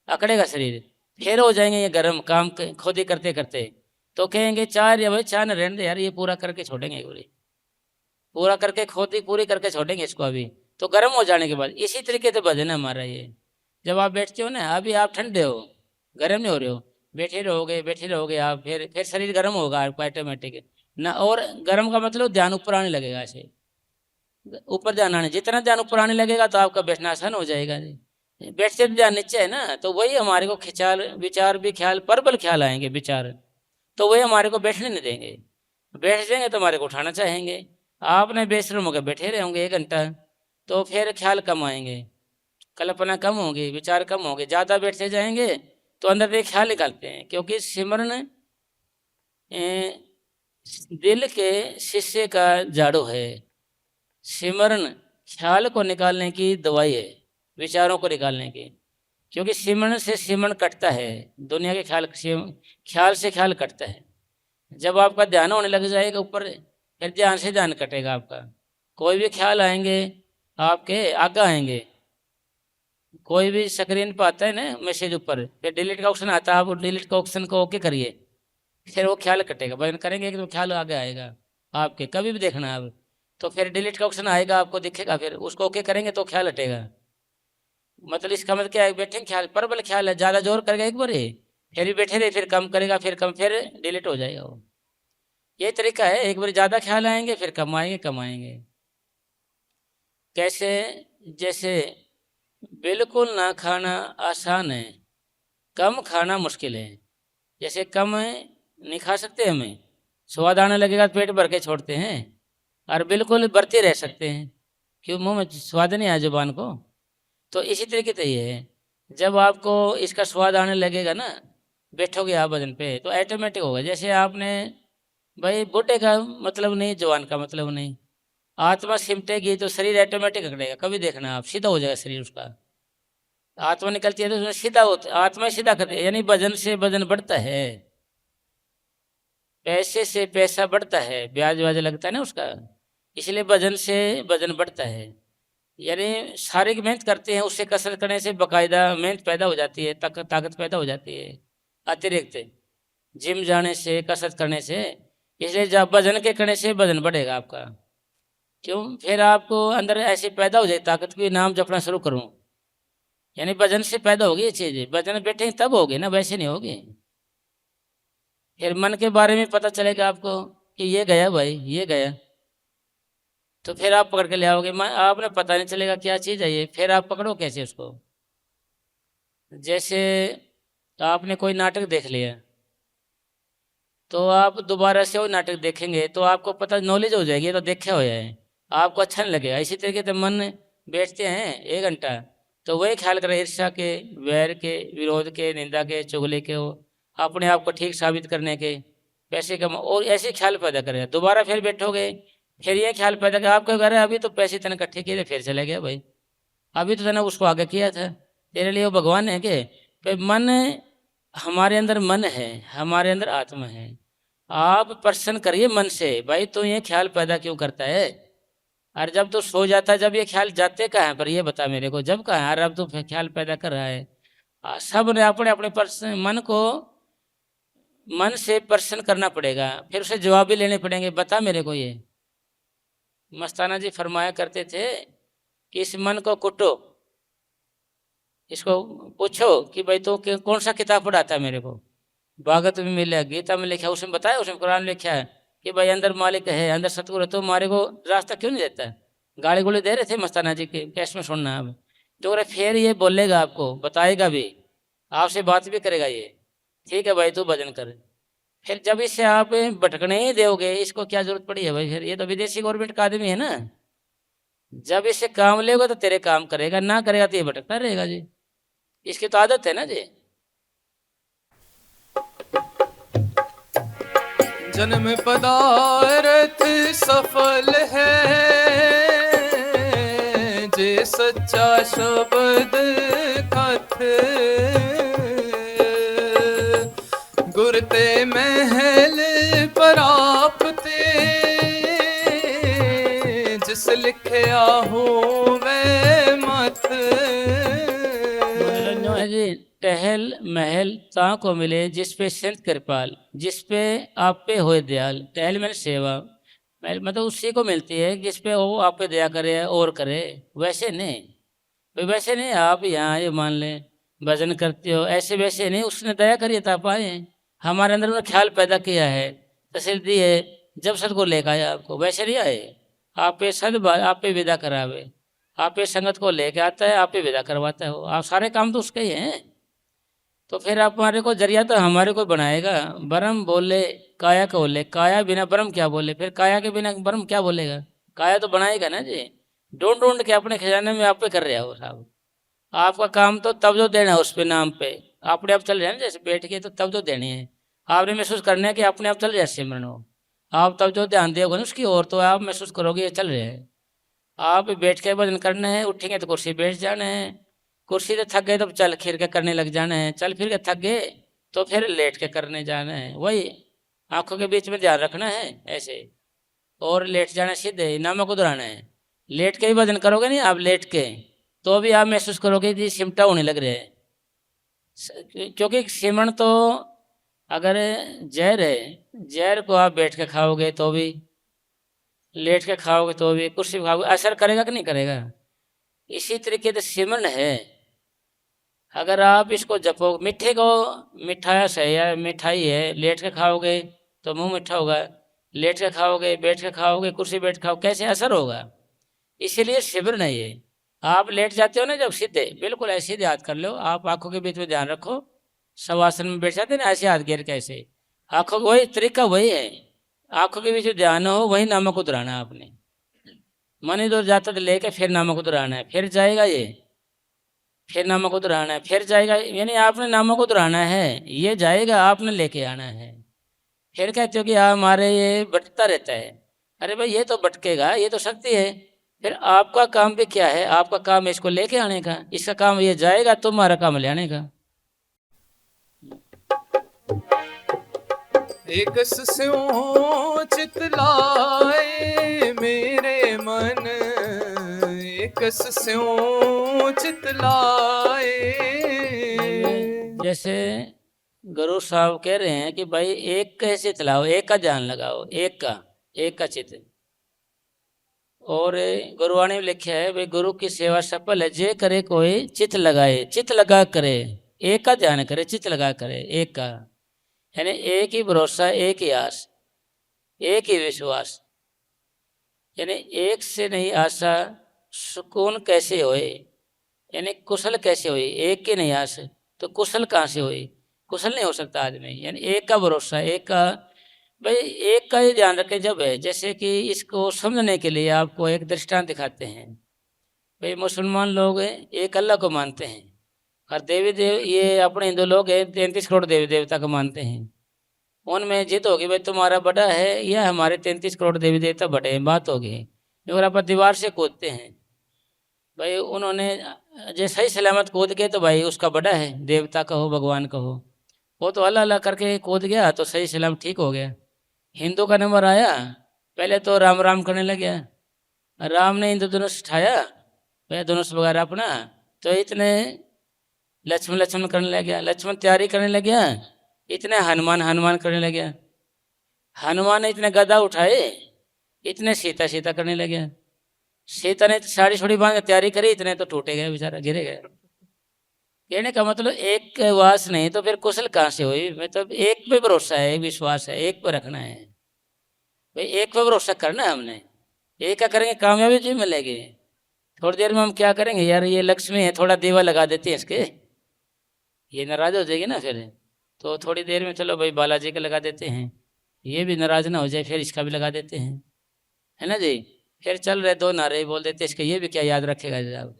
अकड़ेगा शरीर, फिर हो जाएंगे ये गर्म काम खुद ही करते करते, तो कहेंगे चार या भाई चार न रहने दे यार, ये पूरा करके छोड़ेंगे, पूरा करके खुद ही पूरी करके छोड़ेंगे इसको अभी, तो गर्म हो जाने के बाद। इसी तरीके से भजन है हमारा ये। जब आप बैठते हो ना, अभी आप ठंडे हो, गर्म नहीं हो रहे हो, बैठे रहोगे आप, फिर शरीर गर्म होगा आपका ऑटोमेटिक ना। और गर्म का मतलब ध्यान ऊपर आने लगेगा, ऐसे ऊपर ध्यान आने, जितना ध्यान ऊपर आने लगेगा तो आपका बैठना आसान हो जाएगा जी। बैठते ध्यान नीचे है ना, तो वही हमारे को खिंचाल विचार भी ख्याल प्रबल ख्याल आएंगे विचार, तो वही हमारे को बैठने नहीं देंगे। बैठ जाएंगे तो हमारे को उठाना चाहेंगे। आपने बेशर्म होकर बैठे रहे होंगे 1 घंटा, तो फिर ख्याल कम आएंगे, कल्पना कम होगी, विचार कम होंगे। ज़्यादा बैठते जाएंगे तो अंदर से ख्याल निकालते हैं, क्योंकि सिमरन दिल के शीशे का झाड़ू है। सिमरन ख्याल को निकालने की दवाई है, विचारों को निकालने की, क्योंकि सिमरन से सिमरन कटता है, दुनिया के ख्याल से ख्याल कटता है। जब आपका ध्यान होने लग जाएगा ऊपर, फिर ध्यान से ध्यान कटेगा आपका। कोई भी ख्याल आएंगे आपके आगे आएंगे, कोई भी स्क्रीन पर आता है ना मैसेज ऊपर, फिर डिलीट का ऑप्शन आता है, आप डिलीट का ऑप्शन को ओके करिए, फिर वो ख्याल कटेगा। भजन करेंगे तो ख्याल आगे आएगा आपके, कभी भी देखना आप, तो फिर डिलीट का ऑप्शन आएगा आपको दिखेगा, फिर उसको ओके करेंगे तो ख्याल हटेगा। मतलब इसका मतलब क्या है, बैठे ख्याल प्रबल ख्याल है, ज़्यादा जोर करेगा एक बार ही, फिर भी बैठे रहे, फिर कम करेगा, फिर कम, फिर डिलीट हो जाएगा वो। ये तरीका है, एक बार ज़्यादा ख्याल आएंगे फिर कम आएंगे। कैसे, जैसे बिल्कुल ना खाना आसान है, कम खाना मुश्किल है। जैसे कम नहीं खा सकते, हमें स्वाद आने लगेगा तो पेट भर के छोड़ते हैं, और बिल्कुल भरते रह सकते हैं, क्यों मुंह में स्वाद नहीं आया जुबान को। तो इसी तरीके से ये है, जब आपको इसका स्वाद आने लगेगा ना, बैठोगे आप भजन पे तो ऑटोमेटिक होगा। जैसे आपने भाई बूढ़े का मतलब नहीं, जवान का मतलब नहीं, आत्मा सिमटेगी तो शरीर ऑटोमेटिक अकड़ेगा। कभी देखना आप, सीधा हो जाएगा शरीर उसका, आत्मा निकलती है तो उसमें सीधा होता, आत्मा सीधा करती है, यानी भजन से भजन बढ़ता है, पैसे से पैसा बढ़ता है, ब्याज व्याज लगता है ना उसका, इसलिए भजन से भजन बढ़ता है। यानी शारीरिक मेहनत करते हैं, उससे कसरत करने से बाकायदा मेहनत पैदा हो जाती है, ताकत पैदा हो जाती है अतिरिक्त जिम जाने से, कसरत करने से। इसलिए जब वजन के करने से वजन बढ़ेगा आपका। क्यों? फिर आपको अंदर ऐसी पैदा हो जाए ताकत की, नाम जपना शुरू करूं, यानी वजन से पैदा होगी ये चीज़। वजन बैठे तब होगी ना, वैसे नहीं होगी। फिर मन के बारे में पता चलेगा आपको कि ये गया भाई, ये गया, तो फिर आप पकड़ के ले आओगे। आपने पता नहीं चलेगा क्या चीज़ है ये, फिर आप पकड़ो कैसे उसको। जैसे आपने कोई नाटक देख लिया, तो आप दोबारा से वो नाटक देखेंगे तो आपको पता, नॉलेज हो जाएगी, तो देखा हो जाए, आपको अच्छा नहीं लगेगा। इसी तरीके से मन बैठते हैं 1 घंटा, तो वही ख्याल करें ईर्ष्या के, वैर के, विरोध के, निंदा के, चुगली के, हो अपने आप को ठीक साबित करने के, पैसे कमा, और ऐसे ख्याल पैदा करेगा। दोबारा फिर बैठोगे, फिर ये ख्याल पैदा कर, आपको कह रहे अभी तो पैसे तने इकट्ठे किए थे, फिर चले गया भाई, अभी तो तने उसको आगे किया था, तेरे लिए वो भगवान है के? फिर मन, हमारे अंदर मन है, हमारे अंदर आत्मा है। आप प्रश्न करिए मन से, भाई तो ये ख्याल पैदा क्यों करता है? और जब तो सो जाता है, जब ये ख्याल जाते कहाँ पर ये बता मेरे को, जब कहाँ? और अब तो ख्याल पैदा कर रहा है। सब ने अपने अपने प्रश्न, मन को मन से प्रश्न करना पड़ेगा, फिर उसे जवाब भी लेने पड़ेंगे, बता मेरे को ये। मस्ताना जी फरमाया करते थे कि इस मन को कुटो, इसको पूछो कि भाई तो कौन सा किताब पढ़ाता है मेरे को? भागवत में मिला, गीता में लिखा, उसमें बताया, उसमें कुरान में लिखा है कि भाई अंदर मालिक है, अंदर सतगुरु है, तो हमारे को रास्ता क्यों नहीं देता? गाली गुली दे रहे थे मस्ताना जी के, कैसे में सुनना अब तो फिर ये बोलेगा आपको, बताएगा भी, आपसे बात भी करेगा ये, ठीक है भाई तू भजन कर। फिर जब इससे आप भटकने ही दोगे, इसको क्या जरूरत पड़ी है भाई? फिर ये तो विदेशी गवर्नमेंट का आदमी है ना, जब इससे काम लेगा तो तेरे काम करेगा, ना करेगा तो ये भटकता रहेगा जी, इसकी तो आदत है ना जी। जन्म पदार्थ सफल है, जे सच्चा शब्द कथ, गुर ते महल प्राप्ते, जिस लिखया हो वे मत। जी टहल महल ता को मिले, जिस पे संत कृपाल, जिस पे आप पे होए दयाल। टहल मैंने सेवा, मतलब उसी को मिलती है जिस पे वो आप पे दया करे और करे, वैसे नहीं। वैसे नहीं आप यहाँ ये मान लें भजन करते हो, ऐसे वैसे नहीं, उसने दया करी तो आप आए, हमारे अंदर उन्होंने ख्याल पैदा किया है, तसल्ली दी है, जब सदगुरु लेकर आया आपको, वैसे नहीं आए। आप पे आप पे विदा करावे, आप पे संगत को लेके आता है, आप पे विदा करवाता है, आप सारे काम तो उसके ही हैं। तो फिर आप हमारे को जरिया तो हमारे को बनाएगा। ब्रह्म बोले काया को बोले, काया बिना ब्रह्म क्या बोले, फिर काया के बिना ब्रह्म क्या बोलेगा? काया तो बनाएगा ना जी। ढूंढ ढूंढ के अपने खजाने में आप पे कर रहे हो साहब, आपका काम तो तब जो देना है उस पे नाम पे, अपने आप चल रहे हैं जैसे बैठ के, तो तब जो देनी है आपने महसूस करना है कि अपने आप चल रहे हैं सिमरन हो। आप तब जो ध्यान दोगे ना उसकी ओर, तो आप महसूस करोगे ये चल रहे हैं। आप बैठ के भजन करना है, उठेंगे तो कुर्सी बैठ जाना है, कुर्सी से थक गए तो चल फिर के करने लग जाना है, चल फिर के थक गए तो फिर लेट के करने जाना है। वही आंखों के बीच में ध्यान रखना है ऐसे, और लेट जाना सीधे, नमक उधराना है। लेट के ही भजन करोगे नहीं आप, लेट के तो भी आप महसूस करोगे कि सिमटा होने लग रहे हैं, क्योंकि सिमरन तो अगर जहर है, जहर को आप बैठ के खाओगे तो भी, लेट के खाओगे तो भी, कुर्सी खाओगे, असर करेगा कि नहीं करेगा? इसी तरीके से सिमरन है, अगर आप इसको जपो, मीठे को मिठाया सही है, मिठाई है, लेट के खाओगे तो मुंह मीठा होगा, लेट के खाओगे, बैठ के खाओगे, कुर्सी बैठ खाओ, कैसे असर होगा? इसीलिए सिमरन है ये। आप लेट जाते हो ना जब, सीधे बिल्कुल ऐसे ही याद कर लो, आप आंखों के बीच में ध्यान रखो, शवासन में बैठ जाते ना ऐसे हाथ घेर के, ऐसे आंखों वही तरीका वही है, आंखों के बीच में ध्यान हो, वही नामक को दोहराना है आपने। मन इधर जाता तो लेके फिर नामक को दोहराना है, फिर जाएगा ये, फिर नामक को दोहराना है, फिर जाएगा, यानी आपने नामक को दोहराना है, ये जाएगा, आपने लेके आना है। फिर कहते हो कि हमारे ये भटकता रहता है, अरे भाई ये तो भटकेगा, ये तो शक्ति है, फिर आपका काम भी क्या है? आपका काम है इसको लेके आने का, इसका काम ये जाएगा, तुम्हारा काम ले आने का। एक स्यों चित लाए मेरे मन, एक एकस स्यों चित लाए। जैसे गुरु साहब कह रहे हैं कि भाई एक का चित लाओ, एक का ध्यान लगाओ, एक का चित। और गुरुवाणी में लिखा है भाई गुरु की सेवा सफल है जे करे कोई चित लगाए, चित लगा करे, एक का ध्यान करे, चित लगा करे, एक का, यानी एक ही भरोसा, एक ही आस, एक ही विश्वास। यानी एक से नहीं आशा सुकून कैसे होए, यानी कुशल कैसे होए, एक की नहीं आस तो कुशल कहाँ से होए, कुशल नहीं हो सकता आदमी। यानी एक का भरोसा, एक का, भाई एक का ही ध्यान रखें। जब है जैसे कि इसको समझने के लिए आपको एक दृष्टांत दिखाते हैं। भाई मुसलमान लोग एक अल्लाह को मानते हैं और देवी देव, ये अपने हिंदू लोग हैं 33 करोड़ देवी देवता को मानते हैं। उनमें जिद होगी भाई तुम्हारा बड़ा है या हमारे 33 करोड़ देवी देवता बड़े हैं, बात होगी। और आप दीवार से कूदते हैं, भाई उन्होंने जैसे सही सलामत कूद गए तो भाई उसका बड़ा है, देवता का हो भगवान का हो, वो तो अल्लाह अल्लाह करके कूद गया तो सही सलामत ठीक हो गया। हिंदू का नंबर आया, पहले तो राम राम करने लग गया, राम ने हिंदू धनुष उठाया, वह धनुष वगैरह अपना, तो इतने लक्ष्मण लक्ष्मण करने लग गया, लक्ष्मण तैयारी करने लग गया, इतने हनुमान हनुमान करने लग गया, हनुमान ने इतने गदा उठाए, इतने सीता सीता करने लग गया, सीता ने साड़ी छोड़ी बांध के तैयारी करी, इतने तो टूटे गए बेचारा, गिरे गए। कहने का मतलब एक वास नहीं तो फिर कुशल कहाँ से हुई। मतलब एक पे भरोसा है, एक विश्वास है, एक पे रखना है भाई, एक पे भरोसा करना है हमने, एक का करेंगे कामयाबी जी मिलेगी। थोड़ी देर में हम क्या करेंगे, यार ये लक्ष्मी है थोड़ा दीवा लगा देते हैं इसके, ये नाराज हो जाएगी ना, फिर तो थोड़ी देर में चलो भाई बालाजी का लगा देते हैं, ये भी नाराज ना हो जाए, फिर इसका भी लगा देते हैं, है ना जी। फिर चल रहे 2 नारे बोल देते इसके, ये भी क्या याद रखेगा जनाब,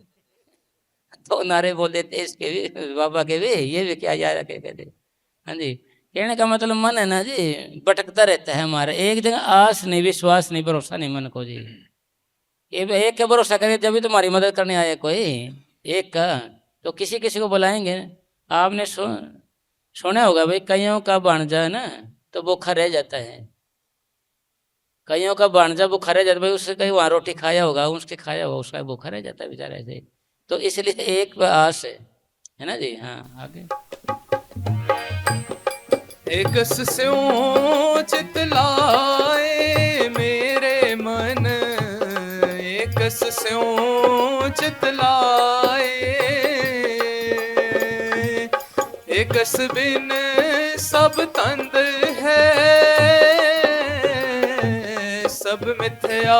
2 नारे बोल देते इसके भी, बाबा के भी, ये भी क्या याद रखेगा जी। हाँ जी, कहने का मतलब मन है ना जी भटकता रहता है हमारा, एक जगह आस नहीं, विश्वास नहीं, भरोसा नहीं मन को जी। ये एक का भरोसा करें जब भी तुम्हारी मदद करने आए कोई, एक का तो किसी किसी को बुलाएंगे। आपने सुना होगा भाई कईयों का भांजा है ना तो भूखा रह जाता है, कईयों का भांजा भूखा रह जाता है, भाई उससे कहीं वहाँ रोटी खाया होगा, उसके खाया होगा, उसका भूखा रह जाता है बेचारा ऐसे। तो इसलिए एक आस है ना जी। हाँ आगे, एकस स्यों चित लाए मेरे मन, एकस स्यों चित लाए, एकस बिन सब तंद है, सब मिथ्या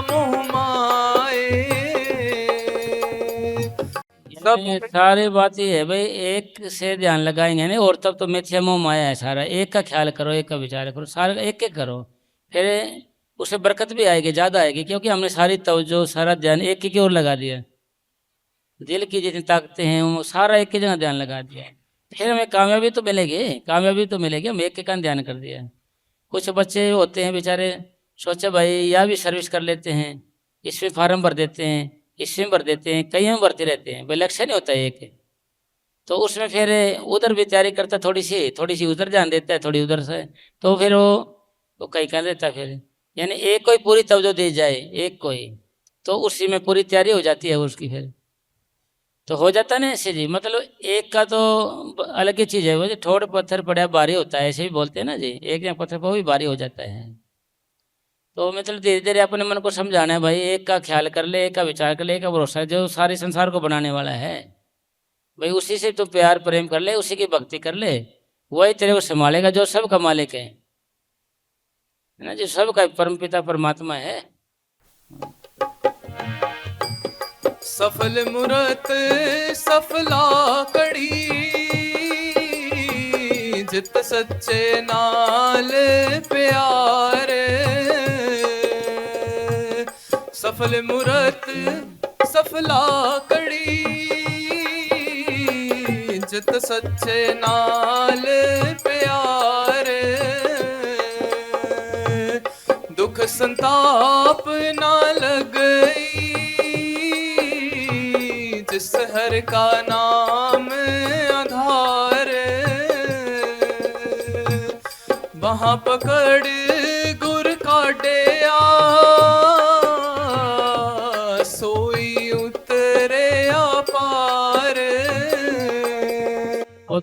मोह माए। ये सारी बात ये है भाई एक से ध्यान लगाएंगे नहीं, और तब तो मिथ्या मोह माया है सारा। एक का ख्याल करो, एक का विचार करो, सारा एक एक करो, फिर उससे बरकत भी आएगी, ज़्यादा आएगी, क्योंकि हमने सारी तवज्जो सारा ध्यान एक ही की ओर लगा दिया। दिल की जितनी ताकतें हैं वो सारा एक की जगह ध्यान लगा दिया, फिर हमें कामयाबी तो मिलेगी, कामयाबी तो मिलेगी, हम एक का ध्यान कर दिया। कुछ बच्चे होते हैं बेचारे सोचे भाई या भी सर्विस कर लेते हैं, इसमें फार्म भर देते हैं, इसमें भर देते हैं, कई में भरते रहते हैं, भाई लक्ष्य नहीं होता है एक, तो उसमें फिर उधर भी तैयारी करता, थोड़ी सी उधर ध्यान देता है, थोड़ी उधर से, तो फिर वो कहीं कर देता है फिर। यानी एक कोई पूरी तवज्जो दी जाए, एक कोई, तो उसी में पूरी तैयारी हो जाती है उसकी, फिर तो हो जाता ना ऐसे जी। मतलब एक का तो अलग ही चीज़ है, वो जो ठोड़ पत्थर पड़ा भारी होता है, ऐसे भी बोलते हैं ना जी, एक जगह पत्थर पर भी भारी हो जाता है। तो मतलब धीरे धीरे अपने मन को समझाना है भाई, एक का ख्याल कर ले, एक का विचार कर ले, एक का भरोसा है जो सारे संसार को बनाने वाला है, भाई उसी से तो प्यार प्रेम कर ले, उसी की भक्ति कर ले, वही तेरे को संभालेगा, जो सबका मालिक है ना जी, सबका परमपिता परमात्मा है। सफल मूरत सफला कड़ी, जित सच्चे नाल प्यार, सफल मूरत सफला कड़ी, जित सच्चे नाल प्यार, दुख संताप ना लगई, जिस हर का नाम आधार, वहाँ पकड़ गुर काटिया, सोई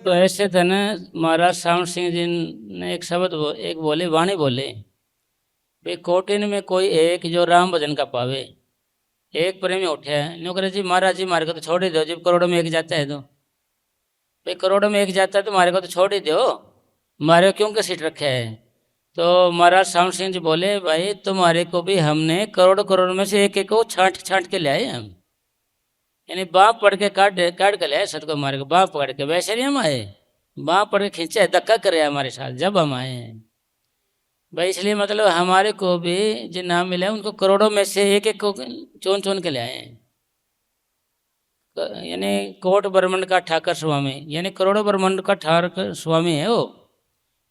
तो ऐसे थे ना, महाराज श्याम सिंह जी ने एक शब्द एक बोले, वाणी बोले, भाई कोटिन में कोई एक जो राम भजन का पावे। एक प्रेमी उठे न्यू करे जी महाराज जी मारे को तो छोड़ ही दो, जब करोड़ों में एक जाता है तो भाई करोड़ों में एक जाता है तो मारे को तो छोड़ ही दो, मारे को क्यों के सीट रखे है। तो महाराज श्याम सिंह जी बोले, भाई तुम्हारे को भी हमने करोड़ करोड़ में से एक एक को छांट छांट के ले आए हम, यानी बाँप पढ़ के काट काट के ले आए सत को मारे को, बाँप पकड़ के। वैसे नहीं हम आए, बाँप पढ़ के खींचे धक्का करे हमारे साथ जब हम आए हैं भाई। इसलिए मतलब हमारे को भी जो नाम मिला है उनको करोड़ों में से एक एक को चुन चुन के ले आए हैं। यानी कोट ब्रह्मांड का ठाकर स्वामी, यानी करोड़ों ब्रह्मांड का ठाकर स्वामी है वो।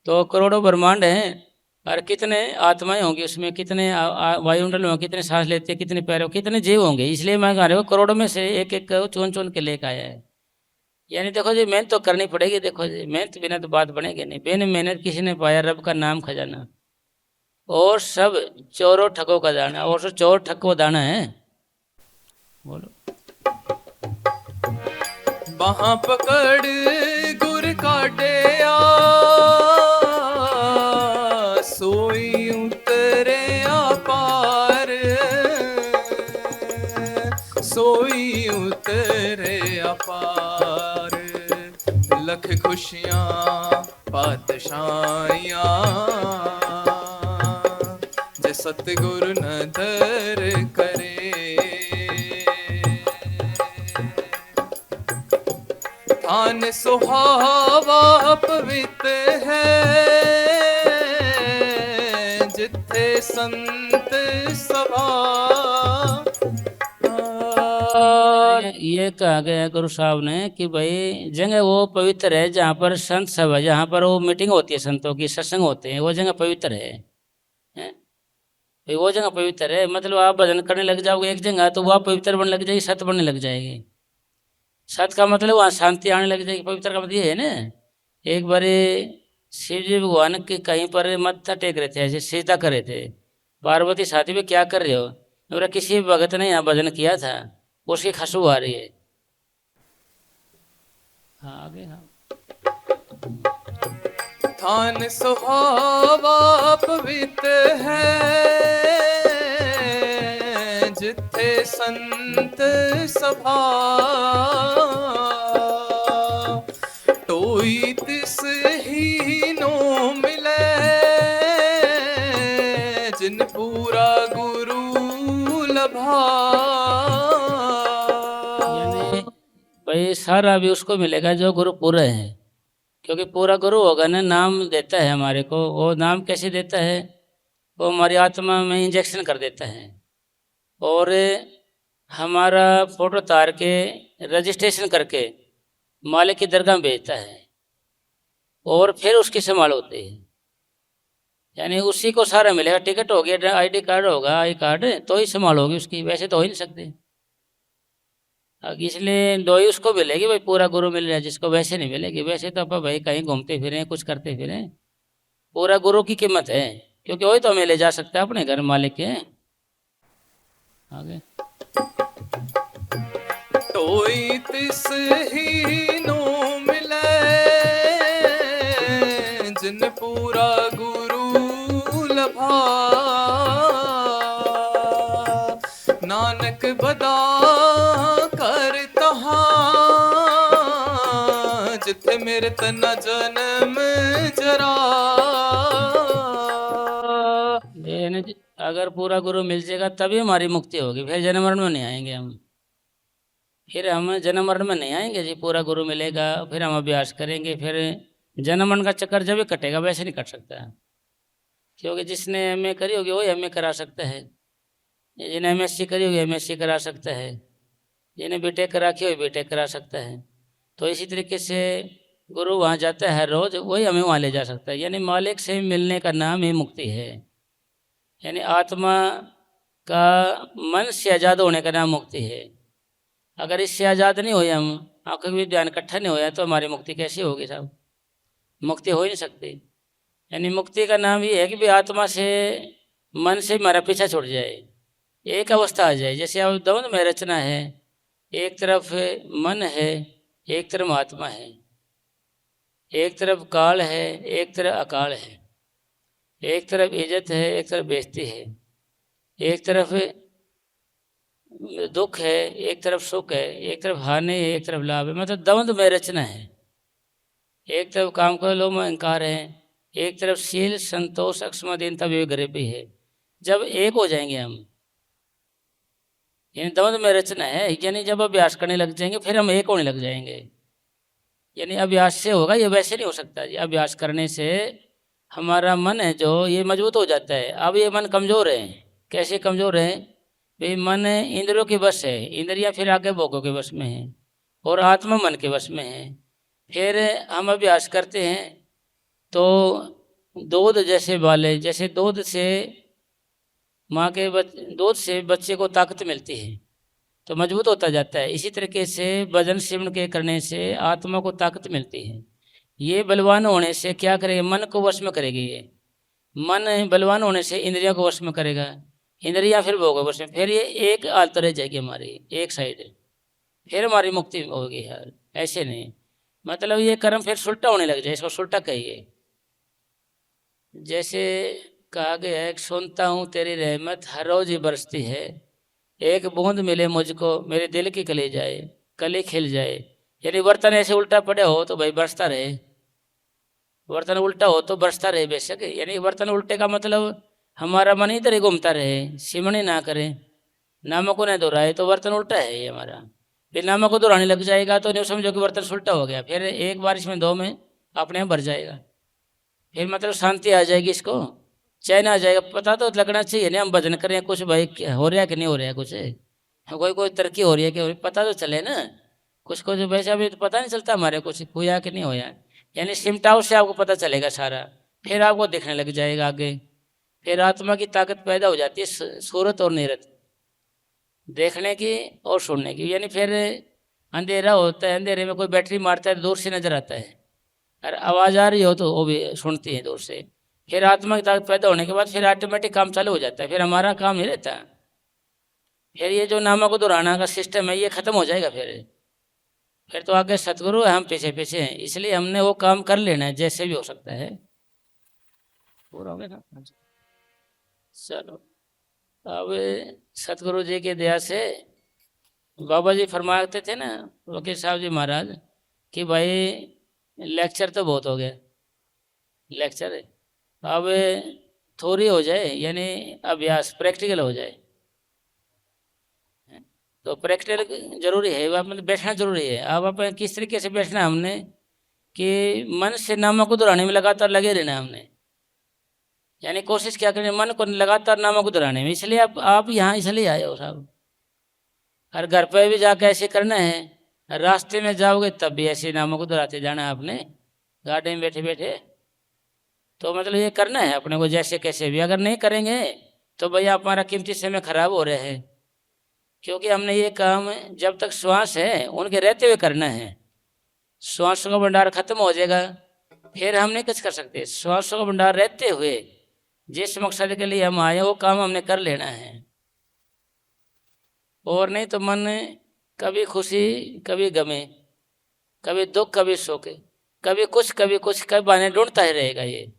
तो करोड़ों ब्रह्मांड हैं और कितने आत्माएं होंगी उसमें, कितने वायुमंडल में कितने सांस लेते हैं, कितने पैरों, कितने जीव होंगे। इसलिए मैं कह रहा हूँ करोड़ों में से एक एक को चुन चुन के लेकर आया है। यानी देखो जी मेहनत तो करनी पड़ेगी, देखो जी मेहनत बिना तो बात बनेगी नहीं। बिन मेहनत किसी ने पाया रब का नाम खजाना, और सब चोरों ठगों का दाना, और सब चोर ठगों दाना है। बोलो। बाहाँ पकड़ गुर काटिया, सोई उतरे अपार, सोई उतरे अपार। लख खुशियाँ पातशाहियाँ, जे सतगुरु नदर करे। थान सुहावा पवित्र है, जिथे संत सभा। ये कहा गया गुरु साहब ने कि भाई जगह वो पवित्र है जहाँ पर संत सभा, जहाँ पर वो मीटिंग होती है संतों की, सत्संग होते हैं, वो जगह पवित्र है। भाई वो जगह पवित्र है। मतलब आप भजन करने लग जाओगे एक जगह तो वह पवित्र बनने लग जाएगी, सत बनने लग जाएगी। सत का मतलब वहाँ शांति आने लग जाएगी, पवित्र का मतलब ये है ना। एक बार शिव जी भगवान के कहीं पर मत्था टेक रहे थे, ऐसे सीता कर रहे थे। पार्वती साथी में क्या कर रहे हो, मेरा किसी भगत ने यहाँ भजन किया था, उसकी खुशबू आ रही है। हाँ आगे। हाँ थान सुहावा पवित्र है, जिथे संत सभा। टोई तिस ही नो मिले, जिन पूरा गुरु लभा। यानी भाई सारा भी उसको मिलेगा जो गुरु पूरा है, क्योंकि पूरा गुरु होगा ना, नाम देता है हमारे को। वो नाम कैसे देता है, वो हमारी आत्मा में इंजेक्शन कर देता है, और हमारा फोटो तार के रजिस्ट्रेशन करके मालिक की दरगाह में भेजता है, और फिर उसकी संभाल होती है। यानी उसी को सारा मिलेगा। टिकट हो गया, आईडी कार्ड होगा, आई कार्ड, तो ही संभाल होगी उसकी, वैसे तो हो ही नहीं सकते। इसलिए दोई उसको मिलेगी भाई, पूरा गुरु मिल रहा है जिसको, वैसे नहीं मिलेगी। वैसे तो अपन भाई कहीं घूमते फिरें, कुछ करते फिरें, पूरा गुरु की कीमत है, क्योंकि वही तो हमें ले जा सकता है अपने घर मालिक के। आगे। टोई तिस ही नो मिले, जिन पूरा गुरु लभा। नानक बदा कर तहाँ, जिथे मेरे तना जन्म जरा। अगर पूरा गुरु मिल जाएगा तभी हमारी मुक्ति होगी, फिर जन्म मरण में नहीं आएंगे हम। फिर हम जन्म मरण में नहीं आएंगे जी, पूरा गुरु मिलेगा, फिर हम अभ्यास करेंगे, फिर जन्म मरण का चक्कर जब भी कटेगा, वैसे नहीं कट सकता। क्योंकि जिसने एमए करी होगी वही एमए करा सकता है, जिन्हें एमएससी करी होगी एमएससी करा सकता है, जिन्हें बीटेक करा की होगी बीटेक करा सकता है। तो इसी तरीके से गुरु वहाँ जाता है हर रोज़, वही हमें वहाँ ले जा सकता है। यानी मालिक से मिलने का नाम ही मुक्ति है। यानी आत्मा का मन से आज़ाद होने का नाम मुक्ति है। अगर इससे आज़ाद नहीं हुए हम, आँखों भी ध्यान इकट्ठा नहीं होया, तो हमारी मुक्ति कैसी होगी साहब? मुक्ति हो ही नहीं सकती। यानी मुक्ति का नाम ये है कि भी आत्मा से, मन से हमारा पीछा छूट जाए, एक अवस्था आ जाए। जैसे अब द्वंद में रचना है, एक तरफ मन है, एक तरफ आत्मा है। एक तरफ काल है, एक तरफ अकाल है, एक तरफ इज्जत है, एक तरफ बेइज्जती है, एक तरफ दुख है, एक तरफ सुख है, एक तरफ हानि है, एक तरफ लाभ है, मतलब द्वंद्व में रचना है। एक तरफ काम को लोभ में अहंकार है, एक तरफ शील संतोष अक्षमादीनता विवेक गरीबी है। जब एक हो जाएंगे हम, यानी द्वंद्व में रचना है, यानी जब अभ्यास करने लग जाएंगे फिर हम एक होने लग जाएंगे। यानी अभ्यास से होगा, ये वैसे नहीं हो सकता जी। अभ्यास करने से हमारा मन है जो ये मजबूत हो जाता है। अब ये मन कमज़ोर है, कैसे कमज़ोर है भाई? मन इंद्रियों के वश है, इंद्रियां फिर आगे भोगों के वश में है, और आत्मा मन के वश में है। फिर हम अभ्यास करते हैं तो दूध जैसे बाले, जैसे दूध से माँ के दूध से बच्चे को ताकत मिलती है तो मजबूत होता जाता है। इसी तरीके से भजन सेवन के करने से आत्मा को ताकत मिलती है। ये बलवान होने से क्या करेगा? मन को वश में करेगी। ये मन बलवान होने से इंद्रियों को वश में करेगा, इंद्रियां फिर भोग वश में, फिर ये एक हालत रह जाएगी हमारी, एक साइड, फिर हमारी मुक्ति होगी यार। ऐसे नहीं, मतलब ये कर्म फिर सुलटा होने लग जाए, इसको सुलटा कहिए। जैसे कहा गया है, सुनता हूँ तेरी रहमत हर रोज ही बरसती है, एक बूंद मिले मुझको मेरे दिल की कली जाए, कली खिल जाए। यानी बर्तन ऐसे उल्टा पड़े हो तो भाई बरसता रहे, बर्तन उल्टा हो तो बरसता रहे बेशक। यानी बर्तन उल्टे का मतलब हमारा मन इधर ही घूमता रहे, सिमणी ना करे, नामक को न दोहराए, तो बर्तन उल्टा है ये हमारा। फिर नामक को दोहराने लग जाएगा तो नहीं समझो कि बर्तन उल्टा हो गया, फिर एक बारिश में दो में अपने आप भर जाएगा, फिर मतलब शांति आ जाएगी, इसको चैन आ जाएगा। पता तो लगना चाहिए ना, हम भजन करें कुछ भाई हो रहा है कि नहीं हो रहा है, कुछ कोई कोई तरक्की हो रही है कि पता तो चले ना, कुछ कुछ वैसा भी तो पता नहीं चलता हमारे कुछ हुआ कि नहीं होया। यानी सिमटाव से आपको पता चलेगा सारा, फिर आपको दिखने लग जाएगा आगे, फिर आत्मा की ताकत पैदा हो जाती है, सूरत और नीरत देखने की और सुनने की। यानी फिर अंधेरा होता है, अंधेरे में कोई बैटरी मारता है दूर से नजर आता है, और आवाज़ आ रही हो तो वो भी सुनती है दूर से। फिर आत्मा की ताकत पैदा होने के बाद फिर ऑटोमेटिक काम चालू हो जाता है, फिर हमारा काम नहीं रहता। फिर ये जो नामा को दोहराना का सिस्टम है ये खत्म हो जाएगा, फिर तो आगे सतगुरु है, हम पीछे पीछे हैं। इसलिए हमने वो काम कर लेना है जैसे भी हो सकता है। पूरा हो गया ना? चलो, अब सतगुरु जी की दया से बाबा जी फरमाते थे ना, वकील साहब जी महाराज, कि भाई लेक्चर तो बहुत हो गया, लेक्चर अब थोड़ी हो जाए, यानी अभ्यास प्रैक्टिकल हो जाए। तो प्रैक्टिकल जरूरी है, मतलब बैठना जरूरी है। अब अपन किस तरीके से बैठना है हमने कि मन से नामों को दोहराने में लगातार लगे रहना हमने, यानी कोशिश क्या करें मन को लगातार नामों को दोहराने में। इसलिए आप यहाँ इसलिए आए हो साहब, हर घर पर भी जाकर ऐसे करना है, रास्ते में जाओगे तब भी ऐसे नामों को दोहराते जाना है आपने, गाड़ी में बैठे बैठे। तो मतलब ये करना है अपने को जैसे कैसे भी। अगर नहीं करेंगे तो भैया हमारा कीमती समय खराब हो रहा है, क्योंकि हमने ये काम जब तक श्वास है उनके रहते हुए करना है। श्वासों का भंडार खत्म हो जाएगा फिर हम नहीं कुछ कर सकते। श्वासों का भंडार रहते हुए जिस मकसद के लिए हम आए वो काम हमने कर लेना है, और नहीं तो मन कभी खुशी कभी गमे, कभी दुख कभी सुख, कभी कुछ कभी बहाने ढूंढता ही रहेगा। ये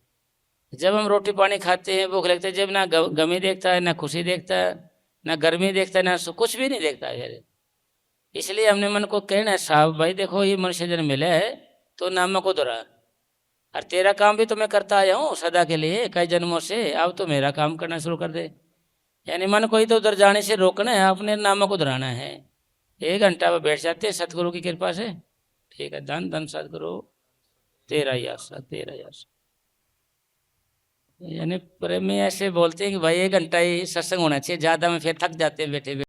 जब हम रोटी पानी खाते हैं भूख लगता है, जब ना गमी देखता है, ना खुशी देखता है, ना गर्मी देखता है, ना कुछ भी नहीं देखता है फिर। इसलिए हमने मन को कहना है, साहब भाई देखो ये मनुष्य जन्म मिला है तो नाम को दोहरा, और तेरा काम भी तो मैं करता आया हूँ सदा के लिए कई जन्मों से, अब तो मेरा काम करना शुरू कर दे। यानी मन को ही तो उधर जाने से रोकना है, अपने नामों को दोहराना है। 1 घंटा में बैठ जाते हैं सतगुरु की कृपा से। ठीक है, धन धन सतगुरु, तेरा ही आशा, तेरा ही आशा। यानी प्रेमी ऐसे बोलते हैं कि भाई 1 घंटा ही सत्संग होना चाहिए, ज़्यादा में फिर थक जाते हैं बैठे बैठे।